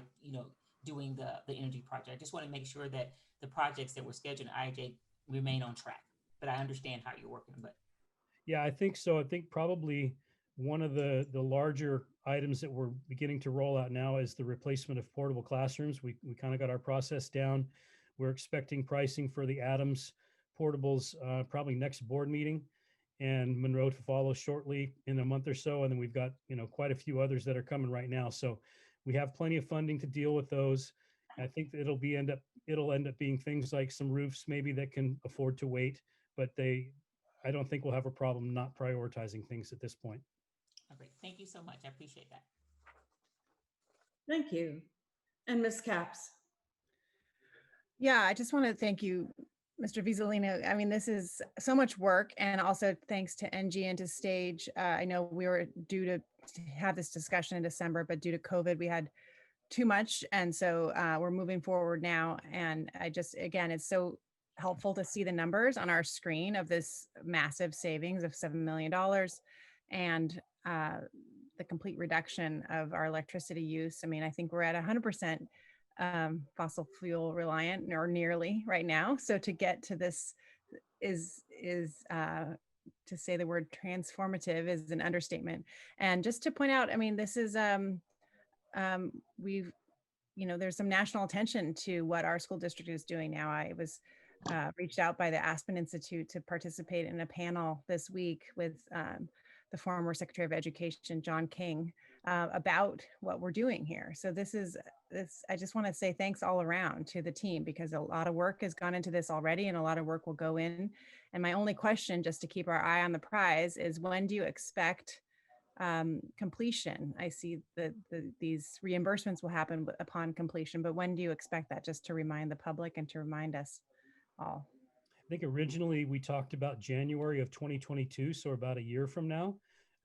doing the energy project. I just want to make sure that the projects that were scheduled in IJ remain on track, but I understand how you're working, but. Yeah, I think so. I think probably one of the larger items that we're beginning to roll out now is the replacement of portable classrooms. We kind of got our process down. We're expecting pricing for the Adams portables probably next board meeting, and Monroe to follow shortly in a month or so. And then we've got, quite a few others that are coming right now. So we have plenty of funding to deal with those. I think that it'll end up being things like some roofs maybe that can afford to wait, but I don't think we'll have a problem not prioritizing things at this point. Okay, thank you so much. I appreciate that. Thank you. And Ms. Capps. Yeah, I just want to thank you, Mr. Vizzolino. I mean, this is so much work, and also thanks to NG and to Stage. I know we were due to have this discussion in December, but due to COVID, we had too much. And so we're moving forward now. And I just, again, it's so helpful to see the numbers on our screen of this massive savings of $7 million and the complete reduction of our electricity use. I mean, I think we're at 100% fossil fuel reliant or nearly right now. So to get to this is to say the word transformative is an understatement. And just to point out, I mean, this is we've, there's some national attention to what our school district is doing now. I was reached out by the Aspen Institute to participate in a panel this week with the former Secretary of Education, John King, about what we're doing here. So I just want to say thanks all around to the team, because a lot of work has gone into this already and a lot of work will go in. And my only question, just to keep our eye on the prize, is when do you expect completion? I see that these reimbursements will happen upon completion, but when do you expect that, just to remind the public and to remind us all? I think originally we talked about January of 2022, so about a year from now.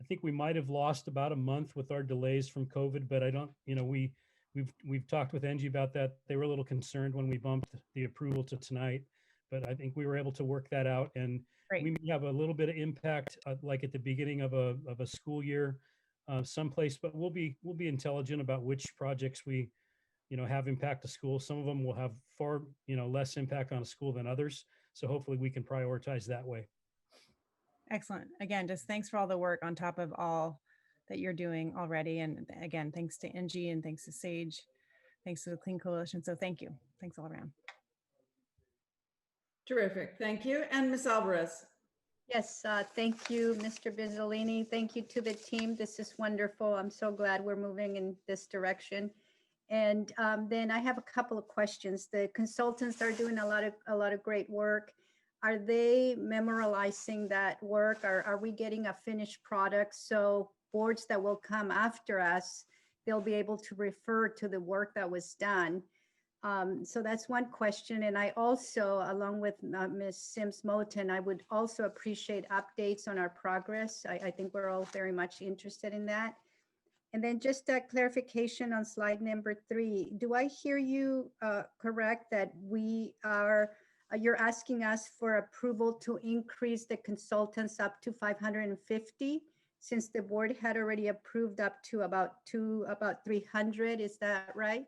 I think we might have lost about a month with our delays from COVID, but I don't, we've talked with Engie about that. They were a little concerned when we bumped the approval to tonight, but I think we were able to work that out. And we may have a little bit of impact, like at the beginning of a school year, someplace, but we'll be intelligent about which projects we, have impact to school. Some of them will have far, less impact on a school than others. So hopefully we can prioritize that way. Excellent. Again, just thanks for all the work on top of all that you're doing already. And again, thanks to Engie and thanks to SAGE, thanks to the Clean Coalition. So thank you. Thanks all around. Terrific. Thank you. And Ms. Alvarez. Yes, thank you, Mr. Bizzolini. Thank you to the team. This is wonderful. I'm so glad we're moving in this direction. And then I have a couple of questions. The consultants are doing a lot of great work. Are they memorializing that work? Are we getting a finished product? So boards that will come after us, they'll be able to refer to the work that was done. So that's one question. And I also, along with Ms. Sims-Moten, I would also appreciate updates on our progress. I think we're all very much interested in that. And then just a clarification on slide number 3. Do I hear you correct that you're asking us for approval to increase the consultants up to 550, since the board had already approved up to about 300? Is that right?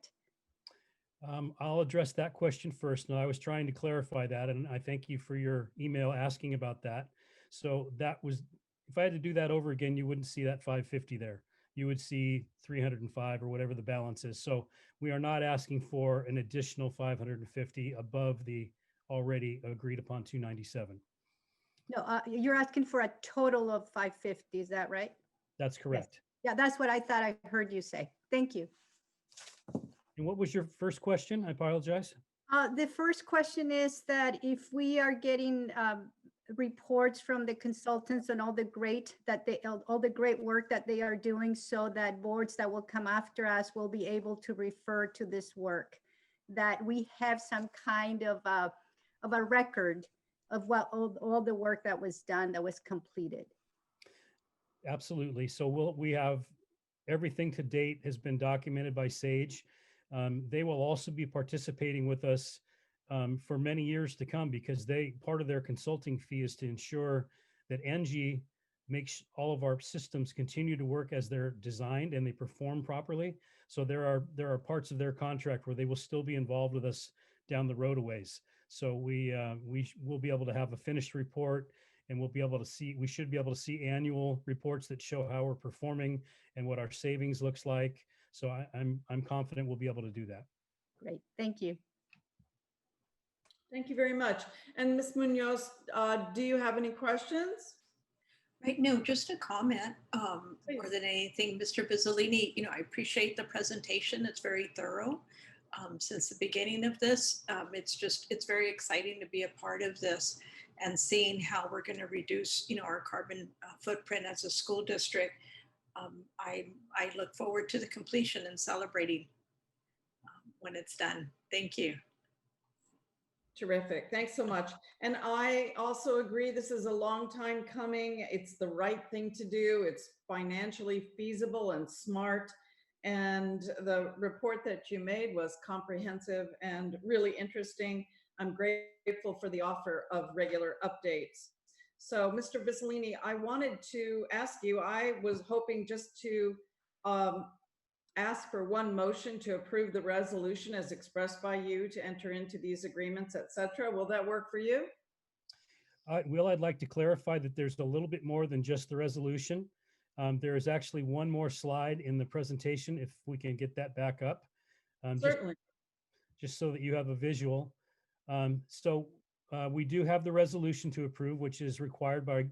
I'll address that question first. No, I was trying to clarify that, and I thank you for your email asking about that. So that was, if I had to do that over again, you wouldn't see that 550 there. You would see 305 or whatever the balance is. So we are not asking for an additional 550 above the already agreed upon 297. No, you're asking for a total of 550. Is that right? That's correct. Yes. Yeah, that's what I thought I heard you say. Thank you. And what was your first question? I apologize. The first question is that if we are getting reports from the consultants on all the great work that they are doing, so that boards that will come after us will be able to refer to this work, that we have some kind of a record of what all the work that was done, that was completed. Absolutely. So we have everything to date has been documented by SAGE. They will also be participating with us for many years to come, because part of their consulting fee is to ensure that Engie makes all of our systems continue to work as they're designed and they perform properly. So there are parts of their contract where they will still be involved with us down the road a ways. So we will be able to have a finished report, and we should be able to see annual reports that show how we're performing and what our savings looks like. So I'm confident we'll be able to do that. Great, thank you. Thank you very much. And Ms. Munoz, do you have any questions? Right, no, just a comment more than anything, Mr. Bizzolini. I appreciate the presentation. It's very thorough. Since the beginning of this, it's very exciting to be a part of this and seeing how we're going to reduce, our carbon footprint as a school district. I look forward to the completion and celebrating when it's done. Thank you. Terrific. Thanks so much. And I also agree, this is a long time coming. It's the right thing to do. It's financially feasible and smart. And the report that you made was comprehensive and really interesting. I'm grateful for the offer of regular updates. So, Mr. Bizzolini, I wanted to ask you, I was hoping just to ask for one motion to approve the resolution as expressed by you to enter into these agreements, et cetera. Will that work for you? Will, I'd like to clarify that there's a little bit more than just the resolution. There is actually one more slide in the presentation, if we can get that back up. Certainly. Just so that you have a visual. We do have the resolution to approve, which is required by,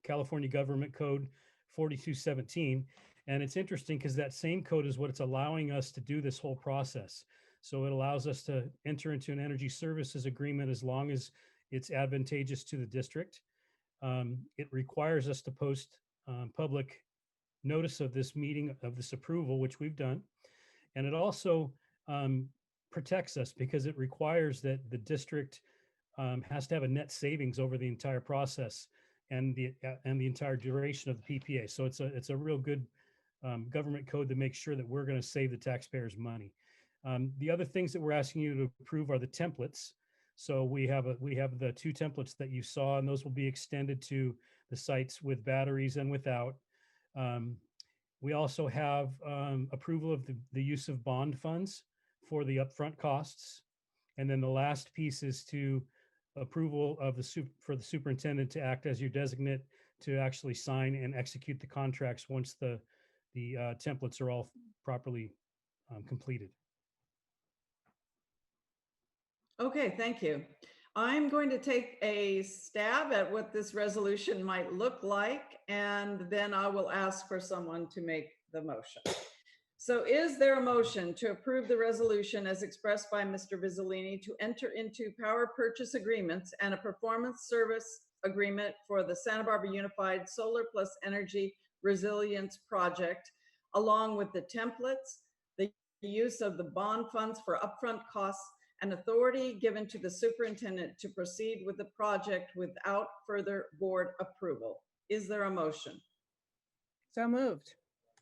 California Government Code 4217. And it's interesting because that same code is what it's allowing us to do this whole process. So it allows us to enter into an energy services agreement as long as it's advantageous to the district. It requires us to post public notice of this meeting, of this approval, which we've done. And it also protects us because it requires that the district has to have a net savings over the entire process and the entire duration of the PPA. So it's a real good government code to make sure that we're going to save the taxpayers money. The other things that we're asking you to approve are the templates. So we have the 2 templates that you saw, and those will be extended to the sites with batteries and without. We also have approval of the use of bond funds for the upfront costs. And then the last piece is to approval of for the superintendent to act as your designate to actually sign and execute the contracts once the templates are all properly completed. Okay, thank you. I'm going to take a stab at what this resolution might look like, and then I will ask for someone to make the motion. So is there a motion to approve the resolution as expressed by Mr. Bizzolini to enter into power purchase agreements and a performance service agreement for the Santa Barbara Unified Solar Plus Energy Resilience Project, along with the templates, the use of the bond funds for upfront costs, and authority given to the superintendent to proceed with the project without further board approval? Is there a motion? So moved.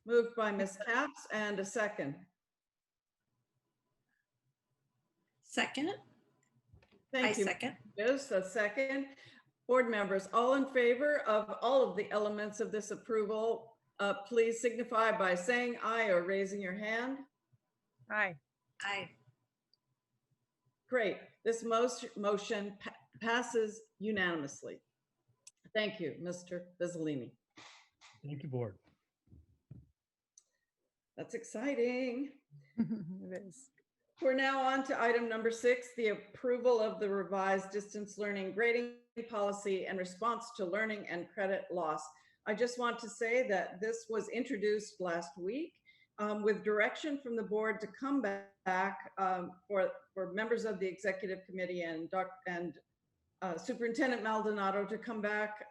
Moved by Ms. Capps, and a second. Second. Thank you. Second. Just a second. Board members, all in favor of all of the elements of this approval, please signify by saying aye or raising your hand. Aye. Aye. Great. This motion passes unanimously. Thank you, Mr. Bizzolini. Thank you, board. That's exciting. It is. We're now on to item number 6, the approval of the revised distance learning grading policy and response to learning and credit loss. I just want to say that this was introduced last week with direction from the board to come back for members of the executive committee and Superintendent Maldonado to come back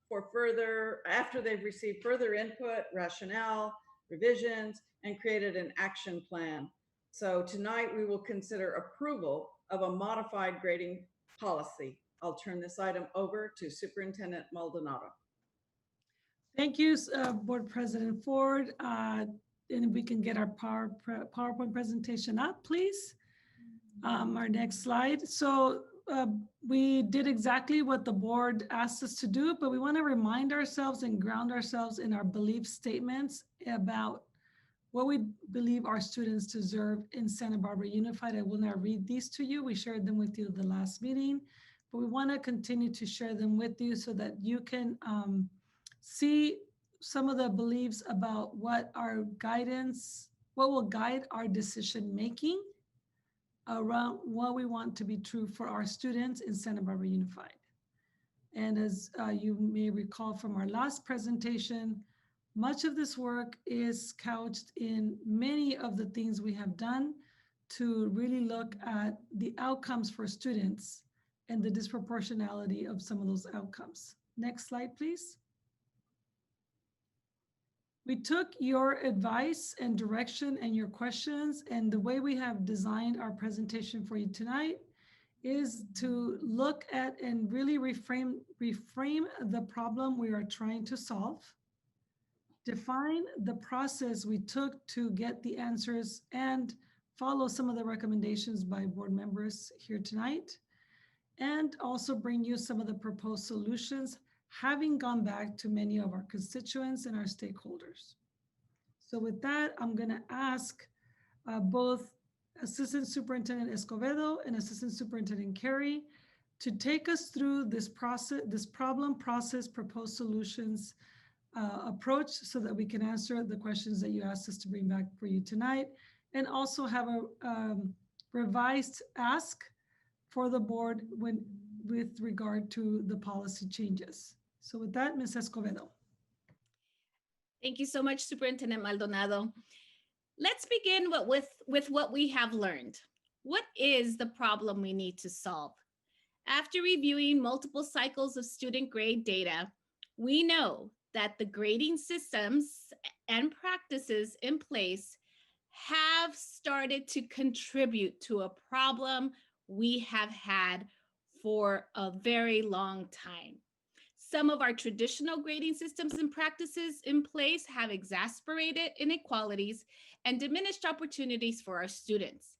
for further, after they've received further input, rationale, revisions, and created an action plan. So tonight we will consider approval of a modified grading policy. I'll turn this item over to Superintendent Maldonado. Thank you, Board President Ford. And we can get our PowerPoint presentation up, please. Our next slide. So we did exactly what the board asked us to do, but we want to remind ourselves and ground ourselves in our belief statements about what we believe our students deserve in Santa Barbara Unified. I will not read these to you. We shared them with you at the last meeting, but we want to continue to share them with you so that you can see some of the beliefs about what our guidance, what will guide our decision making around what we want to be true for our students in Santa Barbara Unified. And as you may recall from our last presentation, much of this work is couched in many of the things we have done to really look at the outcomes for students and the disproportionality of some of those outcomes. Next slide, please. We took your advice and direction and your questions, and the way we have designed our presentation for you tonight is to look at and really reframe the problem we are trying to solve, define the process we took to get the answers and follow some of the recommendations by board members here tonight, and also bring you some of the proposed solutions, having gone back to many of our constituents and our stakeholders. So with that, I'm going to ask both Assistant Superintendent Escobedo and Assistant Superintendent Carey to take us through this process, this problem, process, proposed solutions approach, so that we can answer the questions that you asked us to bring back for you tonight, and also have a revised ask for the board with regard to the policy changes. So with that, Ms. Escobedo. Thank you so much, Superintendent Maldonado. Let's begin with what we have learned. What is the problem we need to solve? After reviewing multiple cycles of student grade data, we know that the grading systems and practices in place have started to contribute to a problem we have had for a very long time. Some of our traditional grading systems and practices in place have exacerbated inequalities and diminished opportunities for our students.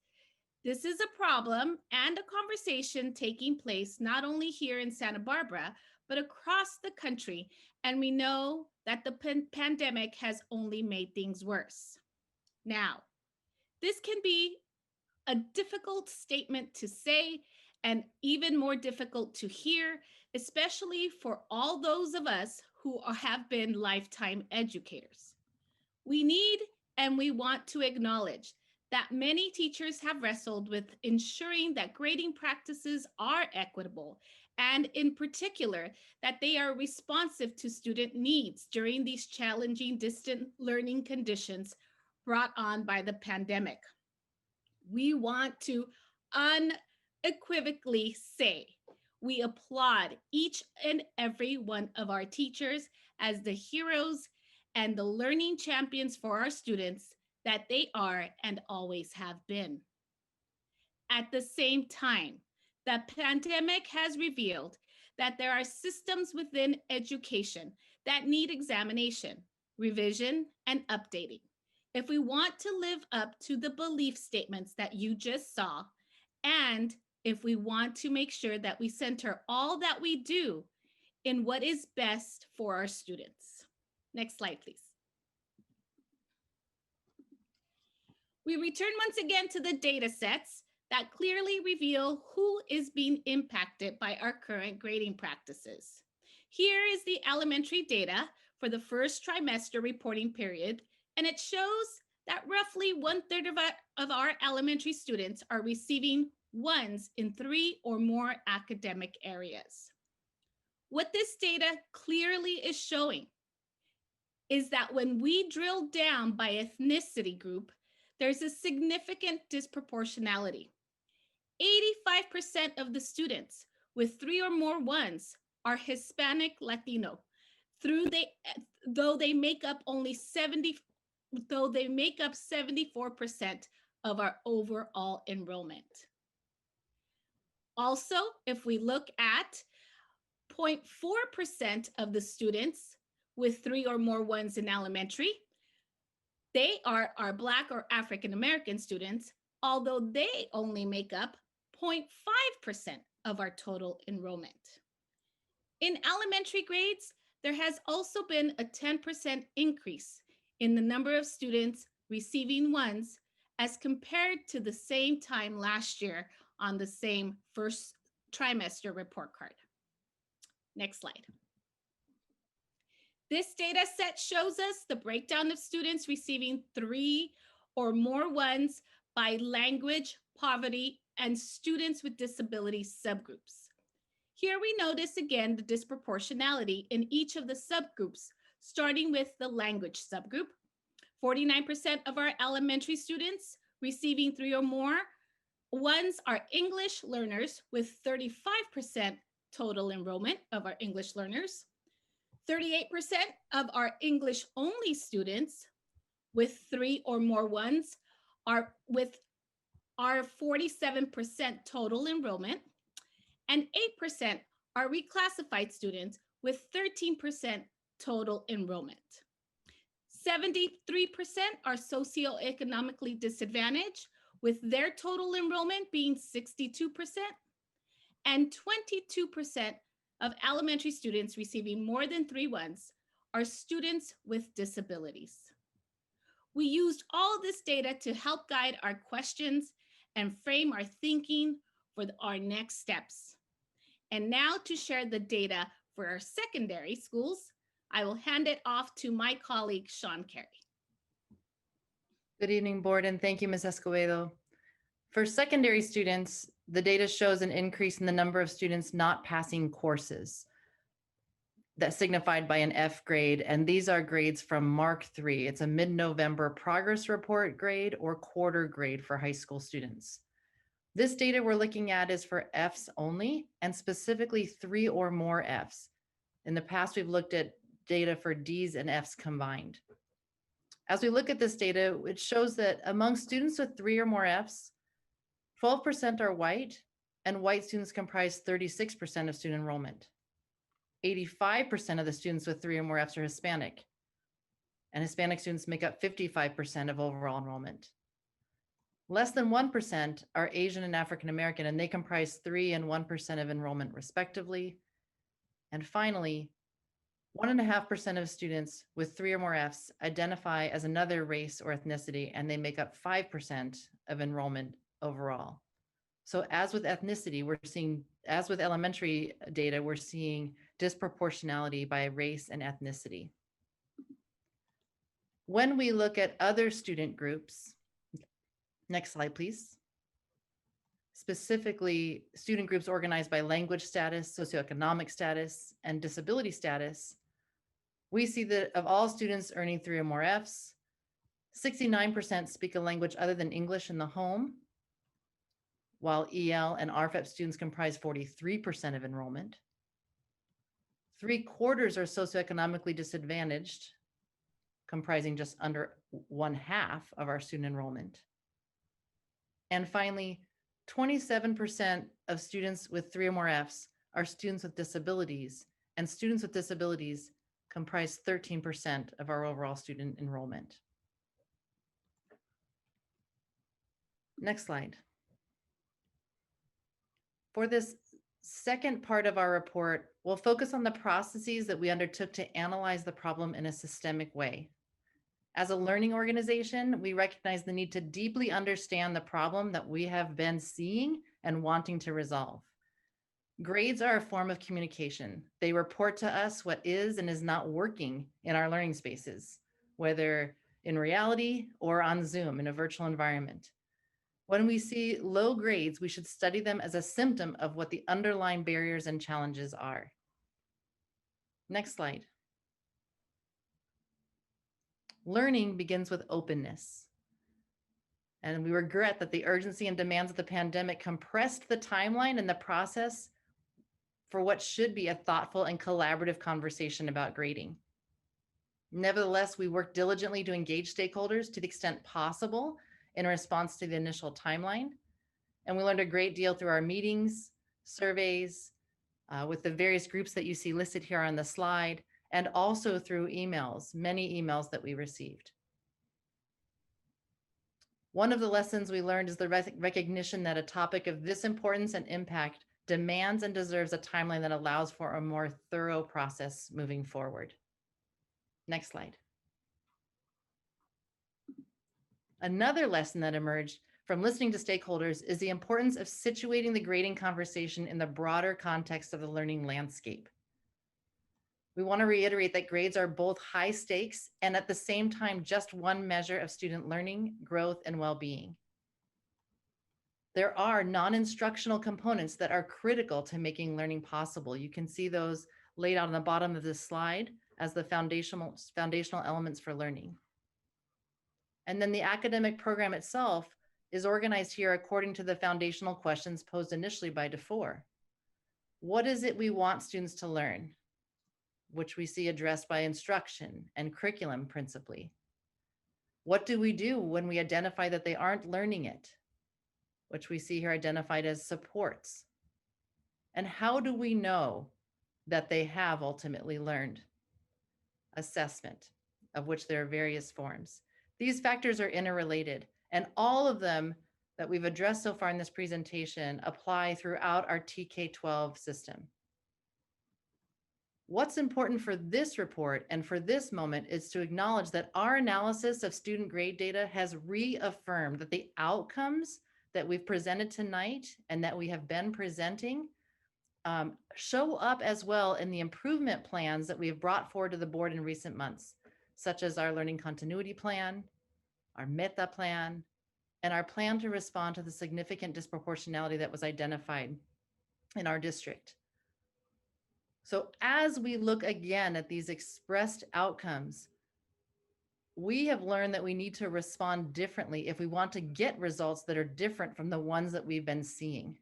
This is a problem and a conversation taking place not only here in Santa Barbara, but across the country. And we know that the pandemic has only made things worse. Now, this can be a difficult statement to say and even more difficult to hear, especially for all those of us who have been lifetime educators. We need and we want to acknowledge that many teachers have wrestled with ensuring that grading practices are equitable, and in particular, that they are responsive to student needs during these challenging distant learning conditions brought on by the pandemic. We want to unequivocally say we applaud each and every one of our teachers as the heroes and the learning champions for our students that they are and always have been. At the same time, the pandemic has revealed that there are systems within education that need examination, revision, and updating. If we want to live up to the belief statements that you just saw, and if we want to make sure that we center all that we do in what is best for our students. Next slide, please. We return once again to the data sets that clearly reveal who is being impacted by our current grading practices. Here is the elementary data for the first trimester reporting period, and it shows that roughly 1/3 of our elementary students are receiving ones in 3 or more academic areas. What this data clearly is showing is that when we drill down by ethnicity group, there's a significant disproportionality. 85% of the students with 3 or more ones are Hispanic Latino, though they make up 74% of our overall enrollment. Also, if we look at 0.4% of the students with 3 or more ones in elementary, they are our Black or African American students, although they only make up 0.5% of our total enrollment. In elementary grades, there has also been a 10% increase in the number of students receiving ones as compared to the same time last year on the same first trimester report card. Next slide. This data set shows us the breakdown of students receiving 3 or more ones by language, poverty, and students with disability subgroups. Here we notice again the disproportionality in each of the subgroups, starting with the language subgroup. 49% of our elementary students receiving 3 or more ones are English learners, with 35% total enrollment of our English learners. 38% of our English only students with 3 or more ones are 47% total enrollment, and 8% are reclassified students with 13% total enrollment. 73% are socioeconomically disadvantaged, with their total enrollment being 62%, and 22% of elementary students receiving more than 3 ones are students with disabilities. We used all this data to help guide our questions and frame our thinking for our next steps. And now to share the data for our secondary schools, I will hand it off to my colleague, Sean Carey. Good evening, board, and thank you, Ms. Escobedo. For secondary students, the data shows an increase in the number of students not passing courses. That's signified by an F grade, and these are grades from Mark 3. It's a mid-November progress report grade or quarter grade for high school students. This data we're looking at is for Fs only, and specifically 3 or more Fs. In the past, we've looked at data for Ds and Fs combined. As we look at this data, it shows that among students with 3 or more Fs, 12% are white, and white students comprise 36% of student enrollment. 85% of the students with 3 or more Fs are Hispanic, and Hispanic students make up 55% of overall enrollment. Less than 1% are Asian and African American, and they comprise 3 and 1% of enrollment respectively. And finally, 1.5% of students with 3 or more Fs identify as another race or ethnicity, and they make up 5% of enrollment overall. So as with ethnicity, we're seeing, as with elementary data, we're seeing disproportionality by race and ethnicity. When we look at other student groups, next slide, please. Specifically, student groups organized by language status, socioeconomic status, and disability status, we see that of all students earning 3 or more Fs, 69% speak a language other than English in the home, while EL and RFEP students comprise 43% of enrollment. 3/4 are socioeconomically disadvantaged, comprising just under 1/2 of our student enrollment. And finally, 27% of students with 3 or more Fs are students with disabilities, and students with disabilities comprise 13% of our overall student enrollment. Next slide. For this second part of our report, we'll focus on the processes that we undertook to analyze the problem in a systemic way. As a learning organization, we recognize the need to deeply understand the problem that we have been seeing and wanting to resolve. Grades are a form of communication. They report to us what is and is not working in our learning spaces, whether in reality or on Zoom in a virtual environment. When we see low grades, we should study them as a symptom of what the underlying barriers and challenges are. Next slide. Learning begins with openness. And we regret that the urgency and demands of the pandemic compressed the timeline and the process for what should be a thoughtful and collaborative conversation about grading. Nevertheless, we worked diligently to engage stakeholders to the extent possible in response to the initial timeline. And we learned a great deal through our meetings, surveys, with the various groups that you see listed here on the slide, and also through emails, many emails that we received. One of the lessons we learned is the recognition that a topic of this importance and impact demands and deserves a timeline that allows for a more thorough process moving forward. Next slide. Another lesson that emerged from listening to stakeholders is the importance of situating the grading conversation in the broader context of the learning landscape. We want to reiterate that grades are both high stakes and at the same time just one measure of student learning, growth, and well-being. There are non-instructional components that are critical to making learning possible. You can see those laid out on the bottom of this slide as the foundational elements for learning. And then the academic program itself is organized here according to the foundational questions posed initially by DeFore. What is it we want students to learn? Which we see addressed by instruction and curriculum principally. What do we do when we identify that they aren't learning it? Which we see here identified as supports. And how do we know that they have ultimately learned? Assessment. of which there are various forms. These factors are interrelated, and all of them that we've addressed so far in this presentation apply throughout our TK-12 system. What's important for this report and for this moment is to acknowledge that our analysis of student grade data has reaffirmed that the outcomes that we've presented tonight and that we have been presenting show up as well in the improvement plans that we have brought forward to the board in recent months, such as our learning continuity plan, our META plan, and our plan to respond to the significant disproportionality that was identified in our district. So as we look again at these expressed outcomes, we have learned that we need to respond differently if we want to get results that are different from the ones that we've been seeing.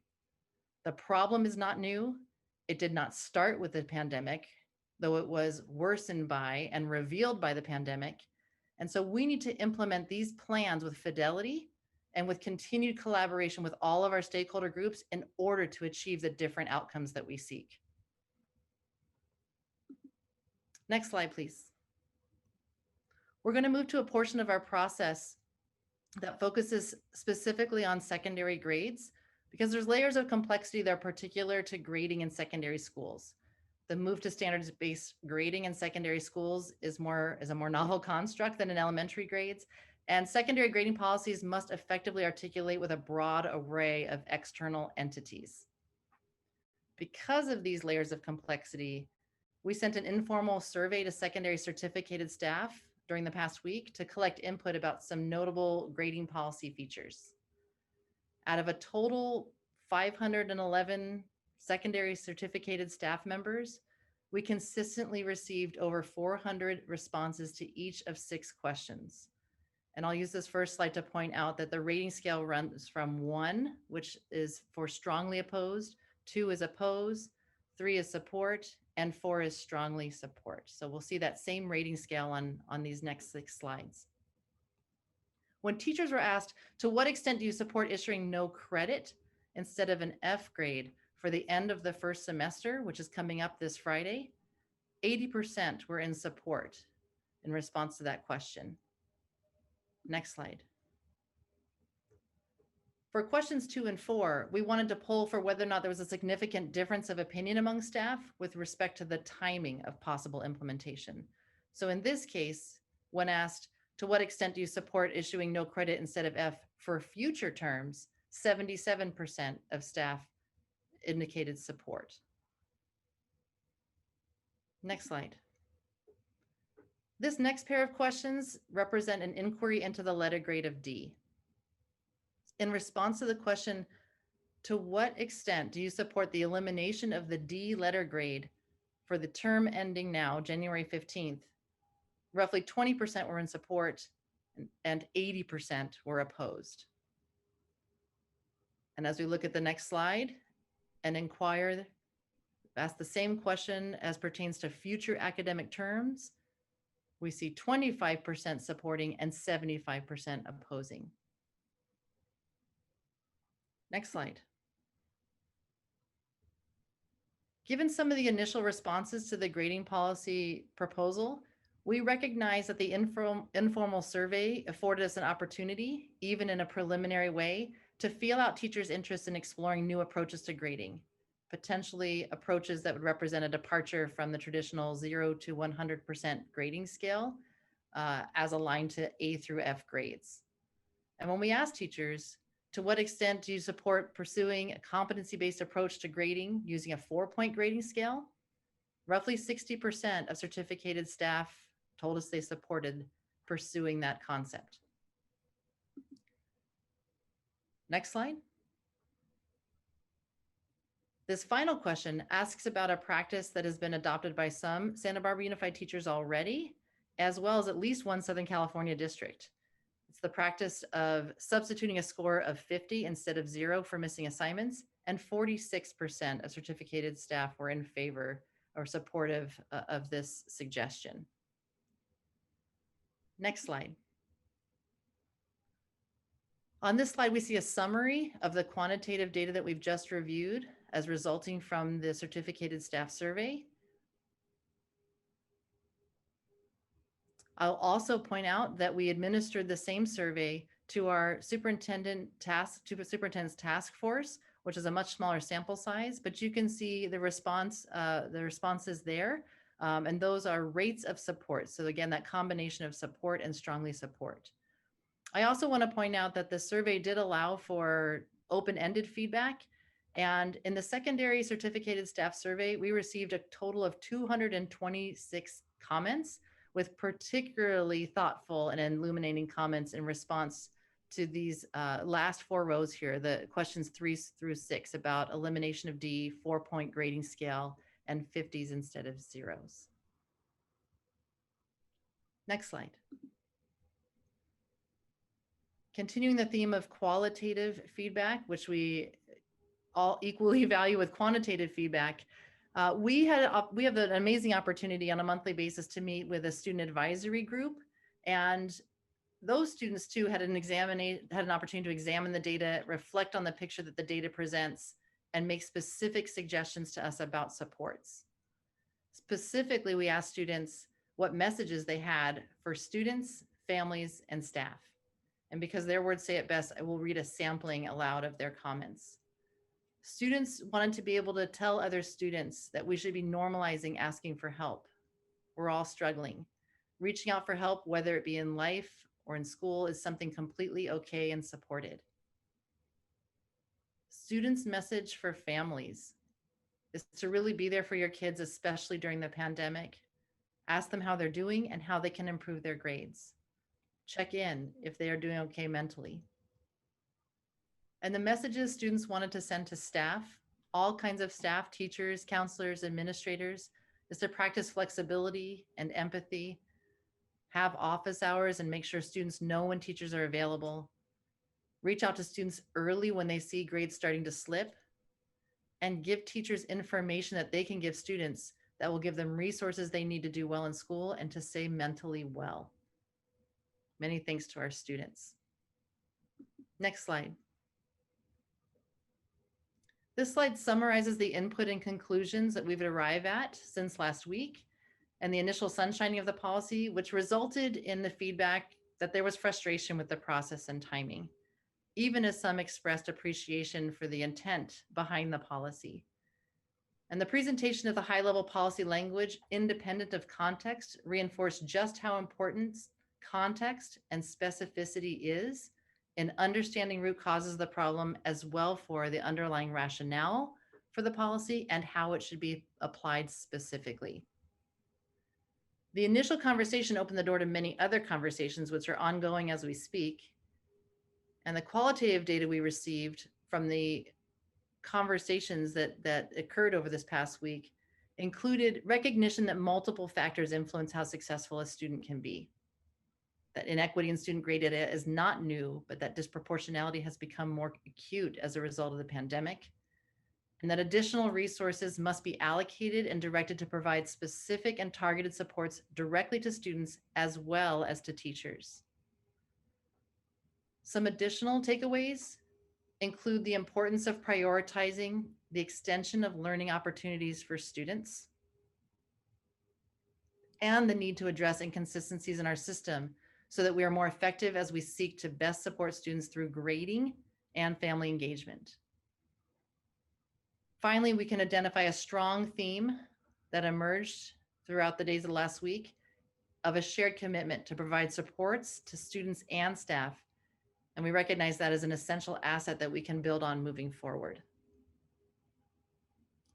The problem is not new. It did not start with the pandemic, though it was worsened by and revealed by the pandemic. And so we need to implement these plans with fidelity and with continued collaboration with all of our stakeholder groups in order to achieve the different outcomes that we seek. Next slide, please. We're going to move to a portion of our process that focuses specifically on secondary grades because there's layers of complexity that are particular to grading in secondary schools. The move to standards-based grading in secondary schools is a more novel construct than in elementary grades, and secondary grading policies must effectively articulate with a broad array of external entities. Because of these layers of complexity, we sent an informal survey to secondary certificated staff during the past week to collect input about some notable grading policy features. Out of a total 511 secondary certificated staff members, we consistently received over 400 responses to each of 6 questions. And I'll use this first slide to point out that the rating scale runs from 1, which is for strongly opposed, 2 is oppose, 3 is support, and 4 is strongly support. So we'll see that same rating scale on these next 6 slides. When teachers were asked, to what extent do you support issuing no credit instead of an F grade for the end of the first semester, which is coming up this Friday, 80% were in support in response to that question. Next slide. For questions 2 and 4, we wanted to poll for whether or not there was a significant difference of opinion among staff with respect to the timing of possible implementation. So in this case, when asked, to what extent do you support issuing no credit instead of F for future terms, 77% of staff indicated support. Next slide. This next pair of questions represent an inquiry into the letter grade of D. In response to the question, to what extent do you support the elimination of the D letter grade for the term ending now, January 15th, roughly 20% were in support and 80% were opposed. And as we look at the next slide and inquire, ask the same question as pertains to future academic terms, we see 25% supporting and 75% opposing. Next slide. Given some of the initial responses to the grading policy proposal, we recognize that the informal survey afforded us an opportunity, even in a preliminary way, to feel out teachers' interest in exploring new approaches to grading, potentially approaches that would represent a departure from the traditional 0 to 100% grading scale as aligned to A through F grades. And when we asked teachers, to what extent do you support pursuing a competency-based approach to grading using a 4-point grading scale? Roughly 60% of certificated staff told us they supported pursuing that concept. Next slide. This final question asks about a practice that has been adopted by some Santa Barbara Unified teachers already, as well as at least one Southern California district. It's the practice of substituting a score of 50 instead of 0 for missing assignments, and 46% of certificated staff were in favor or supportive of this suggestion. Next slide. On this slide, we see a summary of the quantitative data that we've just reviewed as resulting from the certificated staff survey. I'll also point out that we administered the same survey to our superintendent's task force, which is a much smaller sample size, but you can see the responses there. And those are rates of support. So again, that combination of support and strongly support. I also want to point out that the survey did allow for open-ended feedback. And in the secondary certificated staff survey, we received a total of 226 comments, with particularly thoughtful and illuminating comments in response to these last 4 rows here, the questions 3 through 6 about elimination of D, 4-point grading scale, and 50s instead of zeros. Next slide. Continuing the theme of qualitative feedback, which we all equally value with quantitative feedback, we have an amazing opportunity on a monthly basis to meet with a student advisory group, and those students too had an opportunity to examine the data, reflect on the picture that the data presents, and make specific suggestions to us about supports. Specifically, we asked students what messages they had for students, families, and staff. And because their words say it best, I will read a sampling aloud of their comments. Students wanted to be able to tell other students that we should be normalizing asking for help. We're all struggling. Reaching out for help, whether it be in life or in school, is something completely okay and supported. Students' message for families is to really be there for your kids, especially during the pandemic. Ask them how they're doing and how they can improve their grades. Check in if they are doing okay mentally. And the messages students wanted to send to staff, all kinds of staff, teachers, counselors, administrators, is to practice flexibility and empathy, have office hours and make sure students know when teachers are available, reach out to students early when they see grades starting to slip, and give teachers information that they can give students that will give them resources they need to do well in school and to stay mentally well. Many thanks to our students. Next slide. This slide summarizes the input and conclusions that we've arrived at since last week and the initial sunshining of the policy, which resulted in the feedback that there was frustration with the process and timing, even as some expressed appreciation for the intent behind the policy. And the presentation of the high-level policy language, independent of context, reinforced just how important context and specificity is in understanding root causes of the problem, as well for the underlying rationale for the policy and how it should be applied specifically. The initial conversation opened the door to many other conversations, which are ongoing as we speak. And the qualitative data we received from the conversations that occurred over this past week included recognition that multiple factors influence how successful a student can be. That inequity in student grade data is not new, but that disproportionality has become more acute as a result of the pandemic, and that additional resources must be allocated and directed to provide specific and targeted supports directly to students as well as to teachers. Some additional takeaways include the importance of prioritizing the extension of learning opportunities for students and the need to address inconsistencies in our system so that we are more effective as we seek to best support students through grading and family engagement. Finally, we can identify a strong theme that emerged throughout the days of the last week of a shared commitment to provide supports to students and staff. And we recognize that as an essential asset that we can build on moving forward.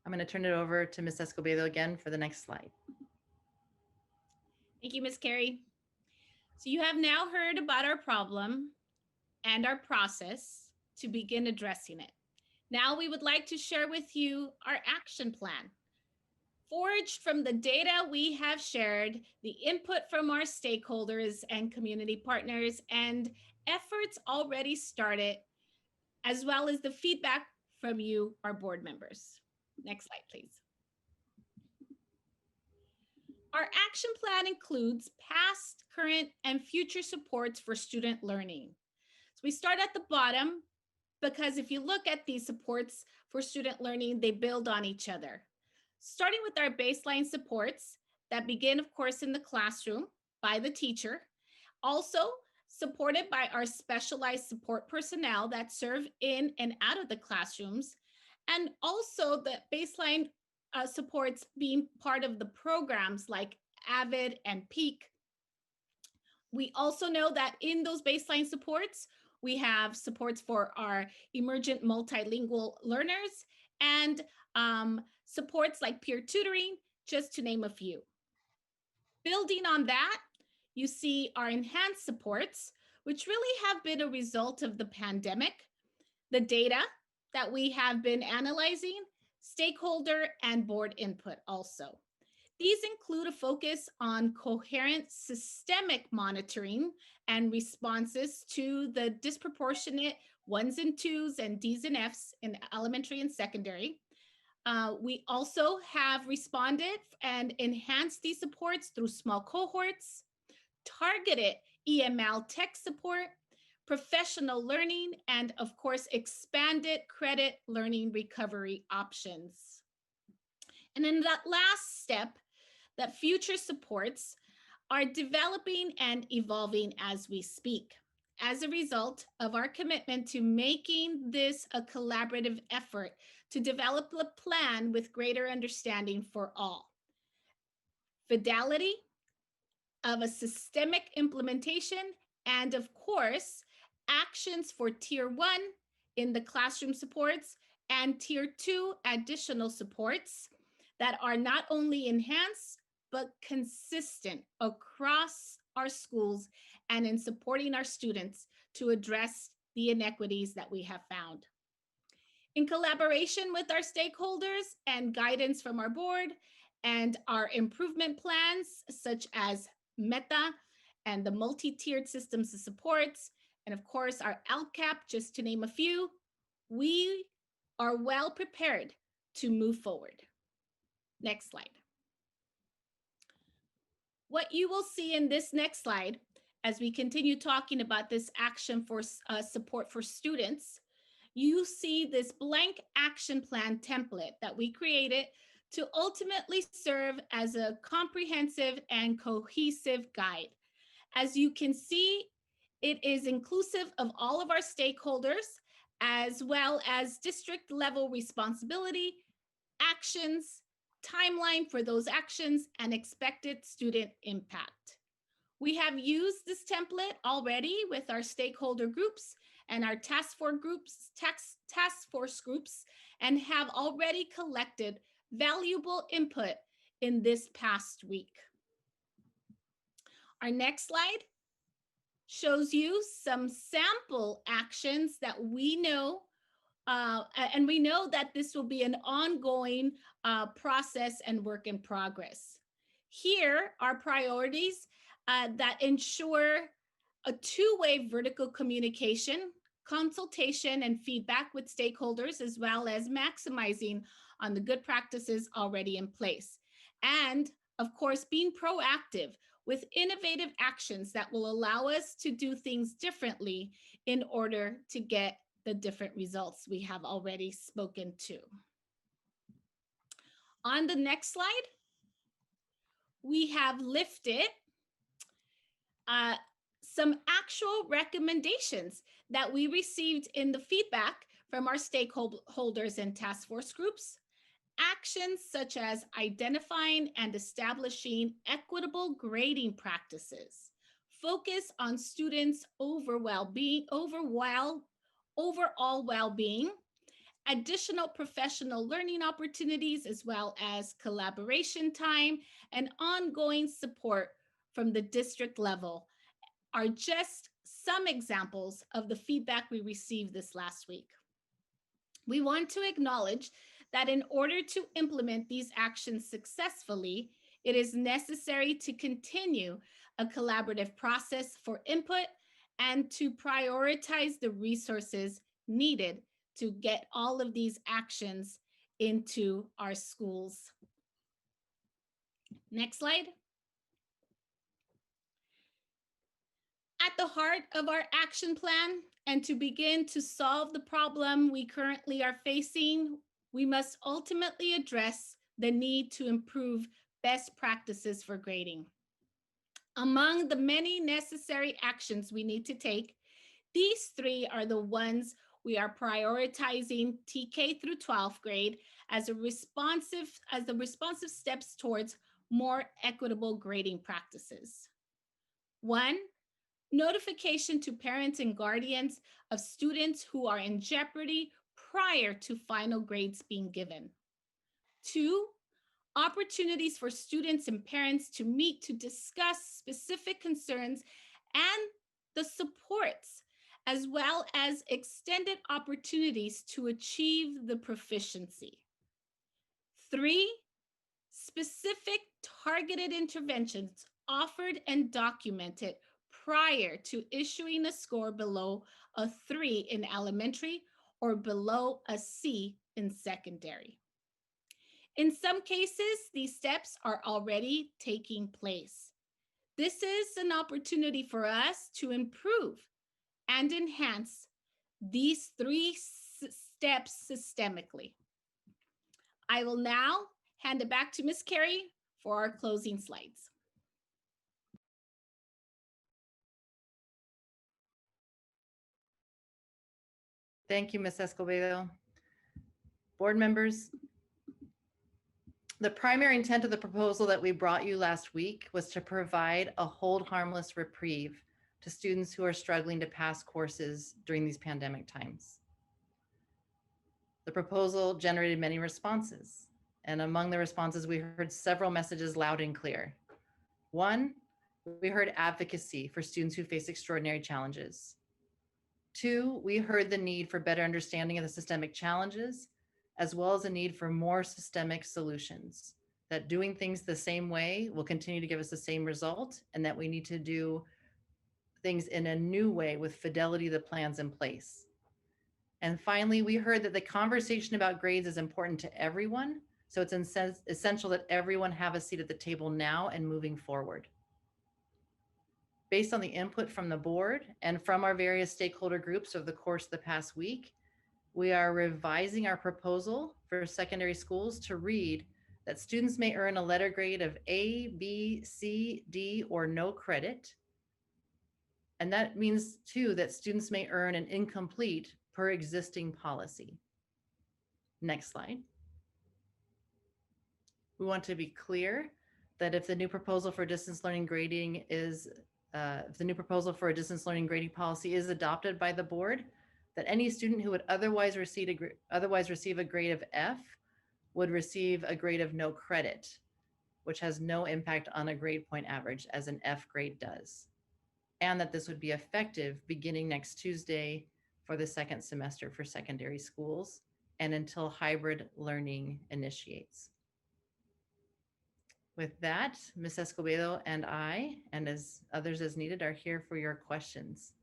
I'm going to turn it over to Ms. Escobedo again for the next slide. Thank you, Ms. Carey. So you have now heard about our problem and our process to begin addressing it. Now we would like to share with you our action plan. Forged from the data we have shared, the input from our stakeholders and community partners, and efforts already started, as well as the feedback from you, our board members. Next slide, please. Our action plan includes past, current, and future supports for student learning. So we start at the bottom because if you look at these supports for student learning, they build on each other. Starting with our baseline supports that begin, of course, in the classroom, by the teacher, also supported by our specialized support personnel that serve in and out of the classrooms, and also the baseline supports being part of the programs like AVID and PEAK. We also know that in those baseline supports, we have supports for our emergent multilingual learners and supports like peer tutoring, just to name a few. Building on that, you see our enhanced supports, which really have been a result of the pandemic, the data that we have been analyzing, stakeholder and board input also. These include a focus on coherent systemic monitoring and responses to the disproportionate 1s and 2s and Ds and Fs in elementary and secondary. We also have responded and enhanced these supports through small cohorts, targeted EML tech support, professional learning, and of course, expanded credit learning recovery options. And in that last step, that future supports are developing and evolving as we speak, as a result of our commitment to making this a collaborative effort to develop a plan with greater understanding for all. Fidelity of a systemic implementation, and of course, actions for Tier 1 in the classroom supports and Tier 2 additional supports that are not only enhanced, but consistent across our schools and in supporting our students to address the inequities that we have found. In collaboration with our stakeholders and guidance from our board and our improvement plans, such as META and the multi-tiered systems of supports, and of course our LCAP, just to name a few, we are well prepared to move forward. Next slide. What you will see in this next slide, as we continue talking about this action for support for students, you see this blank action plan template that we created to ultimately serve as a comprehensive and cohesive guide. As you can see, it is inclusive of all of our stakeholders, as well as district level responsibility, actions, timeline for those actions, and expected student impact. We have used this template already with our stakeholder groups and our task force groups, and have already collected valuable input in this past week. Our next slide shows you some sample actions that we know, and we know that this will be an ongoing process and work in progress. Here are priorities that ensure a two-way vertical communication, consultation, and feedback with stakeholders, as well as maximizing on the good practices already in place. And of course, being proactive with innovative actions that will allow us to do things differently in order to get the different results we have already spoken to. On the next slide, we have lifted some actual recommendations that we received in the feedback from our stakeholders and task force groups. Actions such as identifying and establishing equitable grading practices, focus on students' overall well-being, additional professional learning opportunities, as well as collaboration time and ongoing support from the district level are just some examples of the feedback we received this last week. We want to acknowledge that in order to implement these actions successfully, it is necessary to continue a collaborative process for input and to prioritize the resources needed to get all of these actions into our schools. Next slide. At the heart of our action plan, and to begin to solve the problem we currently are facing, we must ultimately address the need to improve best practices for grading. Among the many necessary actions we need to take, these three are the ones we are prioritizing TK through 12th grade as the responsive steps towards more equitable grading practices. 1, notification to parents and guardians of students who are in jeopardy prior to final grades being given. 2, opportunities for students and parents to meet to discuss specific concerns and the supports, as well as extended opportunities to achieve the proficiency. 3, specific targeted interventions offered and documented prior to issuing a score below a 3 in elementary or below a C in secondary. In some cases, these steps are already taking place. This is an opportunity for us to improve and enhance these 3 steps systemically. I will now hand it back to Ms. Carey for our closing slides. Thank you, Ms. Escobedo. Board members, the primary intent of the proposal that we brought you last week was to provide a hold harmless reprieve to students who are struggling to pass courses during these pandemic times. The proposal generated many responses, and among the responses, we heard several messages loud and clear. 1, we heard advocacy for students who face extraordinary challenges. 2, we heard the need for better understanding of the systemic challenges, as well as a need for more systemic solutions, that doing things the same way will continue to give us the same result, and that we need to do things in a new way with fidelity to the plans in place. And finally, we heard that the conversation about grades is important to everyone, so it's essential that everyone have a seat at the table now and moving forward. Based on the input from the board and from our various stakeholder groups over the course of the past week, we are revising our proposal for secondary schools to read that students may earn a letter grade of A, B, C, D, or no credit. And that means too that students may earn an incomplete per existing policy. Next slide. We want to be clear that if the new proposal for distance learning grading is, if the new proposal for a distance learning grading policy is adopted by the board, that any student who would otherwise receive a grade of F would receive a grade of no credit, which has no impact on a grade point average as an F grade does. And that this would be effective beginning next Tuesday for the second semester for secondary schools and until hybrid learning initiates. With that, Ms. Escobedo and I, and as others as needed, are here for your questions.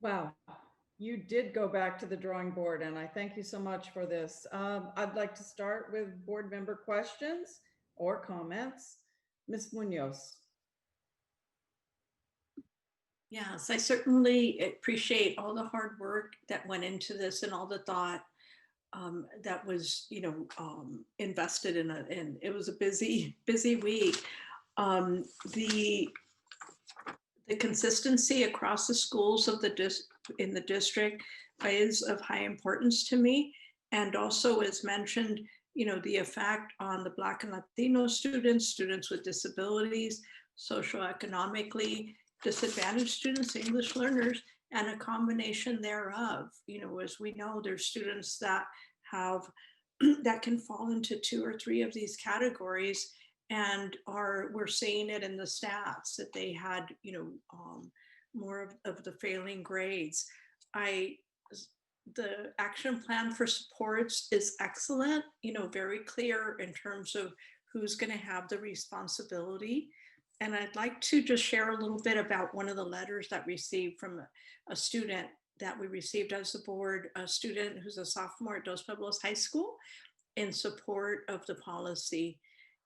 Wow, you did go back to the drawing board, and I thank you so much for this. I'd like to start with board member questions or comments. Ms. Munoz. Yes, I certainly appreciate all the hard work that went into this and all the thought that was, invested in it. And it was a busy week. The consistency across the schools of in the district is of high importance to me. And also, as mentioned, the effect on the Black and Latino students with disabilities, socioeconomically disadvantaged students, English learners, and a combination thereof. As we know, there's students that have that can fall into 2 or 3 of these categories, and we're seeing it in the stats that they had, more of the failing grades. The action plan for supports is excellent, very clear in terms of who's going to have the responsibility. And I'd like to just share a little bit about one of the letters that received from a student that we received as the board, a student who's a sophomore at Dos Pueblos High School in support of the policy.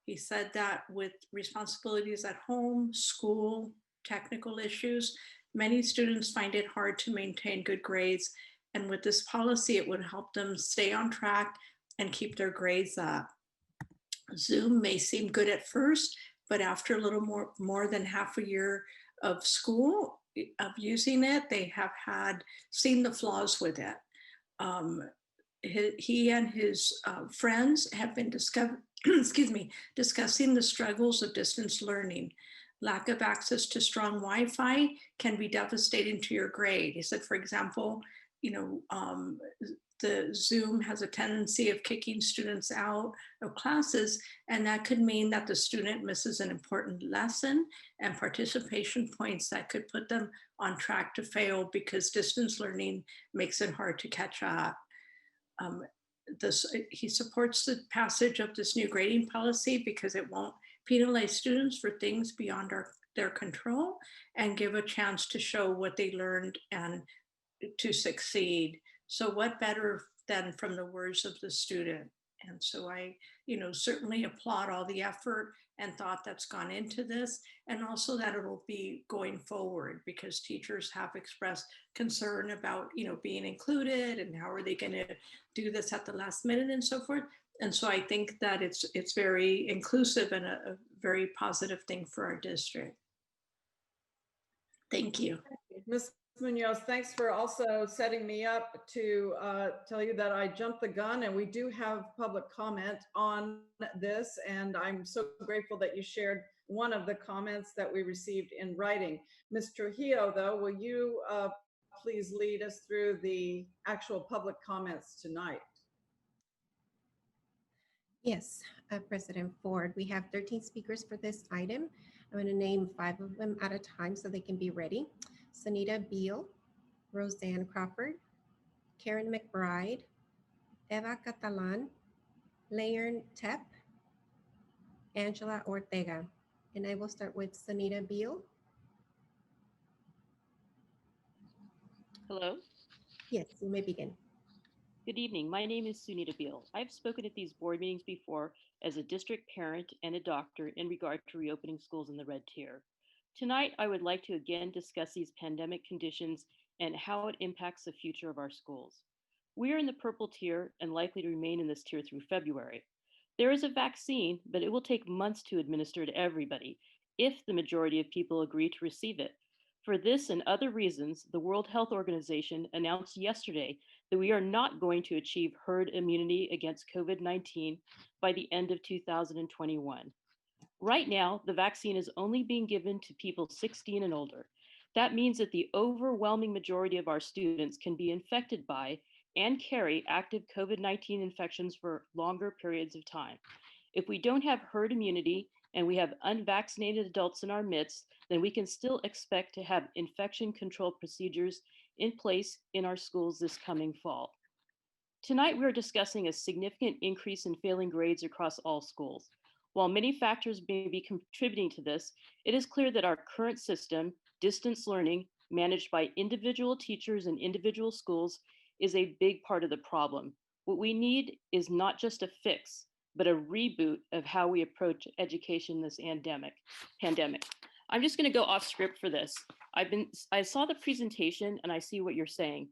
He said that with responsibilities at home, school, technical issues, many students find it hard to maintain good grades. And with this policy, it would help them stay on track and keep their grades up. Zoom may seem good at first, but after a little more than half a year of school, of using it, they have seen the flaws with it. He and his friends have been discussing the struggles of distance learning. Lack of access to strong Wi-Fi can be devastating to your grade. He said, for example, the Zoom has a tendency of kicking students out of classes, and that could mean that the student misses an important lesson and participation points that could put them on track to fail because distance learning makes it hard to catch up. He supports the passage of this new grading policy because it won't penalize students for things beyond their control and give a chance to show what they learned and to succeed. So what better than from the words of the student? And so I, certainly applaud all the effort and thought that's gone into this, and also that it'll be going forward because teachers have expressed concern about, being included and how are they going to do this at the last minute and so forth. And so I think that it's very inclusive and a very positive thing for our district. Thank you. Ms. Munoz, thanks for also setting me up to tell you that I jumped the gun and we do have public comment on this. And I'm so grateful that you shared one of the comments that we received in writing. Ms. Trujillo, though, will you please lead us through the actual public comments tonight? Yes, President Ford, we have 13 speakers for this item. I'm going to name 5 of them at a time so they can be ready. Sunita Beal, Roseanne Crawford, Karen McBride, Eva Catalan, Layern Tepp, Angela Ortega. And I will start with Sunita Beal. Hello. Yes, you may begin. Good evening. My name is Sunita Beal. I've spoken at these board meetings before as a district parent and a doctor in regard to reopening schools in the red tier. Tonight, I would like to again discuss these pandemic conditions and how it impacts the future of our schools. We are in the purple tier and likely to remain in this tier through February. There is a vaccine, but it will take months to administer to everybody if the majority of people agree to receive it. For this and other reasons, the World Health Organization announced yesterday that we are not going to achieve herd immunity against COVID-19 by the end of 2021. Right now, the vaccine is only being given to people 16 and older. That means that the overwhelming majority of our students can be infected by and carry active COVID-19 infections for longer periods of time. If we don't have herd immunity and we have unvaccinated adults in our midst, then we can still expect to have infection control procedures in place in our schools this coming fall. Tonight, we're discussing a significant increase in failing grades across all schools. While many factors may be contributing to this, it is clear that our current system, distance learning, managed by individual teachers and individual schools, is a big part of the problem. What we need is not just a fix, but a reboot of how we approach education this pandemic. I'm just going to go off script for this. I saw the presentation and I see what you're saying.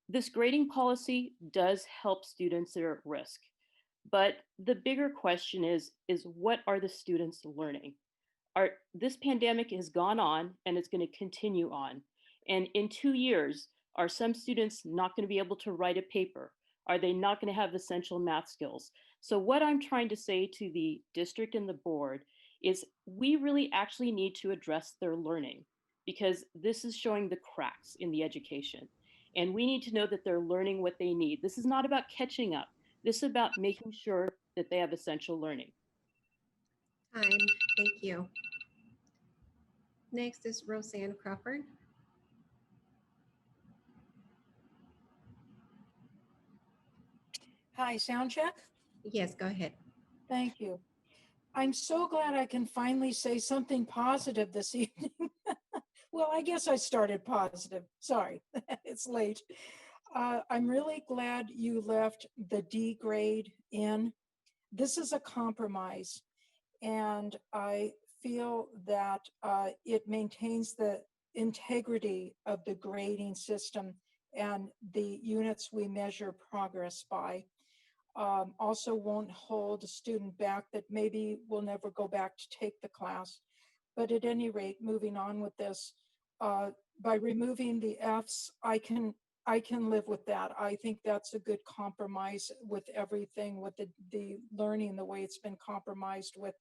This grading policy does help students that are at risk. But the bigger question is what are the students learning? This pandemic has gone on and it's going to continue on. And in 2 years, are some students not going to be able to write a paper? Are they not going to have essential math skills? So what I'm trying to say to the district and the board is we really actually need to address their learning because this is showing the cracks in the education. And we need to know that they're learning what they need. This is not about catching up. This is about making sure that they have essential learning. Time, thank you. Next is Roseanne Crawford. Hi, sound check? Yes, go ahead. Thank you. I'm so glad I can finally say something positive this evening. Well, I guess I started positive. Sorry, it's late. I'm really glad you left the D grade in. This is a compromise, and I feel that it maintains the integrity of the grading system and the units we measure progress by. also won't hold a student back that maybe will never go back to take the class. But at any rate, moving on with this, by removing the Fs, I can live with that. I think that's a good compromise with everything, with the learning, the way it's been compromised with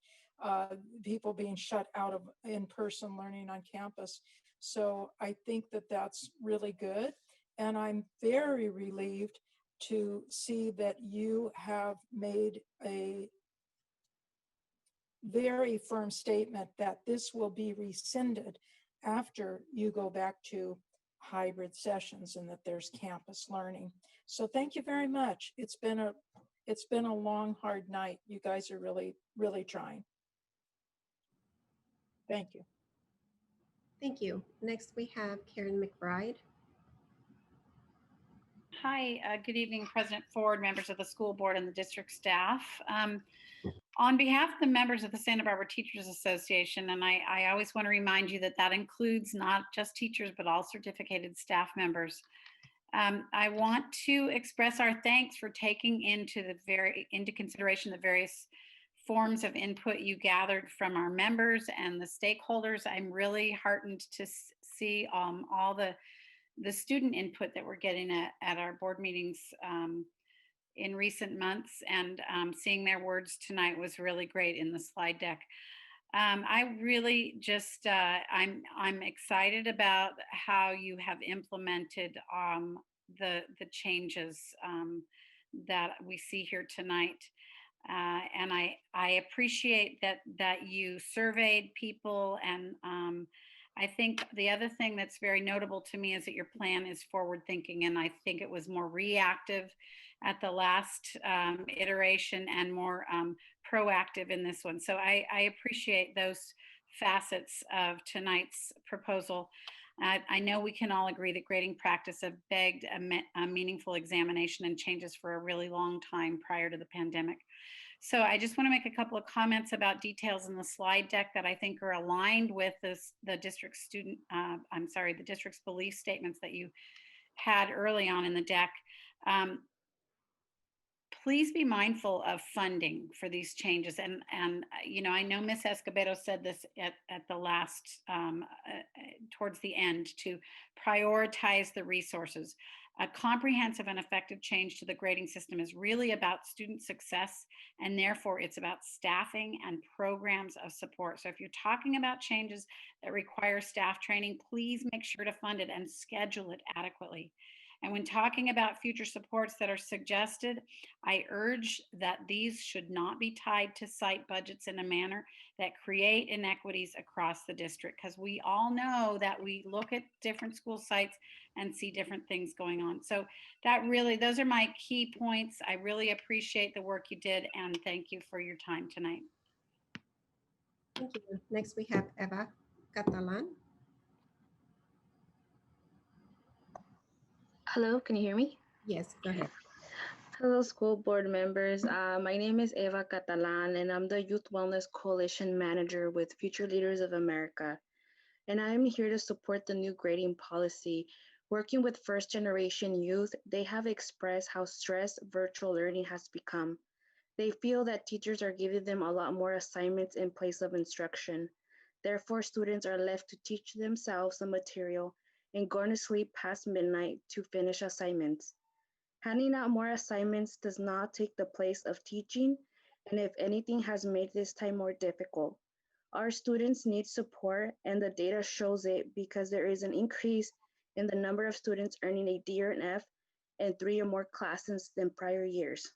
people being shut out of in-person learning on campus. So I think that that's really good. And I'm very relieved to see that you have made a very firm statement that this will be rescinded after you go back to hybrid sessions and that there's campus learning. So thank you very much. It's been a long, hard night. You guys are really, really trying. Thank you. Thank you. Next, we have Karen McBride. Hi, good evening, President Ford, members of the school board and the district staff. On behalf of the members of the Santa Barbara Teachers Association, and I always want to remind you that that includes not just teachers, but all certificated staff members. I want to express our thanks for taking into consideration the various forms of input you gathered from our members and the stakeholders. I'm really heartened to see all the student input that we're getting at our board meetings in recent months, and seeing their words tonight was really great in the slide deck. I really just, I'm excited about how you have implemented the changes that we see here tonight. And I appreciate that you surveyed people, and I think the other thing that's very notable to me is that your plan is forward thinking, and I think it was more reactive at the last iteration and more proactive in this one. So I appreciate those facets of tonight's proposal. I know we can all agree that grading practice have begged a meaningful examination and changes for a really long time prior to the pandemic. So I just want to make a couple of comments about details in the slide deck that I think are aligned with the district's the district's belief statements that you had early on in the deck. Please be mindful of funding for these changes. And you know, I know Ms. Escobedo said this at the last, towards the end, to prioritize the resources. A comprehensive and effective change to the grading system is really about student success, and therefore it's about staffing and programs of support. So if you're talking about changes that require staff training, please make sure to fund it and schedule it adequately. And when talking about future supports that are suggested, I urge that these should not be tied to site budgets in a manner that create inequities across the district, because we all know that we look at different school sites and see different things going on. So that really, those are my key points. I really appreciate the work you did, and thank you for your time tonight. Thank you. Next, we have Eva Catalan. Hello, can you hear me? Yes, go ahead. Hello, school board members. My name is Eva Catalan, and I'm the Youth Wellness Coalition Manager with Future Leaders of America. And I'm here to support the new grading policy. Working with first-generation youth, they have expressed how stressed virtual learning has become. They feel that teachers are giving them a lot more assignments in place of instruction. Therefore, students are left to teach themselves the material and going to sleep past midnight to finish assignments. Handing out more assignments does not take the place of teaching, and if anything has made this time more difficult. Our students need support, and the data shows it because there is an increase in the number of students earning a D or an F in 3 or more classes than prior years.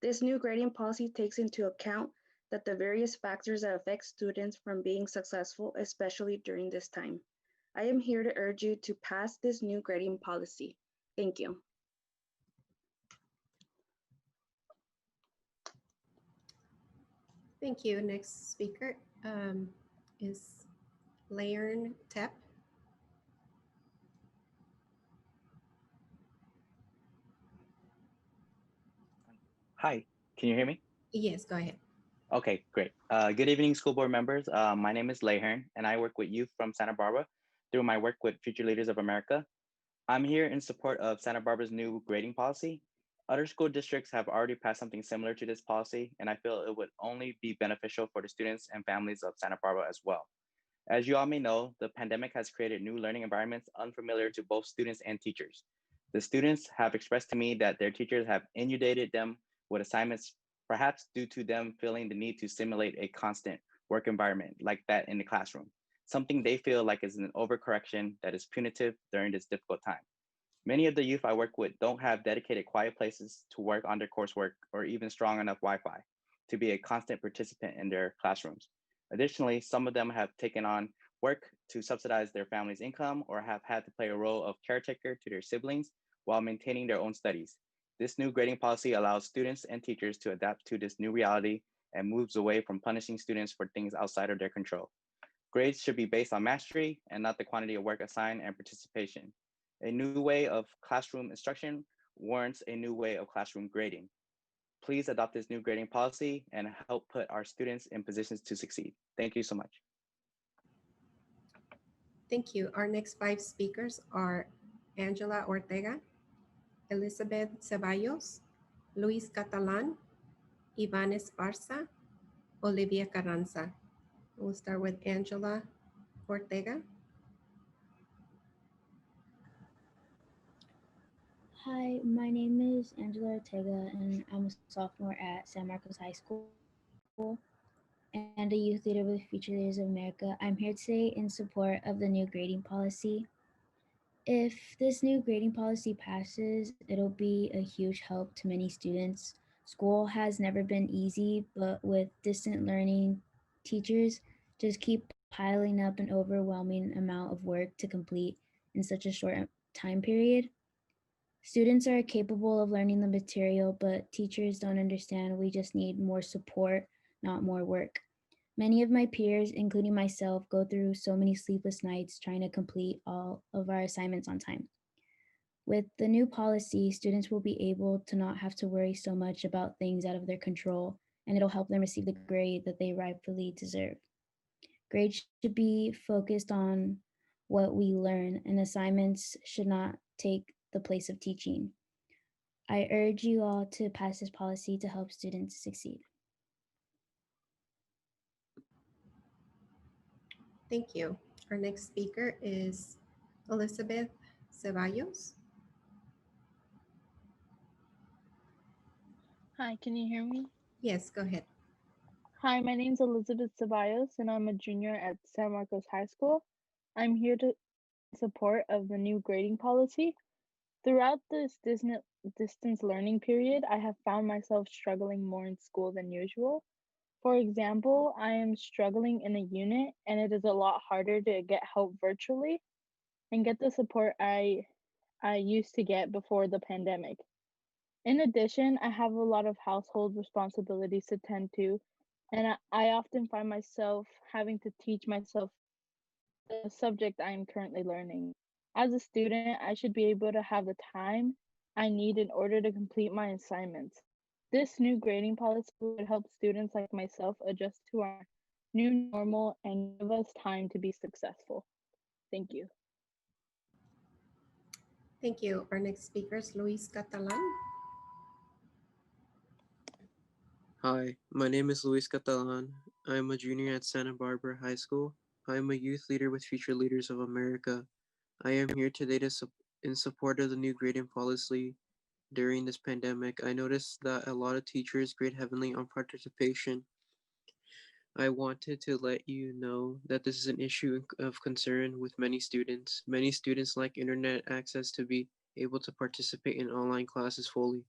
This new grading policy takes into account that the various factors that affect students from being successful, especially during this time. I am here to urge you to pass this new grading policy. Thank you. Thank you. Next speaker is Laern Tepp. Hi, can you hear me? Yes, go ahead. Okay, great. Good evening, school board members. My name is Laern, and I work with youth from Santa Barbara through my work with Future Leaders of America. I'm here in support of Santa Barbara's new grading policy, Other school districts have already passed something similar to this policy, and I feel it would only be beneficial for the students and families of Santa Barbara as well. As you all may know, the pandemic has created new learning environments unfamiliar to both students and teachers. The students have expressed to me that their teachers have inundated them with assignments, perhaps due to them feeling the need to simulate a constant work environment like that in the classroom, something they feel like is an overcorrection that is punitive during this difficult time. Many of the youth I work with don't have dedicated quiet places to work on their coursework or even strong enough Wi-Fi to be a constant participant in their classrooms. Additionally, some of them have taken on work to subsidize their family's income or have had to play a role of caretaker to their siblings while maintaining their own studies. This new grading policy allows students and teachers to adapt to this new reality and moves away from punishing students for things outside of their control. Grades should be based on mastery and not the quantity of work assigned and participation. A new way of classroom instruction warrants a new way of classroom grading. Please adopt this new grading policy and help put our students in positions to succeed. Thank you so much. Thank you. Our next 5 speakers are Angela Ortega, Elizabeth Ceballos, Luis Catalan, Ivan Esparza, Olivia Carranza. We'll start with Angela Ortega. Hi, my name is Angela Ortega, and I'm a sophomore at San Marcos High School and a youth leader with Future Leaders of America. I'm here today in support of the new grading policy. If this new grading policy passes, it'll be a huge help to many students. School has never been easy, but with distant learning, teachers just keep piling up an overwhelming amount of work to complete in such a short time period. Students are capable of learning the material, but teachers don't understand. We just need more support, not more work. Many of my peers, including myself, go through so many sleepless nights trying to complete all of our assignments on time. With the new policy, students will be able to not have to worry so much about things out of their control, and it'll help them receive the grade that they rightfully deserve. Grades should be focused on what we learn, and assignments should not take the place of teaching. I urge you all to pass this policy to help students succeed. Thank you. Our next speaker is Elizabeth Ceballos. Hi, can you hear me? Yes, go ahead. Hi, my name is Elizabeth Ceballos, and I'm a junior at San Marcos High School. I'm here to support of the new grading policy. Throughout this distance learning period, I have found myself struggling more in school than usual. For example, I am struggling in a unit, and it is a lot harder to get help virtually and get the support I used to get before the pandemic. In addition, I have a lot of household responsibilities to tend to, and I often find myself having to teach myself the subject I am currently learning. As a student, I should be able to have the time I need in order to complete my assignments. This new grading policy would help students like myself adjust to our new normal and give us time to be successful. Thank you. Thank you. Our next speaker is Luis Catalan. Hi, my name is Luis Catalan. I'm a junior at Santa Barbara High School. I am a youth leader with Future Leaders of America. I am here today in support of the new grading policy. During this pandemic, I noticed that a lot of teachers grade heavily on participation. I wanted to let you know that this is an issue of concern with many students. Many students lack internet access to be able to participate in online classes fully.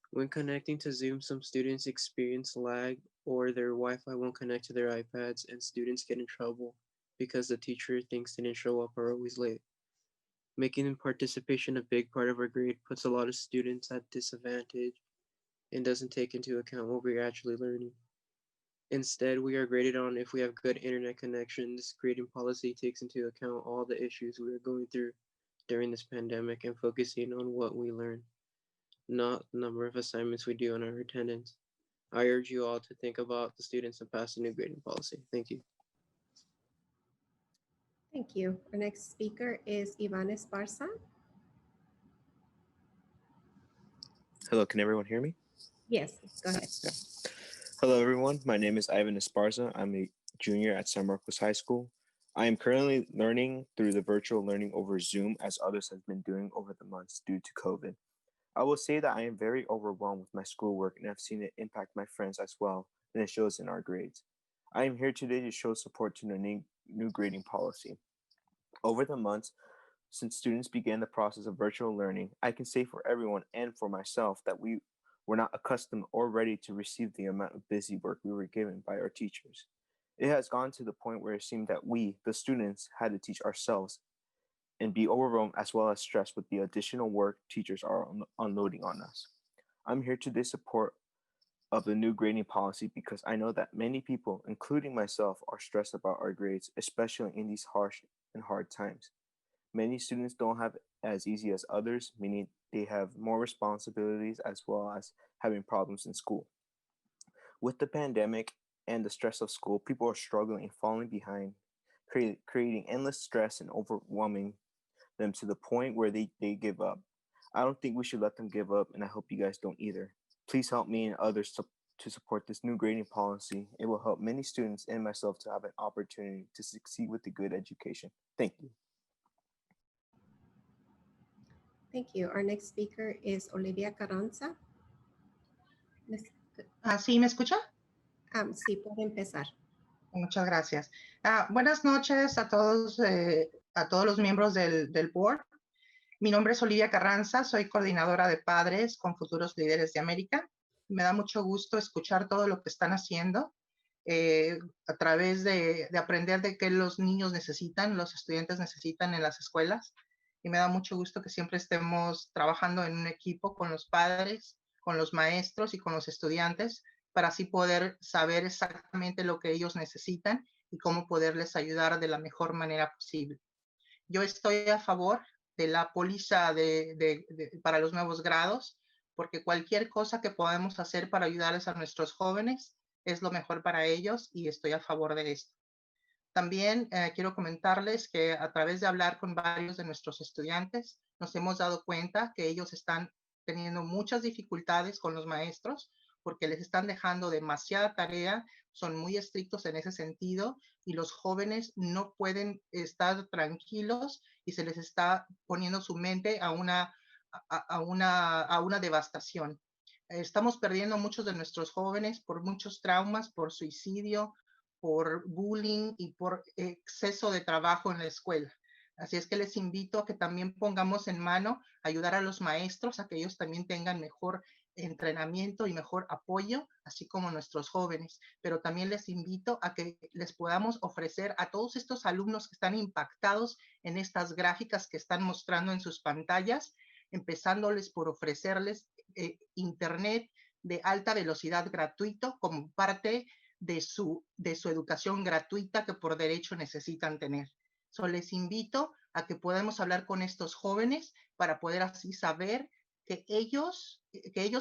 When connecting to Zoom, some students experience lag or their Wi-Fi won't connect to their iPads, and students get in trouble because the teacher thinks they didn't show up or are always late. Making participation a big part of our grade puts a lot of students at disadvantage and doesn't take into account what we're actually learning. Instead, we are graded on if we have good internet connection. This grading policy takes into account all the issues we are going through during this pandemic and focusing on what we learn, not the number of assignments we do on our attendance. I urge you all to think about the students and pass the new grading policy. Thank you. Thank you. Our next speaker is Ivan Esparza. Hello, can everyone hear me? Yes, go ahead. Yeah. Hello, everyone. My name is Ivan Esparza. I'm a junior at San Marcos High School. I am currently learning through the virtual learning over Zoom as others have been doing over the months due to COVID. I will say that I am very overwhelmed with my schoolwork and I've seen it impact my friends as well, and it shows in our grades. I am here today to show support to the new grading policy. Over the months, since students began the process of virtual learning, I can say for everyone and for myself that we were not accustomed or ready to receive the amount of busy work we were given by our teachers. It has gone to the point where it seemed that we, the students, had to teach ourselves and be overwhelmed as well as stressed with the additional work teachers are unloading on us. I'm here today support of the new grading policy because I know that many people, including myself, are stressed about our grades, especially in these harsh and hard times. Many students don't have it as easy as others, meaning they have more responsibilities as well as having problems in school. With the pandemic and the stress of school, people are struggling and falling behind, creating endless stress and overwhelming them to the point where they give up. I don't think we should let them give up, and I hope you guys don't either. Please help me and others to support this new grading policy. It will help many students and myself to have an opportunity to succeed with a good education. Thank you. Thank you. Our next speaker is Olivia Carranza. ¿Sí me escucha? Sí, puede empezar. Muchas gracias. Buenas noches a todos los miembros del board. Mi nombre es Olivia Carranza, soy coordinadora de padres con futuros líderes de América. Me da mucho gusto escuchar todo lo que están haciendo a través de aprender de qué los niños necesitan, los estudiantes necesitan en las escuelas. Y me da mucho gusto que siempre estemos trabajando en un equipo con los padres, con los maestros y con los estudiantes para así poder saber exactamente lo que ellos necesitan y cómo poderles ayudar de la mejor manera posible. Yo estoy a favor de la póliza para los nuevos grados, porque cualquier cosa que podamos hacer para ayudarles a nuestros jóvenes es lo mejor para ellos y estoy a favor de esto. También quiero comentarles que a través de hablar con varios de nuestros estudiantes, nos hemos dado cuenta que ellos están teniendo muchas dificultades con los maestros porque les están dejando demasiada tarea, son muy estrictos en ese sentido y los jóvenes no pueden estar tranquilos y se les está poniendo su mente a una devastación. Estamos perdiendo muchos de nuestros jóvenes por muchos traumas, por suicidio, por bullying y por exceso de trabajo en la escuela. Así es que les invito a que también pongamos en mano ayudar a los maestros a que ellos también tengan mejor entrenamiento y mejor apoyo, así como nuestros jóvenes. Pero también les invito a que les podamos ofrecer a todos estos alumnos que están impactados en estas gráficas que están mostrando en sus pantallas, empezándoles por ofrecerles internet de alta velocidad gratuito como parte de su educación gratuita que por derecho necesitan tener. Les invito a que podamos hablar con estos jóvenes para poder así saber que ellos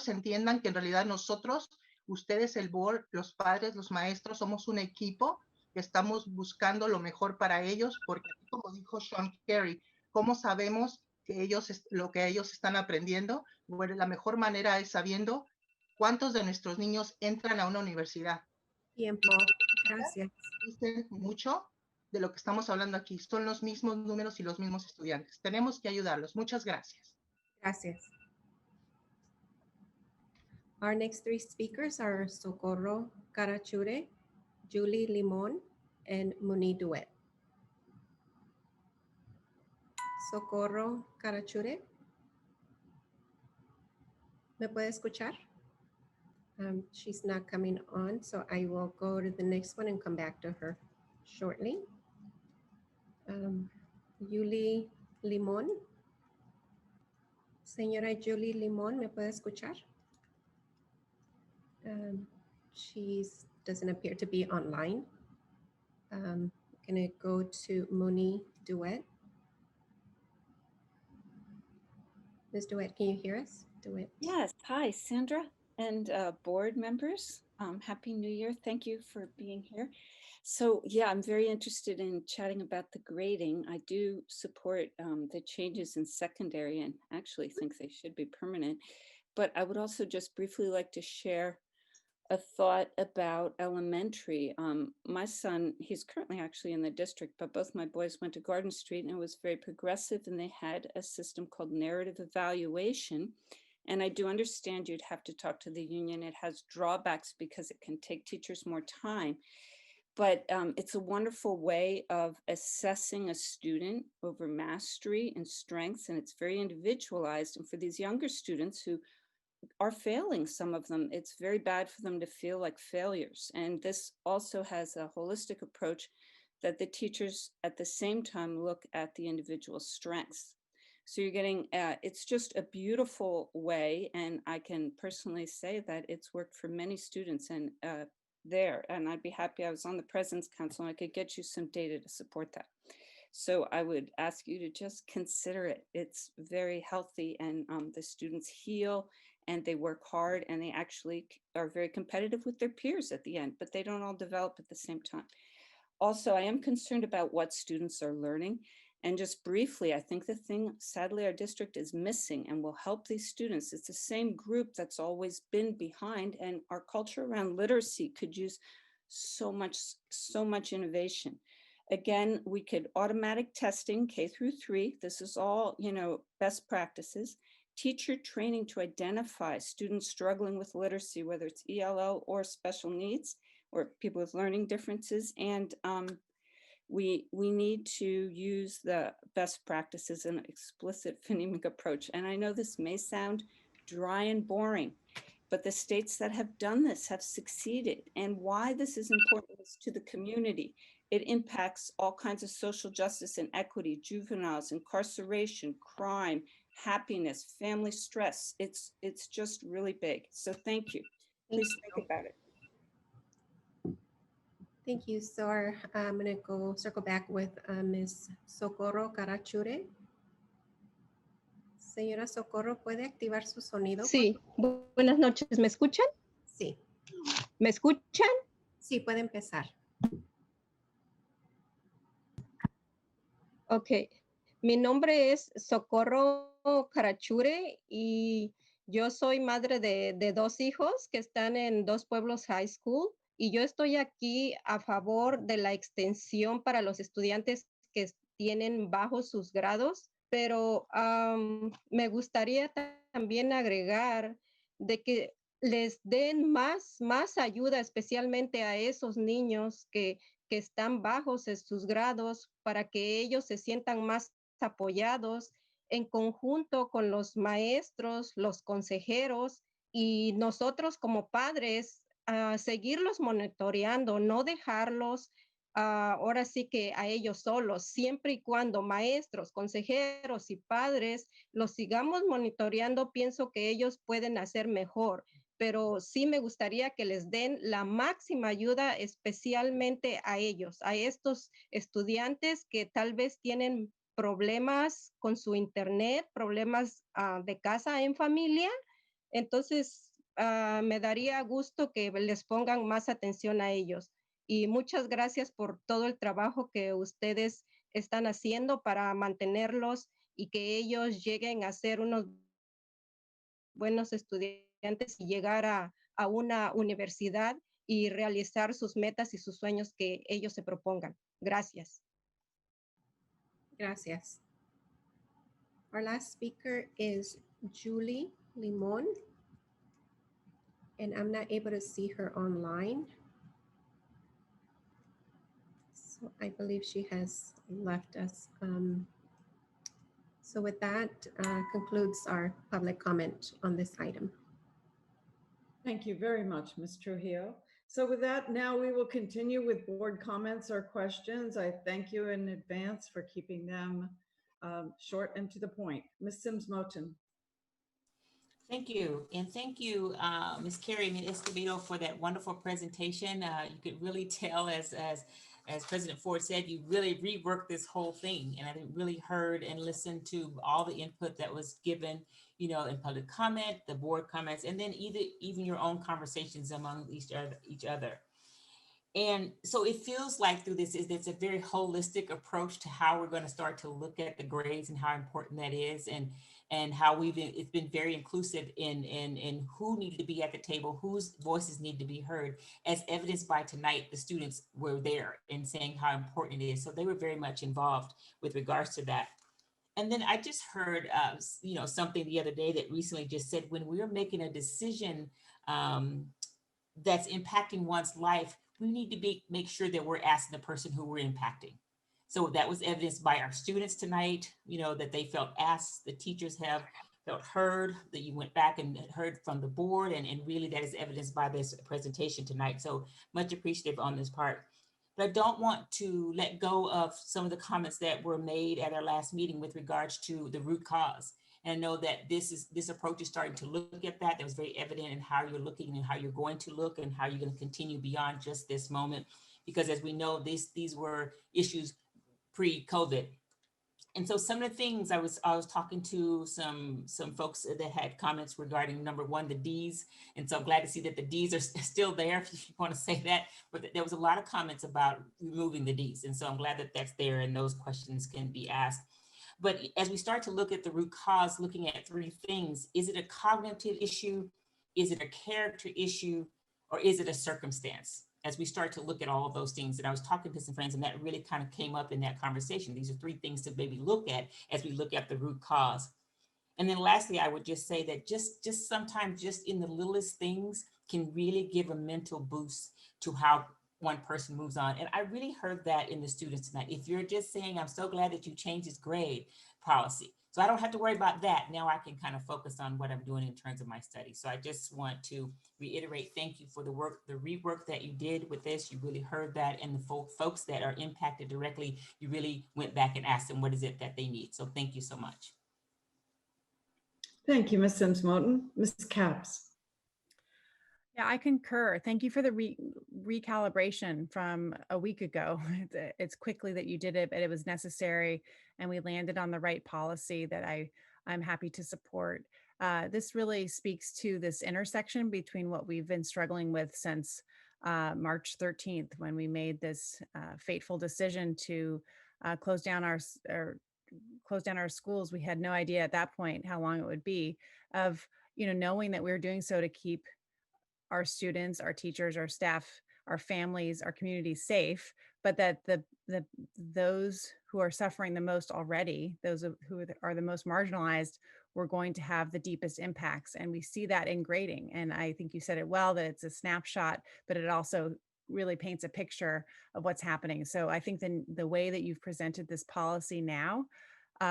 entiendan que en realidad nosotros, ustedes, el board, los padres, los maestros, somos un equipo que estamos buscando lo mejor para ellos, porque como dijo Sean Carey, ¿cómo sabemos que lo que ellos están aprendiendo? Bueno, la mejor manera es sabiendo cuántos de nuestros niños entran a una universidad. Tiempo, gracias. Dicen mucho de lo que estamos hablando aquí. Son los mismos números y los mismos estudiantes. Tenemos que ayudarlos. Muchas gracias. Gracias. Our next three speakers are Socorro Carachure, Julie Limon, and Muni Duet. Socorro Carachure. ¿Me puede escuchar? She's not coming on, so I will go to the next one and come back to her shortly. Julie Limon. Señora Julie Limon, ¿me puede escuchar? She doesn't appear to be online. Can I go to Moni Duet? Ms. Duet, can you hear us? Duet. Yes. Hi, Sandra and board members. Happy New Year. Thank you for being here. So yeah, I'm very interested in chatting about the grading. I do support the changes in secondary and actually think they should be permanent. but I would also just briefly like to share a thought about elementary. My son, he's currently actually in the district, but both my boys went to Garden Street and it was very progressive, and they had a system called narrative evaluation. And I do understand you'd have to talk to the union. It has drawbacks because it can take teachers more time. But it's a wonderful way of assessing a student over mastery and strengths, and it's very individualized. And for these younger students who are failing, some of them, it's very bad for them to feel like failures. And this also has a holistic approach that the teachers at the same time look at the individual strengths. So you're getting, it's just a beautiful way. And I can personally say that it's worked for many students and and I'd be happy. I was on the President's Council and I could get you some data to support that. So I would ask you to just consider it. It's very healthy, and the students heal and they work hard, and they actually are very competitive with their peers at the end, but they don't all develop at the same time. Also, I am concerned about what students are learning. And just briefly, I think the thing, sadly, our district is missing and will help these students. It's the same group that's always been behind, and our culture around literacy could use so much innovation. Again, we could automatic testing K-3. This is all, best practices. Teacher training to identify students struggling with literacy, whether it's ELL or special needs or people with learning differences. And we need to use the best practices and explicit phonemic approach. And I know this may sound dry and boring, but the states that have done this have succeeded. And why this is important is to the community. It impacts all kinds of social justice and equity, juveniles, incarceration, crime, happiness, family stress. It's just really big. So thank you. Please think about it. Thank you. So I'm going to circle back with Ms. Socorro Carachure. Señora Socorro, ¿puede activar su sonido? Sí, buenas noches. ¿Me escuchan? Sí. ¿Me escuchan? Sí, puede empezar. Ok. Mi nombre es Socorro Carachure y yo soy madre de dos hijos que están en Dos Pueblos High School. Y yo estoy aquí a favor de la extensión para los estudiantes que tienen bajos sus grados, pero me gustaría también agregar de que les den más ayuda, especialmente a esos niños que están bajos en sus grados, para que ellos se sientan más apoyados en conjunto con los maestros, los consejeros y nosotros como padres, seguirlos monitoreando, no dejarlos ahora sí que a ellos solos, siempre y cuando maestros, consejeros y padres los sigamos monitoreando, pienso que ellos pueden hacer mejor, pero sí me gustaría que les den la máxima ayuda, especialmente a ellos, a estos estudiantes que tal vez tienen problemas con su internet, problemas de casa en familia. Entonces, me daría gusto que les pongan más atención a ellos. Y muchas gracias por todo el trabajo que ustedes están haciendo para mantenerlos y que ellos lleguen a ser unos buenos estudiantes y llegar a una universidad y realizar sus metas y sus sueños que ellos se propongan. Gracias. Gracias. Our last speaker is Julie Limon. And I'm not able to see her online. So I believe she has left us. So with that, concludes our public comment on this item. Thank you very much, Ms. Trujillo. So with that, now we will continue with board comments or questions. I thank you in advance for keeping them short and to the point. Ms. Sims-Moten. Thank you. And thank you, Ms. Carrie Escobedo, for that wonderful presentation. You could really tell, as President Ford said, you really reworked this whole thing. And I really heard and listened to all the input that was given, in public comment, the board comments, and then even your own conversations among each other. And so it feels like through this, it's a very holistic approach to how we're going to start to look at the grades and how important that is. And and how it's been very inclusive in who needed to be at the table, whose voices need to be heard, as evidenced by tonight, the students were there and saying how important it is. So they were very much involved with regards to that. And then I just heard, something the other day that recently just said, when we're making a decision that's impacting one's life, we need to make sure that we're asking the person who we're impacting. So that was evidenced by our students tonight, that they felt asked, the teachers have felt heard, that you went back and heard from the board, and really that is evidenced by this presentation tonight. So much appreciative on this part. But I don't want to let go of some of the comments that were made at our last meeting with regards to the root cause. And I know that this approach is starting to look at that. That was very evident in how you're looking and how you're going to look and how you're going to continue beyond just this moment. Because as we know, these were issues pre-COVID. And so some of the things I was talking to some folks that had comments regarding number one, the D's. And so I'm glad to see that the D's are still there, if you want to say that. But there was a lot of comments about removing the D's. And so I'm glad that that's there and those questions can be asked. But as we start to look at the root cause, looking at three things, is it a cognitive issue? Is it a character issue? Or is it a circumstance? As we start to look at all of those things, and I was talking to some friends and that really kind of came up in that conversation. These are three things to maybe look at as we look at the root cause. And then lastly, I would just say that just sometimes just in the littlest things can really give a mental boost to how one person moves on. And I really heard that in the students tonight. If you're just saying, I'm so glad that you changed this grade policy, so I don't have to worry about that. Now I can kind of focus on what I'm doing in terms of my study. So I just want to reiterate, thank you for the work, the rework that you did with this. You really heard that. And the folks that are impacted directly, you really went back and asked them what is it that they need. So thank you so much. Thank you, Ms. Sims-Moten. Ms. Capps. Yeah, I concur. Thank you for the recalibration from a week ago. It's quickly that you did it, but it was necessary, and we landed on the right policy that I'm happy to support. This really speaks to this intersection between what we've been struggling with since March 13th, when we made this fateful decision to close down our schools. We had no idea at that point how long it would be, of knowing that we were doing so to keep our students, our teachers, our staff, our families, our communities safe, but that those who are suffering the most already, those who are the most marginalized, were going to have the deepest impacts. And we see that in grading. And I think you said it well, that it's a snapshot, but it also really paints a picture of what's happening. So I think the way that you've presented this policy now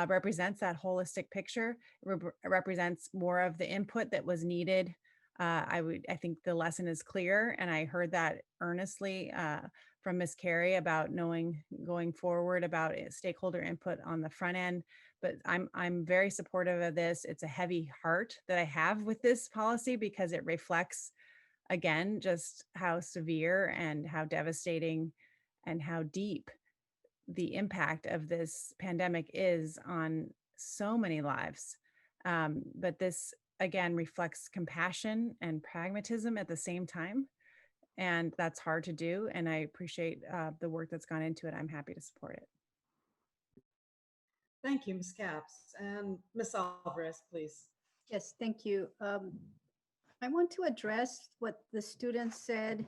represents that holistic picture, represents more of the input that was needed. I think the lesson is clear, and I heard that earnestly from Ms. Carey about knowing going forward about stakeholder input on the front end. But I'm very supportive of this. It's a heavy heart that I have with this policy, because it reflects, again, just how severe and how devastating and how deep the impact of this pandemic is on so many lives. But this, again, reflects compassion and pragmatism at the same time. And that's hard to do. And I appreciate the work that's gone into it. I'm happy to support it. Thank you, Ms. Capps. And Ms. Alvarez, please. Yes, thank you. I want to address what the students said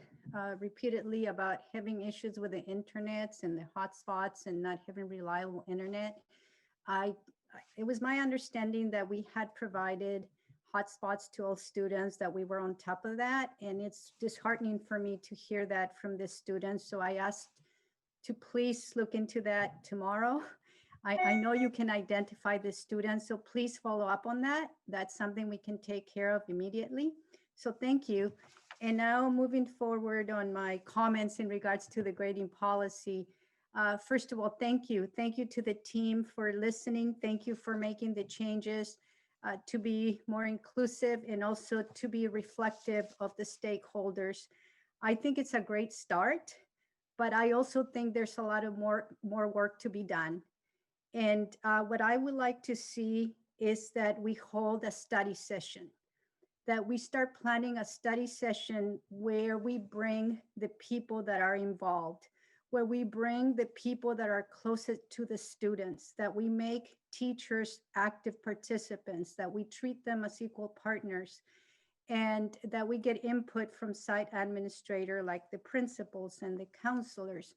repeatedly about having issues with the internets and the hotspots and not having reliable internet. It was my understanding that we had provided hotspots to all students, that we were on top of that. And it's disheartening for me to hear that from the students. So I asked to please look into that tomorrow. I know you can identify the students, so please follow up on that. That's something we can take care of immediately. So thank you. And now moving forward on my comments in regards to the grading policy. First of all, thank you. Thank you to the team for listening. Thank you for making the changes to be more inclusive and also to be reflective of the stakeholders. I think it's a great start, but I also think there's a lot of more work to be done. And what I would like to see is that we hold a study session, that we start planning a study session where we bring the people that are involved, where we bring the people that are closest to the students, that we make teachers active participants, that we treat them as equal partners, and that we get input from site administrator like the principals and the counselors,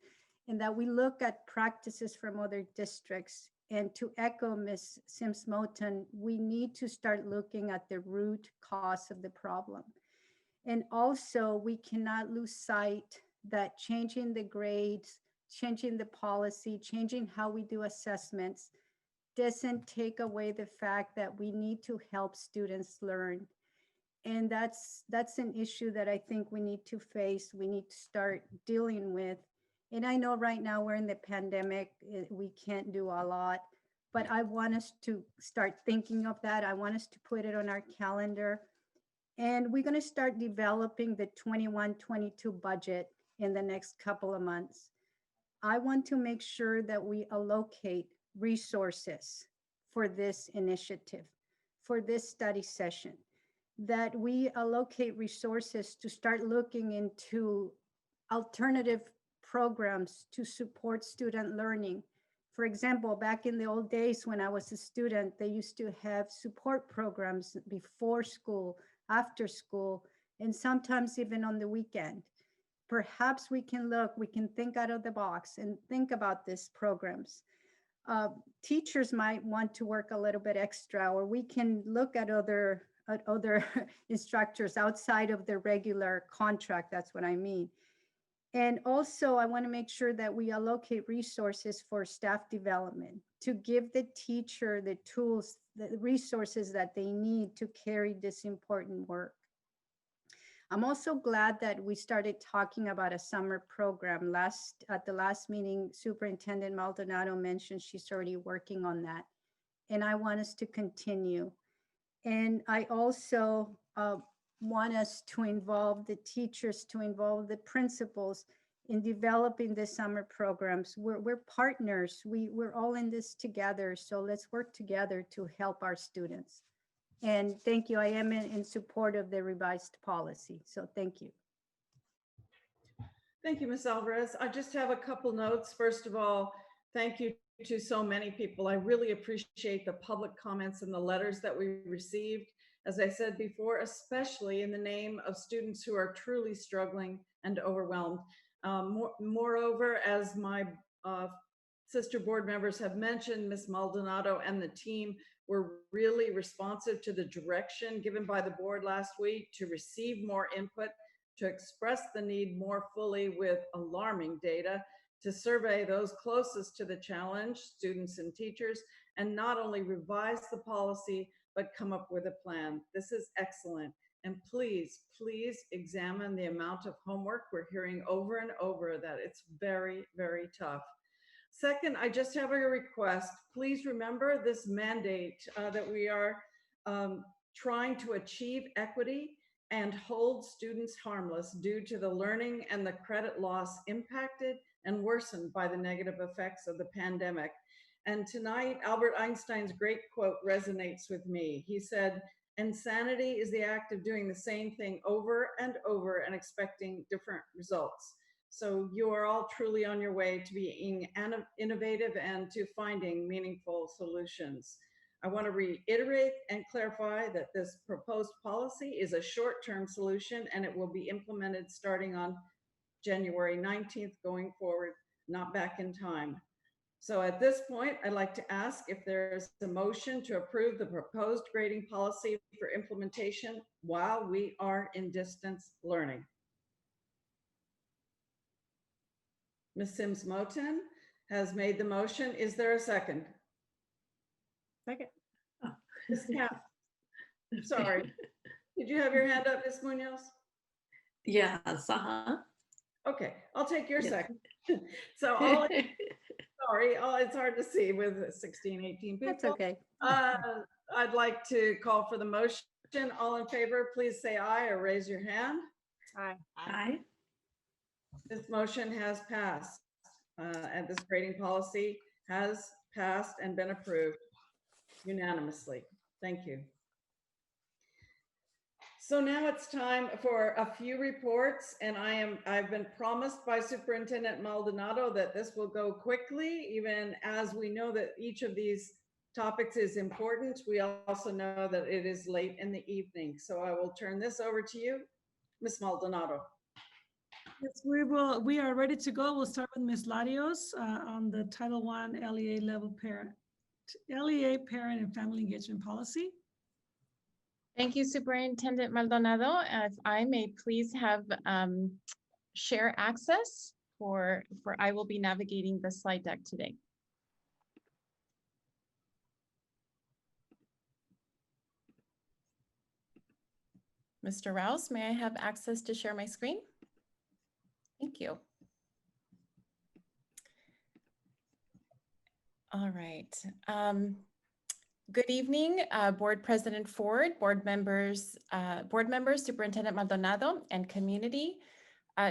and that we look at practices from other districts. And to echo Ms. Sims-Moton, we need to start looking at the root cause of the problem. And also, we cannot lose sight that changing the grades, changing the policy, changing how we do assessments doesn't take away the fact that we need to help students learn. And that's an issue that I think we need to face, we need to start dealing with. And I know right now we're in the pandemic, we can't do a lot, but I want us to start thinking of that. I want us to put it on our calendar. And we're going to start developing the 21-22 budget in the next couple of months. I want to make sure that we allocate resources for this initiative, for this study session, that we allocate resources to start looking into alternative programs to support student learning. For example, back in the old days when I was a student, they used to have support programs before school, after school, and sometimes even on the weekend. Perhaps we can think out of the box and think about these programs. Teachers might want to work a little bit extra, or we can look at other instructors outside of the regular contract. That's what I mean. And also, I want to make sure that we allocate resources for staff development to give the teacher the tools, the resources that they need to carry this important work. I'm also glad that we started talking about a summer program. At the last meeting, Superintendent Maldonado mentioned she's already working on that. And I want us to continue. And I also want us to involve the teachers, to involve the principals in developing the summer programs. We're partners. We're all in this together. So let's work together to help our students. And thank you. I am in support of the revised policy. So thank you. Thank you, Ms. Alvarez. I just have a couple notes. First of all, thank you to so many people. I really appreciate the public comments and the letters that we received. As I said before, especially in the name of students who are truly struggling and overwhelmed. Moreover, as my sister board members have mentioned, Ms. Maldonado and the team were really responsive to the direction given by the board last week to receive more input, to express the need more fully with alarming data, to survey those closest to the challenge, students and teachers, and not only revise the policy, but come up with a plan. This is excellent. And please, please examine the amount of homework. We're hearing over and over that it's very, very tough. Second, I just have a request. Please remember this mandate that we are trying to achieve equity and hold students harmless due to the learning and the credit loss impacted and worsened by the negative effects of the pandemic. And tonight, Albert Einstein's great quote resonates with me. He said, "Insanity is the act of doing the same thing over and over and expecting different results." So you are all truly on your way to being innovative and to finding meaningful solutions. I want to reiterate and clarify that this proposed policy is a short-term solution and it will be implemented starting on January 19th going forward, not back in time. So at this point, I'd like to ask if there's a motion to approve the proposed grading policy for implementation while we are in distance learning. Ms. Sims-Moton has made the motion. Is there a second? Second. Ms. Camp, sorry. Did you have your hand up, Ms. Munoz? Yes, Okay, I'll take your Yes. second. So it's hard to see with 16, 18 people. That's okay. I'd like to call for the motion. All in favor, please say aye or raise your hand. Aye. Aye. This motion has passed, and this grading policy has passed and been approved unanimously. Thank you. So now it's time for a few reports, and I've been promised by Superintendent Maldonado that this will go quickly, even as we know that each of these topics is important. We also know that it is late in the evening. So I will turn this over to you, Ms. Maldonado. Yes, we are ready to go. We'll start with Ms. Larios on the Title I LEA Parent and Family Engagement Policy. Thank you, Superintendent Maldonado. If I may please have share access for I will be navigating the slide deck today. Mr. Rouse, may I have access to share my screen? Thank you. All right. Good evening, Board President Ford, board members, Superintendent Maldonado, and community.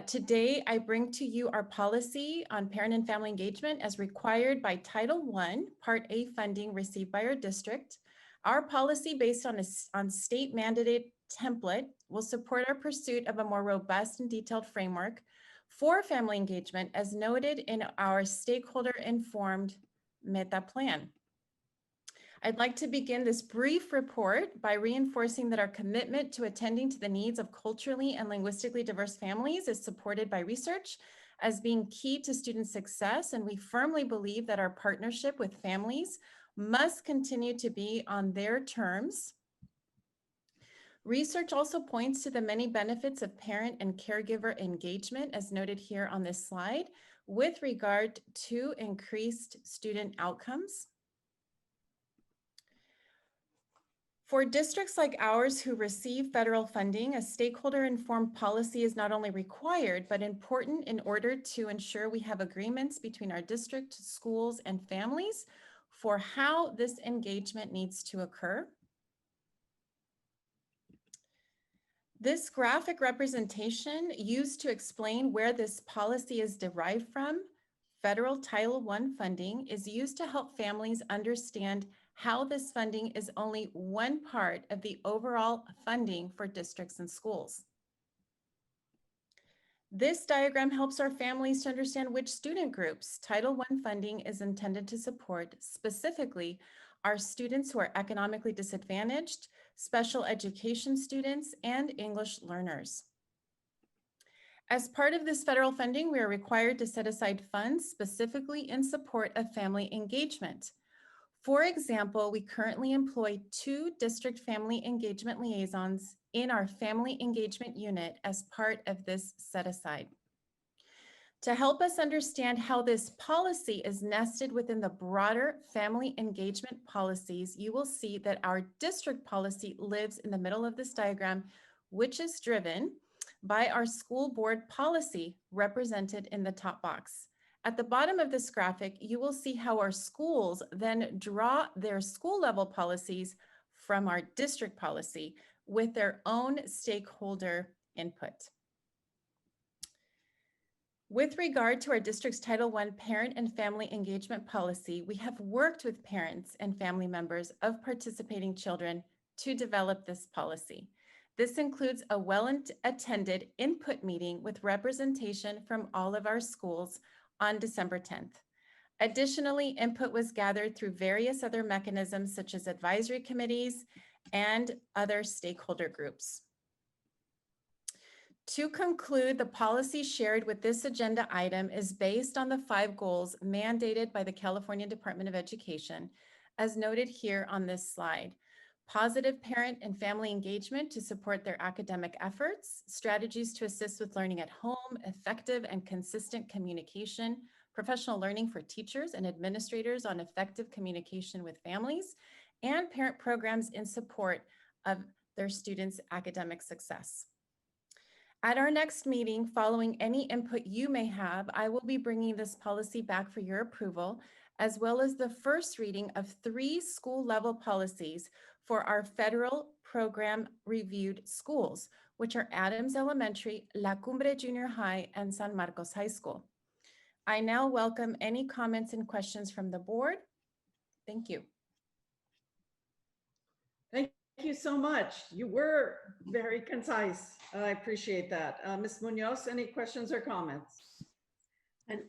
Today, I bring to you our policy on parent and family engagement as required by Title I, Part A funding received by our district. Our policy, based on state mandated template, will support our pursuit of a more robust and detailed framework for family engagement as noted in our stakeholder-informed meta plan. I'd like to begin this brief report by reinforcing that our commitment to attending to the needs of culturally and linguistically diverse families is supported by research as being key to student success, and we firmly believe that our partnership with families must continue to be on their terms. Research also points to the many benefits of parent and caregiver engagement, as noted here on this slide, with regard to increased student outcomes. For districts like ours who receive federal funding, a stakeholder-informed policy is not only required, but important in order to ensure we have agreements between our district, schools, and families for how this engagement needs to occur. This graphic representation used to explain where this policy is derived from, federal Title I funding, is used to help families understand how this funding is only one part of the overall funding for districts and schools. This diagram helps our families to understand which student groups Title I funding is intended to support, specifically our students who are economically disadvantaged, special education students, and English learners. As part of this federal funding, we are required to set aside funds specifically in support of family engagement. For example, we currently employ 2 district family engagement liaisons in our family engagement unit as part of this set aside. To help us understand how this policy is nested within the broader family engagement policies, you will see that our district policy lives in the middle of this diagram, which is driven by our school board policy represented in the top box. At the bottom of this graphic, you will see how our schools then draw their school level policies from our district policy with their own stakeholder input. With regard to our district's Title I parent and family engagement policy, we have worked with parents and family members of participating children to develop this policy. This includes a well-attended input meeting with representation from all of our schools on December 10th. Additionally, input was gathered through various other mechanisms such as advisory committees and other stakeholder groups. To conclude, the policy shared with this agenda item is based on the 5 goals mandated by the California Department of Education, as noted here on this slide. Positive parent and family engagement to support their academic efforts, strategies to assist with learning at home, effective and consistent communication, professional learning for teachers and administrators on effective communication with families, and parent programs in support of their students' academic success. At our next meeting, following any input you may have, I will be bringing this policy back for your approval, as well as the first reading of 3 school-level policies for our federal program reviewed schools, which are Adams Elementary, La Cumbre Junior High, and San Marcos High School. I now welcome any comments and questions from the board. Thank you. Thank you so much. You were very concise. I appreciate that. Ms. Munoz, any questions or comments? And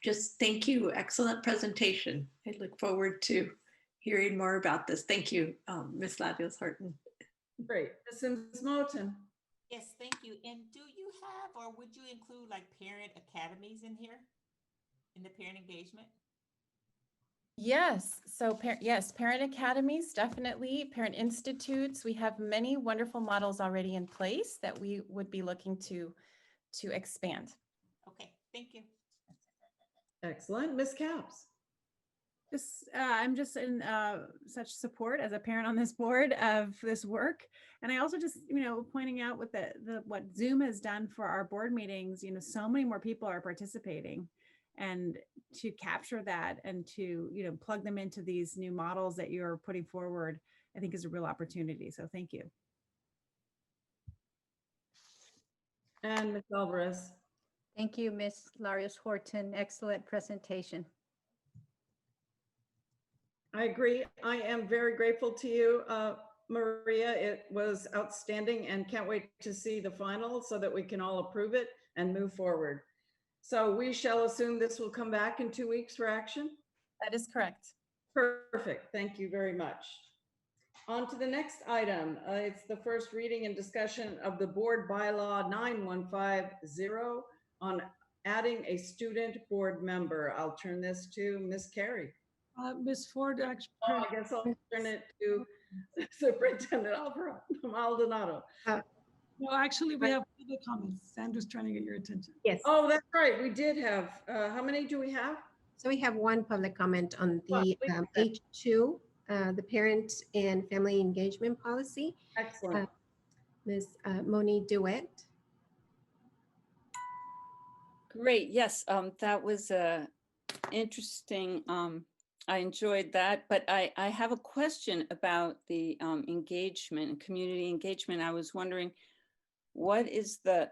just thank you. Excellent presentation. I look forward to hearing more about this. Thank you, Ms. Labios Horton. Great. Ms. Moten. Yes, thank you. And do you have, or would you include like parent academies in here, in the parent engagement? Yes. So yes, parent academies, definitely. Parent institutes. We have many wonderful models already in place that we would be looking to expand. Okay, thank you. Excellent. Ms. Capps. I'm just in such support as a parent on this board of this work. And I also just, pointing out with what Zoom has done for our board meetings, so many more people are participating, and to capture that and to, plug them into these new models that you're putting forward, I think is a real opportunity. So thank you. And Ms. Alvarez. Thank you, Ms. Larios Horton. Excellent presentation. I agree. I am very grateful to you, Maria. It was outstanding and can't wait to see the final so that we can all approve it and move forward. So we shall assume this will come back in 2 weeks for action? That is correct. Perfect. Thank you very much. On to the next item. It's the first reading and discussion of the board bylaw 9150 on adding a student board member. I'll turn this to Ms. Carey. Ms. Ford, actually. I guess I'll turn it to Superintendent Maldonado. No, actually, we have public comments. Sandra's trying to get your attention. Yes. Oh, that's right. We did have, how many do we have? So we have one public comment on the H2, the parent and family engagement policy. Excellent. Ms. Moni DeWitt. Great. Yes, that was interesting. I enjoyed that, but I have a question about the engagement and community engagement. I was wondering, what is the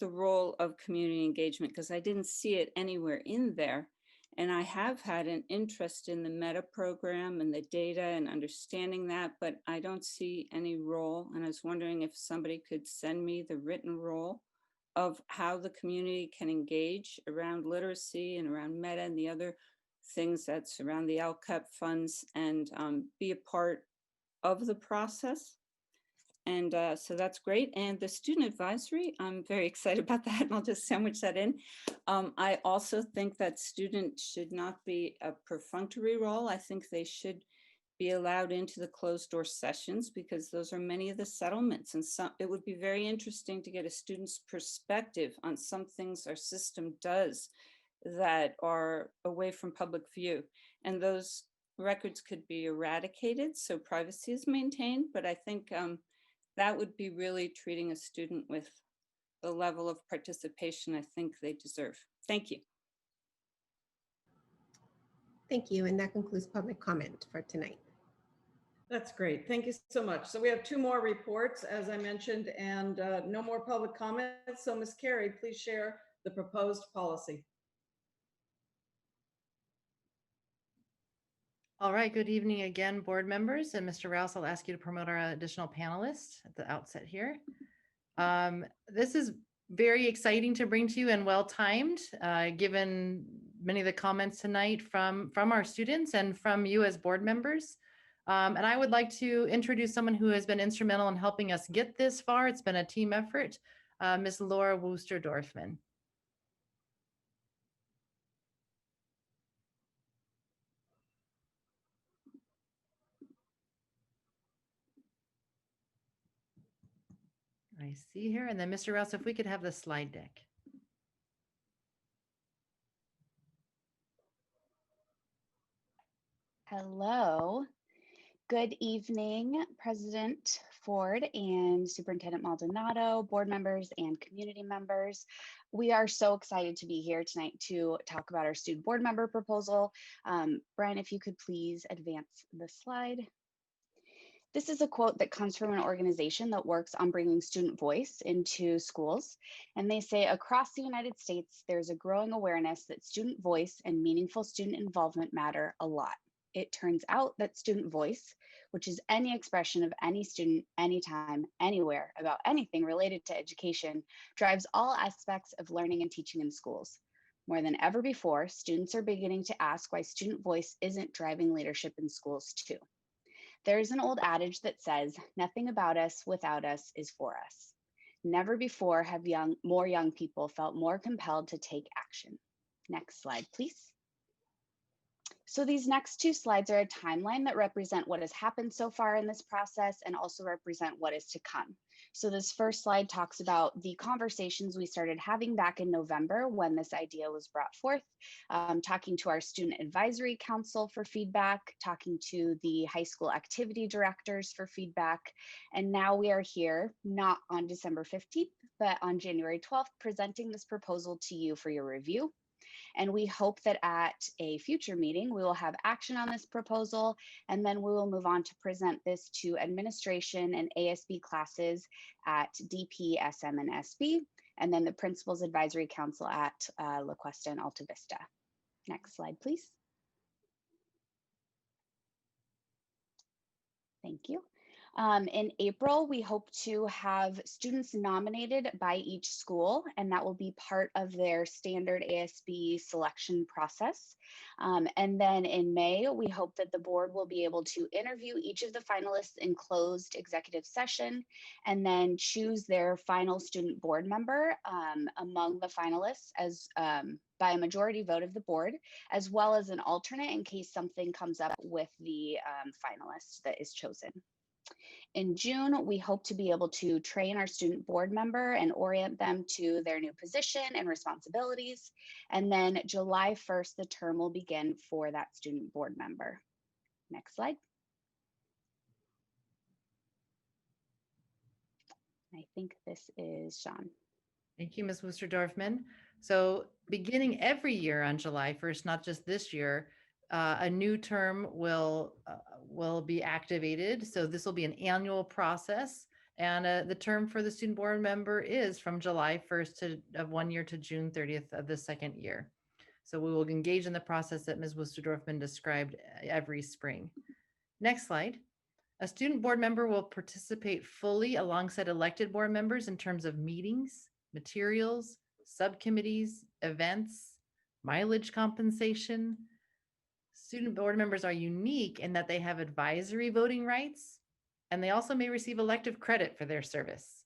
role of community engagement? Because I didn't see it anywhere in there. And I have had an interest in the META program and the data and understanding that, but I don't see any role. And I was wondering if somebody could send me the written role of how the community can engage around literacy and around META and the other things that surround the LCAP funds and be a part of the process. And so that's great. And the student advisory, I'm very excited about that, and I'll just sandwich that in. I also think that students should not be a perfunctory role. I think they should be allowed into the closed door sessions because those are many of the settlements. And it would be very interesting to get a student's perspective on some things our system does that are away from public view. And those records could be eradicated so privacy is maintained. But I think that would be really treating a student with the level of participation I think they deserve. Thank you. Thank you. And that concludes public comment for tonight. That's great. Thank you so much. So we have 2 more reports, as I mentioned, and no more public comments. So Ms. Carey, please share the proposed policy. All right, good evening again, board members. And Mr. Rouse, I'll ask you to promote our additional panelists at the outset here. This is very exciting to bring to you and well-timed, given many of the comments tonight from our students and from you as board members. And I would like to introduce someone who has been instrumental in helping us get this far. It's been a team effort, Ms. Laura Wooster-Dorfman. I see here. And then Mr. Rouse, if we could have the slide deck. Hello. Good evening, President Ford and Superintendent Maldonado, board members and community members. We are so excited to be here tonight to talk about our student board member proposal. Brian, if you could please advance the slide. This is a quote that comes from an organization that works on bringing student voice into schools. And they say, across the United States, there's a growing awareness that student voice and meaningful student involvement matter a lot. it turns out that student voice, which is any expression of any student, anytime, anywhere about anything related to education, drives all aspects of learning and teaching in schools. More than ever before, students are beginning to ask why student voice isn't driving leadership in schools too. There is an old adage that says, nothing about us without us is for us. Never before have more young people felt more compelled to take action. Next slide, please. So these next two slides are a timeline that represent what has happened so far in this process and also represent what is to come. So this first slide talks about the conversations we started having back in November when this idea was brought forth, talking to our Student Advisory Council for feedback, talking to the high school activity directors for feedback. And now we are here, not on December 15th, but on January 12th, presenting this proposal to you for your review. And we hope that at a future meeting, we will have action on this proposal, and then we will move on to present this to administration and ASB classes at DP, SM, and SB, and then the Principals Advisory Council at La Cuesta and Alta Vista. Next slide, please. Thank you. In April, we hope to have students nominated by each school, and that will be part of their standard ASB selection process. And then in May, we hope that the board will be able to interview each of the finalists in closed executive session, and then choose their final student board member among the finalists as by a majority vote of the board, as well as an alternate in case something comes up with the finalist that is chosen. In June, we hope to be able to train our student board member and orient them to their new position and responsibilities. And then July 1st, the term will begin for that student board member. Next slide. I think this is Sean. Thank you, Ms. Worster-Dorfman. So beginning every year on July 1st, not just this year, a new term will be activated. So this will be an annual process. And the term for the student board member is from July 1st of 1 year to June 30th of the second year. So we will engage in the process that Ms. Worster-Dorfman described every spring. Next slide. A student board member will participate fully alongside elected board members in terms of meetings, materials, subcommittees, events, mileage compensation. Student board members are unique in that they have advisory voting rights, and they also may receive elective credit for their service.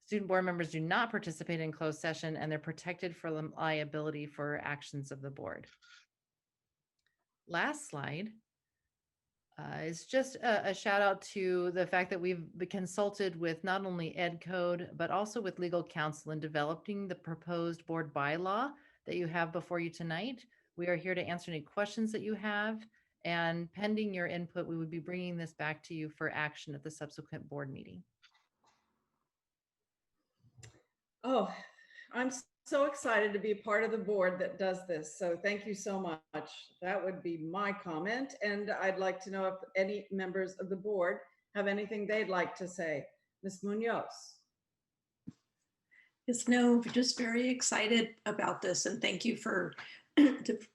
Student board members do not participate in closed session, and they're protected from liability for actions of the board. Last slide is just a shout out to the fact that we've consulted with not only EdCode, but also with legal counsel in developing the proposed board bylaw that you have before you tonight. We are here to answer any questions that you have, and pending your input, we would be bringing this back to you for action at the subsequent board meeting. Oh, I'm so excited to be a part of the board that does this. So thank you so much. That would be my comment. And I'd like to know if any members of the board have anything they'd like to say. Ms. Munoz. Yes, no, just very excited about this, and thank you for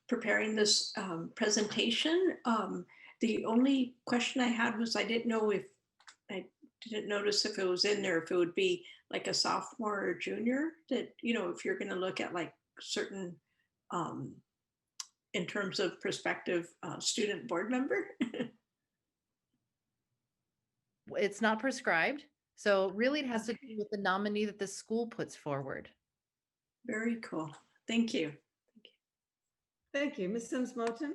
preparing this presentation. The only question I had was I didn't notice if it was in there, if it would be like a sophomore or junior, that, you know, if you're going to look at like certain, in terms of prospective student board member. It's not prescribed. So really it has to do with the nominee that the school puts forward. Very cool. Thank you. Thank you. Ms. Sims-Moton.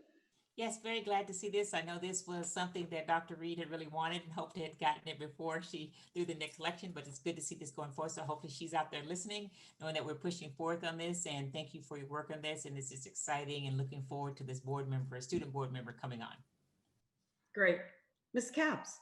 Yes, very glad to see this. I know this was something that Dr. Reed had really wanted and hoped had gotten it before she threw the next election, but it's good to see this going forward. So hopefully she's out there listening, knowing that we're pushing forth on this, and thank you for your work on this. And this is exciting, and looking forward to this board member, student board member coming on. Great. Ms. Capps.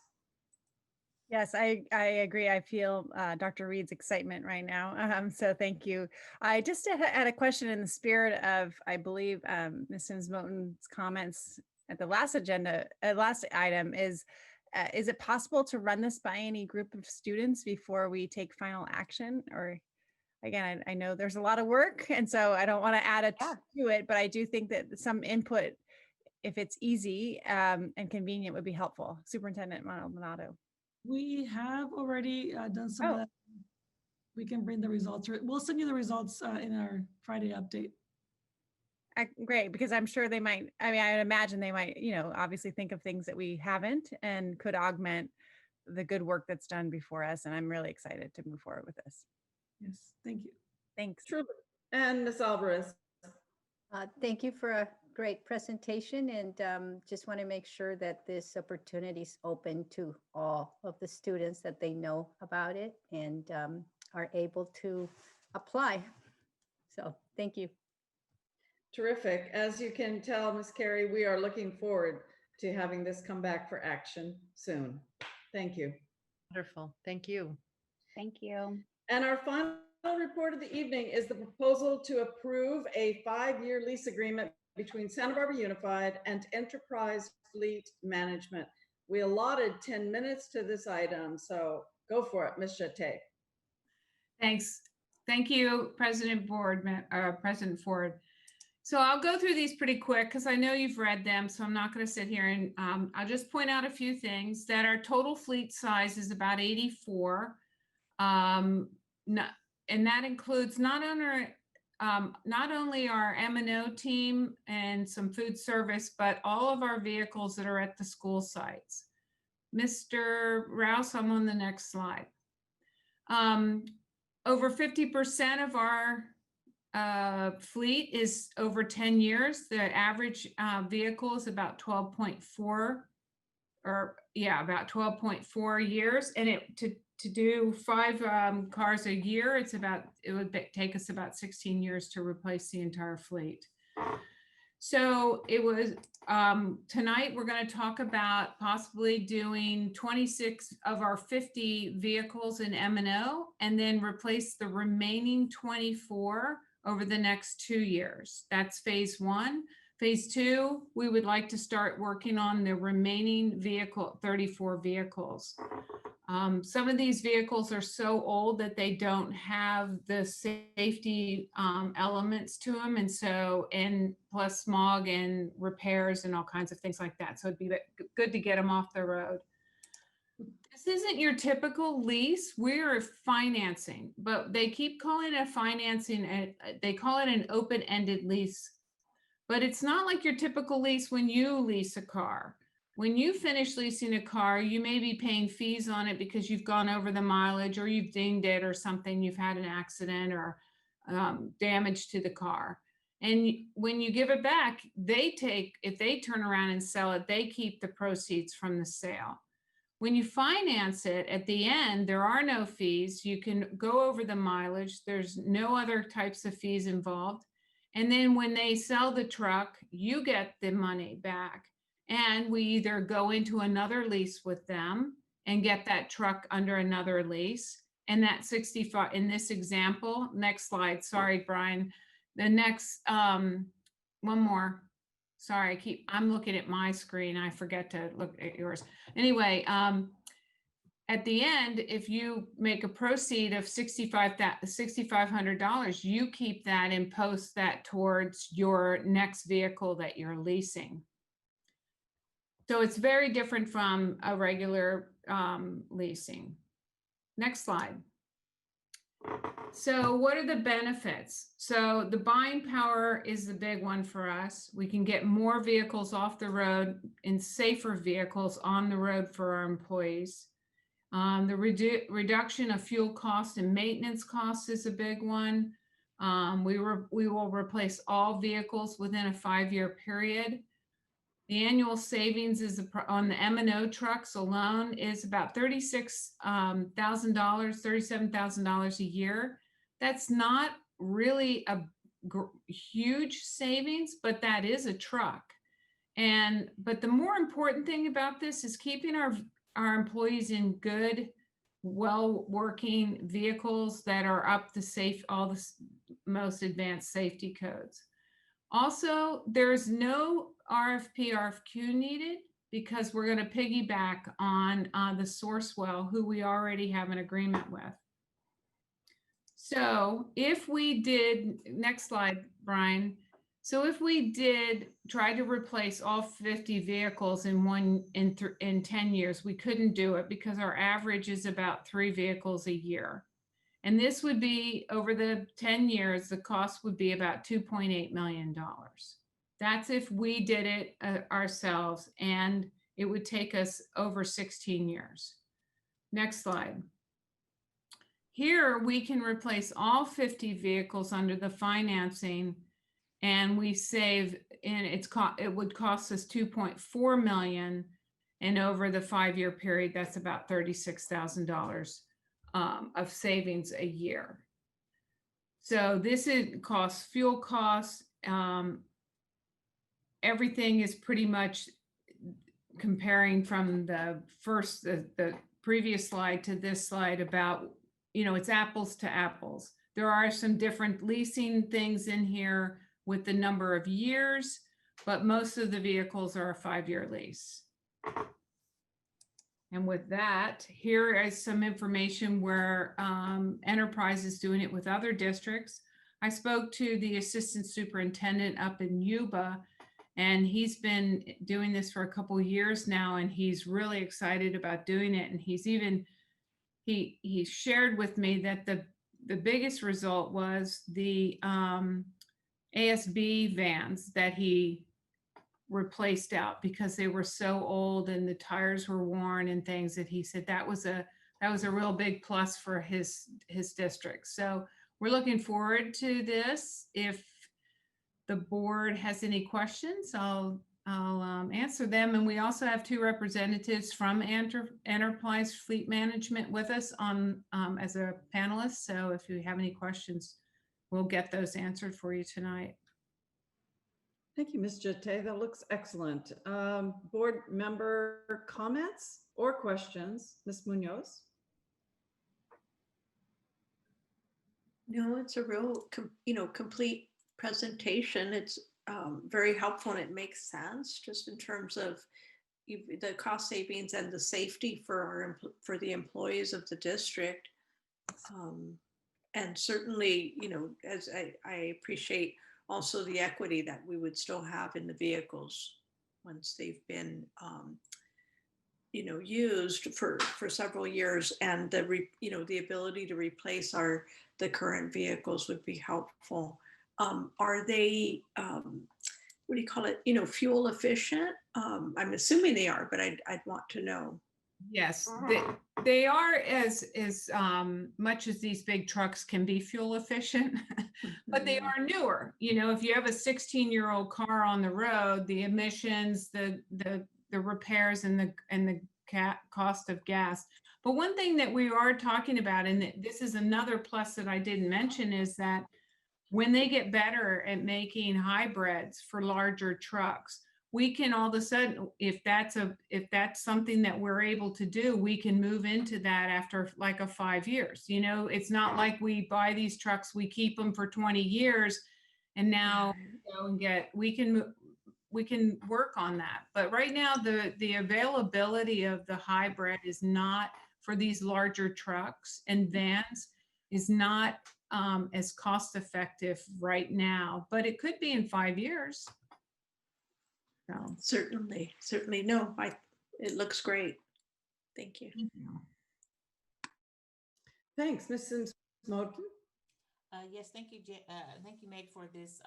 Yes, I agree. I feel Dr. Reed's excitement right now. So thank you. I just had a question in the spirit of, I believe, Ms. Sims-Moton's comments at the last last item is it possible to run this by any group of students before we take final action? Or again, I know there's a lot of work, and so I don't want to add to it, but I do think that some input if it's easy and convenient would be helpful. Superintendent Maldonado. We have already done some of that. We can bring the results. We'll send you the results in our Friday update. Great, because I'm sure they might, I mean, I would imagine they might, obviously think of things that we haven't and could augment the good work that's done before us. And I'm really excited to move forward with this. Yes, thank you. Thanks. Truly. And Ms. Alvarez. Thank you for a great presentation, and just want to make sure that this opportunity is open to all of the students, that they know about it and are able to apply. So thank you. Terrific. As you can tell, Ms. Carey, we are looking forward to having this come back for action soon. Thank you. Wonderful. Thank you. Thank you. And our final report of the evening is the proposal to approve a 5-year lease agreement between Santa Barbara Unified and Enterprise Fleet Management. We allotted 10 minutes to this item, so go for it, Ms. Chate. Thanks. Thank you, President Ford. So I'll go through these pretty quick because I know you've read them, so I'm not going to sit here and I'll just point out a few things. That our total fleet size is about 84. And that includes not only our M&O team and some food service, but all of our vehicles that are at the school sites. Mr. Rouse, I'm on the next slide. Over 50% of our fleet is over 10 years. The average vehicle is about 12.4, about 12.4 years. And to do 5 cars a year, it would take us about 16 years to replace the entire fleet. So it was, tonight we're going to talk about possibly doing 26 of our 50 vehicles in M&O and then replace the remaining 24 over the next 2 years. That's phase 1. Phase 2, we would like to start working on the remaining 34 vehicles. Some of these vehicles are so old that they don't have the safety elements to them. And plus smog and repairs and all kinds of things like that. So it'd be good to get them off the road. This isn't your typical lease. We're financing, but they keep calling it financing. They call it an open-ended lease, but it's not like your typical lease when you lease a car. When you finish leasing a car, you may be paying fees on it because you've gone over the mileage or you've dinged it or something, you've had an accident or damage to the car. And when you give it back, if they turn around and sell it, they keep the proceeds from the sale. When you finance it, at the end, there are no fees. You can go over the mileage. There's no other types of fees involved. And then when they sell the truck, you get the money back. And we either go into another lease with them and get that truck under another lease. And that 65, in this example, next slide, sorry, Brian, the next, one more. Sorry, I'm looking at my screen. I forget to look at yours. Anyway, at the end, if you make a proceed of $6,500, you keep that and post that towards your next vehicle that you're leasing. So it's very different from a regular leasing. Next slide. So what are the benefits? So the buying power is the big one for us. We can get more vehicles off the road and safer vehicles on the road for our employees. The reduction of fuel costs and maintenance costs is a big one. We will replace all vehicles within a 5-year period. The annual savings is on the M&O trucks alone is about $36,000, $37,000 a year. That's not really a huge savings, but that is a truck. But the more important thing about this is keeping our employees in good, well-working vehicles that are up to all the most advanced safety codes. Also, there's no RFP, RFQ needed because we're going to piggyback on the Sourcewell, who we already have an agreement with. So if we did, next slide, Brian. So if we did try to replace all 50 vehicles in 10 years, we couldn't do it because our average is about 3 vehicles a year. And this would be over the 10 years, the cost would be about $2.8 million. That's if we did it ourselves, and it would take us over 16 years. Next slide. Here we can replace all 50 vehicles under the financing, and we save, and it would cost us $2.4 million, and over the 5-year period, that's about $36,000 of savings a year. So this costs fuel costs. Everything is pretty much comparing from the previous slide to this slide about, it's apples to apples. There are some different leasing things in here with the number of years, but most of the vehicles are a 5-year lease. And with that, here is some information where Enterprise is doing it with other districts. I spoke to the assistant superintendent up in Yuba, and he's been doing this for a couple of years now, and he's really excited about doing it. And he shared with me that the biggest result was the ASB vans that he replaced out because they were so old and the tires were worn and things, that he said that was a real big plus for his district. So we're looking forward to this. If the board has any questions, I'll answer them. And we also have 2 representatives from Enterprise Fleet Management with us on as a panelist. So if you have any questions, we'll get those answered for you tonight. Thank you, Ms. Jate. That looks excellent. Board member comments or questions? Ms. Munoz? No, it's a real, complete presentation. It's very helpful, and it makes sense just in terms of the cost savings and the safety for the employees of the district. And certainly, as I appreciate also the equity that we would still have in the vehicles once they've been, used for several years, and the ability to replace the current vehicles would be helpful. Are they, what do you call it? Fuel efficient? I'm assuming they are, but I'd want to know. Yes, they are as much as these big trucks can be fuel efficient, but they are newer. If you have a 16-year-old car on the road, the emissions, the repairs, and the cost of gas. But one thing that we are talking about, and this is another plus that I didn't mention, is that when they get better at making hybrids for larger trucks, we can all of a sudden, if that's something that we're able to do, we can move into that after like 5 years. It's not like we buy these trucks, we keep them for 20 years, and now go and we can work on that. But right now, the availability of the hybrid is not for these larger trucks and vans, is not as cost effective right now, but it could be in 5 years. So. Certainly. No, it looks great. Thank you. Thanks, Mrs. Moten. Yes, thank you, Meg, for this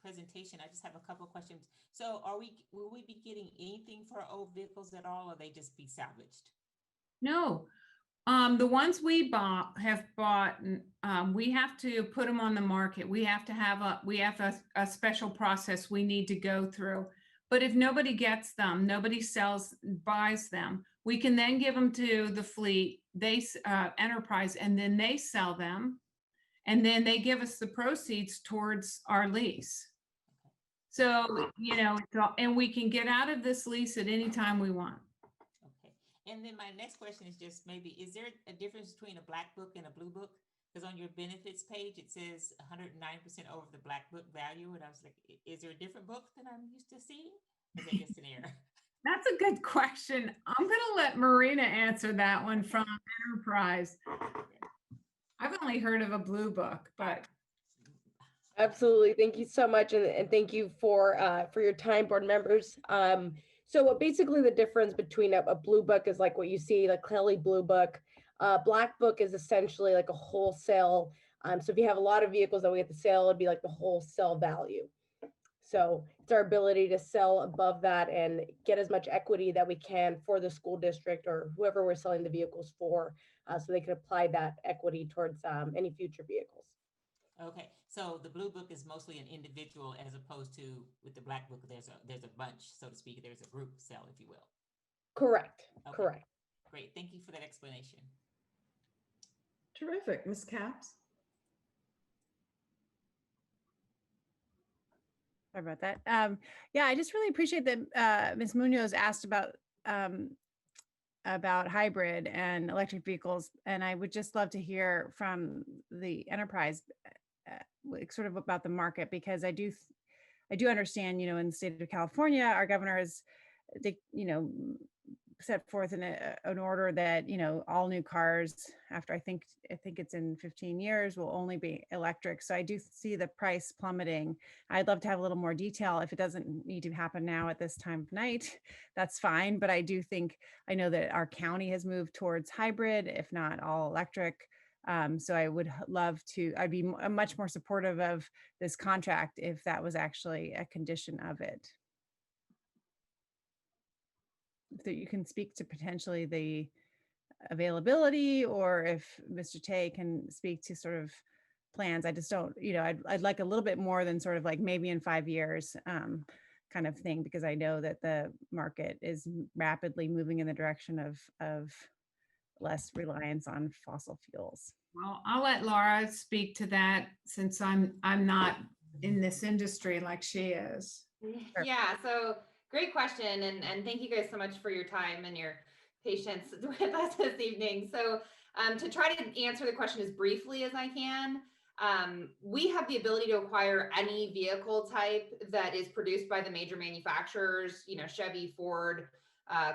presentation. I just have a couple of questions. So will we be getting anything for our old vehicles at all, or they just be salvaged? No. The ones we have bought, we have to put them on the market. We have to have a special process we need to go through. But if nobody gets them, nobody buys them, we can then give them to the fleet, Enterprise, and then they sell them, and then they give us the proceeds towards our lease. So, and we can get out of this lease at any time we want. Okay. And then my next question is just maybe, is there a difference between a black book and a blue book? Because on your benefits page, it says 109% over the black book value. And I was like, is there a different book that I'm used to seeing? Or is that just an error? That's a good question. I'm going to let Marina answer that one from Enterprise. I've only heard of a blue book, but. Absolutely. Thank you so much. And thank you for your time, board members. So basically the difference between a blue book is like what you see, the Kelly blue book. Black book is essentially like a wholesale. So if you have a lot of vehicles that we get to sell, it'd be like the wholesale value. So it's our ability to sell above that and get as much equity that we can for the school district or whoever we're selling the vehicles for, so they can apply that equity towards any future vehicles. Okay, so the blue book is mostly an individual as opposed to with the black book, there's a bunch, so to speak, there's a group sale, if you will. Correct, Okay. correct. Great, thank you for that explanation. Terrific, Ms. Capps. Sorry about that. Yeah, I just really appreciate that Ms. Munoz asked about hybrid and electric vehicles, and I would just love to hear from the enterprise sort of about the market, because I do understand, in the state of California, our governor has, set forth an order that, all new cars after I think it's in 15 years will only be electric. So I do see the price plummeting. I'd love to have a little more detail. If it doesn't need to happen now at this time of night, that's fine. But I know that our county has moved towards hybrid, if not all electric. So I would love to, I'd be much more supportive of this contract if that was actually a condition of it. That you can speak to potentially the availability, or if Mr. Tay can speak to sort of plans. I just don't, I'd like a little bit more than sort of like maybe in 5 years kind of thing, because I know that the market is rapidly moving in the direction of less reliance on fossil fuels. Well, I'll let Laura speak to that, since I'm not in this industry like she is. Yeah, so great question. And thank you guys so much for your time and your patience with us this evening. So to try to answer the question as briefly as I can, we have the ability to acquire any vehicle type that is produced by the major manufacturers, Chevy, Ford,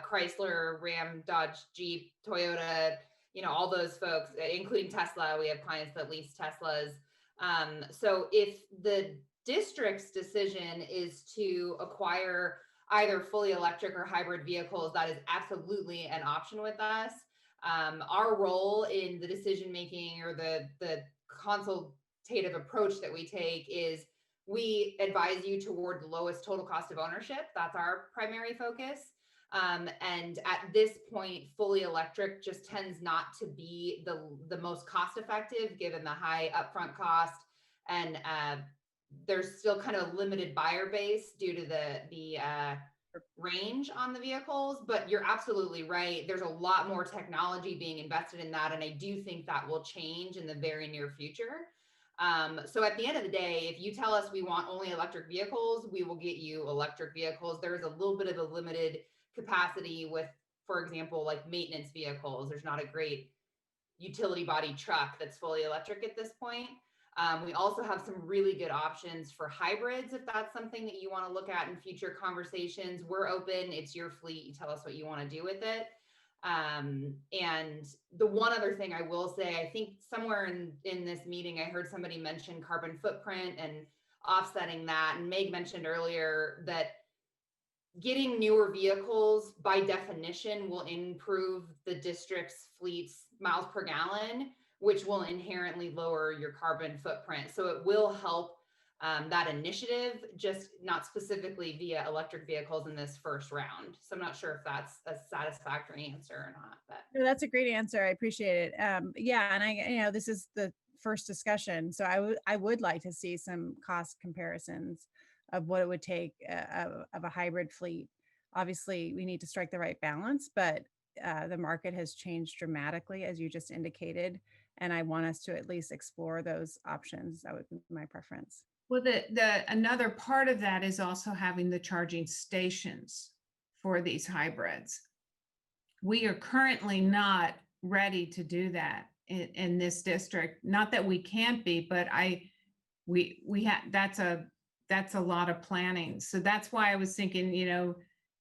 Chrysler, Ram, Dodge, Jeep, Toyota, all those folks, including Tesla. We have clients that lease Teslas. So if the district's decision is to acquire either fully electric or hybrid vehicles, that is absolutely an option with us. Our role in the decision-making or the consultative approach that we take is we advise you toward the lowest total cost of ownership. That's our primary focus. And at this point, fully electric just tends not to be the most cost effective given the high upfront cost, and there's still kind of limited buyer base due to the range on the vehicles. But you're absolutely right. There's a lot more technology being invested in that, and I do think that will change in the very near future. So at the end of the day, if you tell us we want only electric vehicles, we will get you electric vehicles. There is a little bit of a limited capacity with, for example, like maintenance vehicles. There's not a great utility body truck that's fully electric at this point. We also have some really good options for hybrids. If that's something that you want to look at in future conversations, we're open. It's your fleet. You tell us what you want to do with it. And the one other thing I will say, I think somewhere in this meeting, I heard somebody mention carbon footprint and offsetting that. And Meg mentioned earlier that getting newer vehicles by definition will improve the district's fleet's miles per gallon, which will inherently lower your carbon footprint. So it will help that initiative, just not specifically via electric vehicles in this first round. So I'm not sure if that's a satisfactory answer or not. But No, that's a great answer. I appreciate it. Yeah, and this is the first discussion, so I would like to see some cost comparisons of what it would take of a hybrid fleet. Obviously, we need to strike the right balance, but the market has changed dramatically, as you just indicated, and I want us to at least explore those options. That would be my preference. Well, another part of that is also having the charging stations for these hybrids. We are currently not ready to do that in this district. Not that we can't be, but we have, that's a lot of planning. So that's why I was thinking,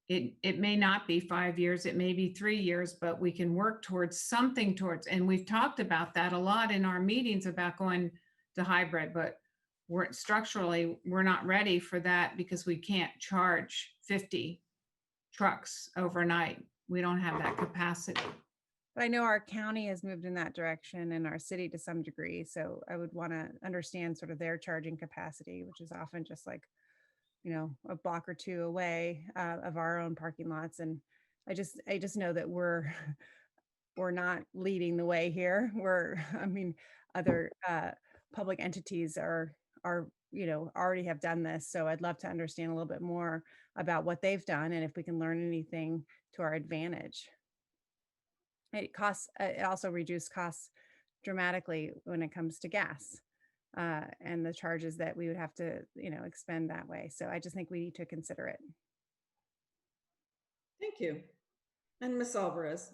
it may not be 5 years, it may be 3 years, but we can work towards something and we've talked about that a lot in our meetings about going to hybrid, but we're not ready for that because we can't charge 50 trucks overnight. We don't have that capacity. But I know our county has moved in that direction and our city to some degree. So I would want to understand sort of their charging capacity, which is often just like, you know, a block or two away of our own parking lots. And I just know that we're not leading the way here. Other public entities are, you know, already have done this. So I'd love to understand a little bit more about what they've done and if we can learn anything to our advantage. It also reduced costs dramatically when it comes to gas and the charges that we would have to, you know, expend that way. So I just think we need to consider it. Thank you. And Ms. Alvarez.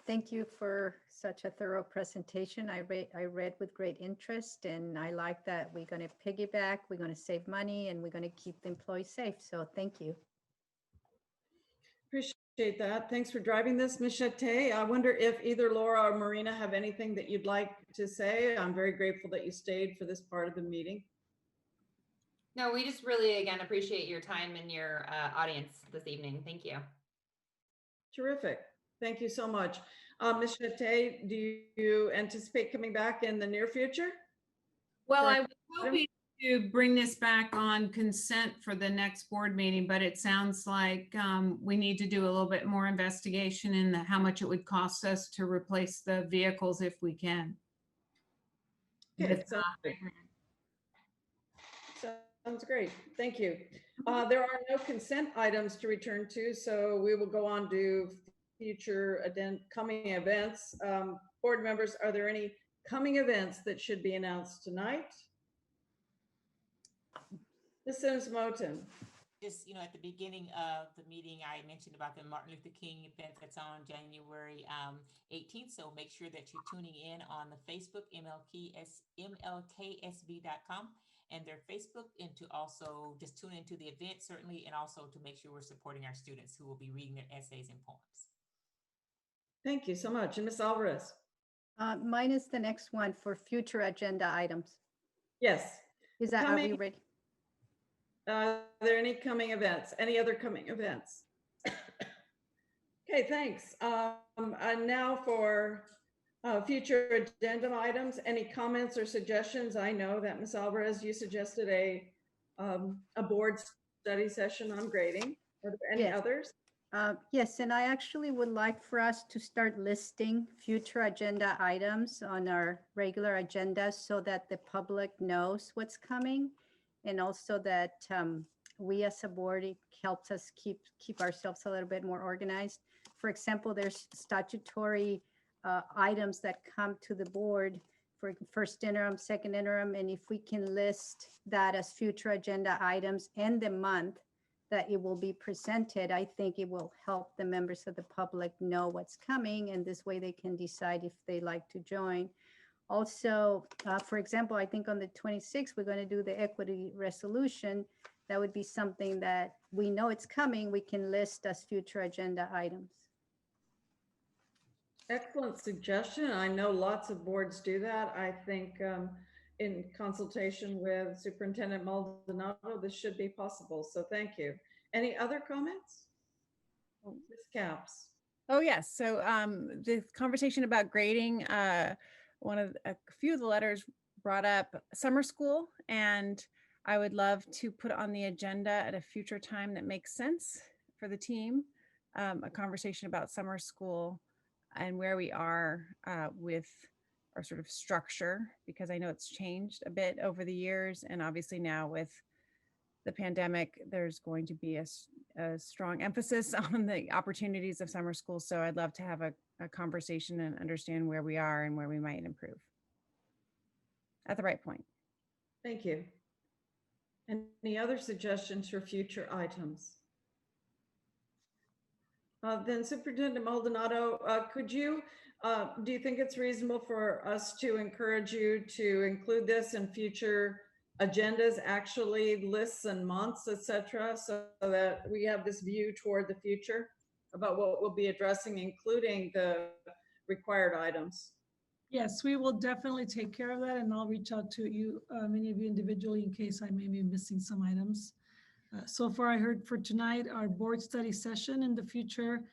Thank you for such a thorough presentation. I read with great interest, and I like that we're going to piggyback, we're going to save money, and we're going to keep the employees safe. So thank you. Appreciate that. Thanks for driving this, Ms. Chate. I wonder if either Laura or Marina have anything that you'd like to say. I'm very grateful that you stayed for this part of the meeting. No, we just really, again, appreciate your time and your audience this evening. Thank you. Terrific. Thank you so much. Ms. Chate, do you anticipate coming back in the near future? Well, I was hoping to bring this back on consent for the next board meeting, but it sounds like we need to do a little bit more investigation in how much it would cost us to replace the vehicles if we can. Okay, sounds great. Thank you. There are no consent items to return to, so we will go on to future coming events. Board members, are there any coming events that should be announced tonight? Ms. Sims-Moten. Just, you know, at the beginning of the meeting, I mentioned about the Martin Luther King event that's on January 18th. So make sure that you're tuning in on the Facebook, mlksb.com, and their Facebook, and to also just tune into the event, certainly, and also to make sure we're supporting our students who will be reading their essays and poems. Thank you so much. And Ms. Alvarez? Mine is the next one for future agenda items. Yes. Is that, are we ready? Are there any coming events? Any other coming events? Okay, thanks. And now for future agenda items. Any comments or suggestions? I know that Ms. Alvarez, you suggested a board study session on grading. Are there any others? Yes, and I actually would like for us to start listing future agenda items on our regular agenda so that the public knows what's coming, and also that we as a board, it helps us keep ourselves a little bit more organized. For example, there's statutory items that come to the board for first interim, second interim, and if we can list that as future agenda items and the month that it will be presented, I think it will help the members of the public know what's coming, and this way they can decide if they like to join. Also, for example, I think on the 26th, we're going to do the equity resolution. That would be something that we know it's coming, we can list as future agenda items. Excellent suggestion. I know lots of boards do that. I think in consultation with Superintendent Maldonado, this should be possible. So thank you. Any other comments? Ms. Capps. Oh, yes. So the conversation about grading, a few of the letters brought up summer school, and I would love to put on the agenda at a future time that makes sense for the team, a conversation about summer school and where we are with our sort of structure, because I know it's changed a bit over the years. And obviously now with the pandemic, there's going to be a strong emphasis on the opportunities of summer school. So I'd love to have a conversation and understand where we are and where we might improve at the right point. Thank you. Any other suggestions for future items? Then Superintendent Maldonado, could you, do you think it's reasonable for us to encourage you to include this in future agendas, actually lists and months, et cetera, so that we have this view toward the future about what we'll be addressing, including the required items? Yes, we will definitely take care of that, and I'll reach out to you, many of you individually, in case I may be missing some items. So far, I heard for tonight, our board study session in the future,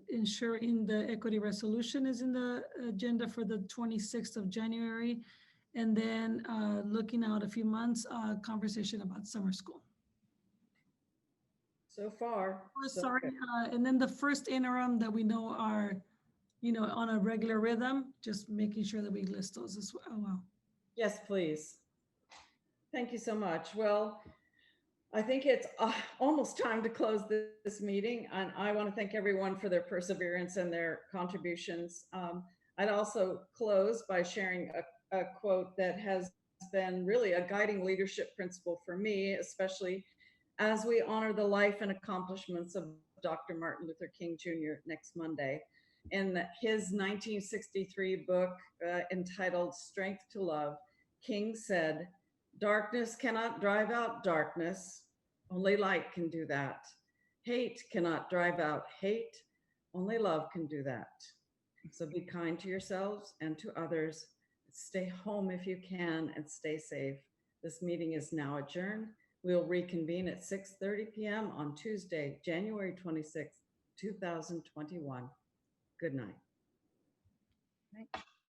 ensuring the equity resolution is in the agenda for the 26th of January. And then looking out a few months, conversation about summer school. So far. Oh, so sorry, good. and then the first interim that we know are, on a regular rhythm, just making sure that we list those as well. Yes, please. Thank you so much. Well, I think it's almost time to close this meeting, and I want to thank everyone for their perseverance and their contributions. I'd also close by sharing a quote that has been really a guiding leadership principle for me, especially as we honor the life and accomplishments of Dr. Martin Luther King Jr. next Monday. In his 1963 book entitled Strength to Love, King said, "Darkness cannot drive out darkness. Only light can do that. Hate cannot drive out hate. Only love can do that." So be kind to yourselves and to others. Stay home if you can and stay safe. This meeting is now adjourned. We'll reconvene at 6:30 p.m. on Tuesday, January 26th, 2021. Good night.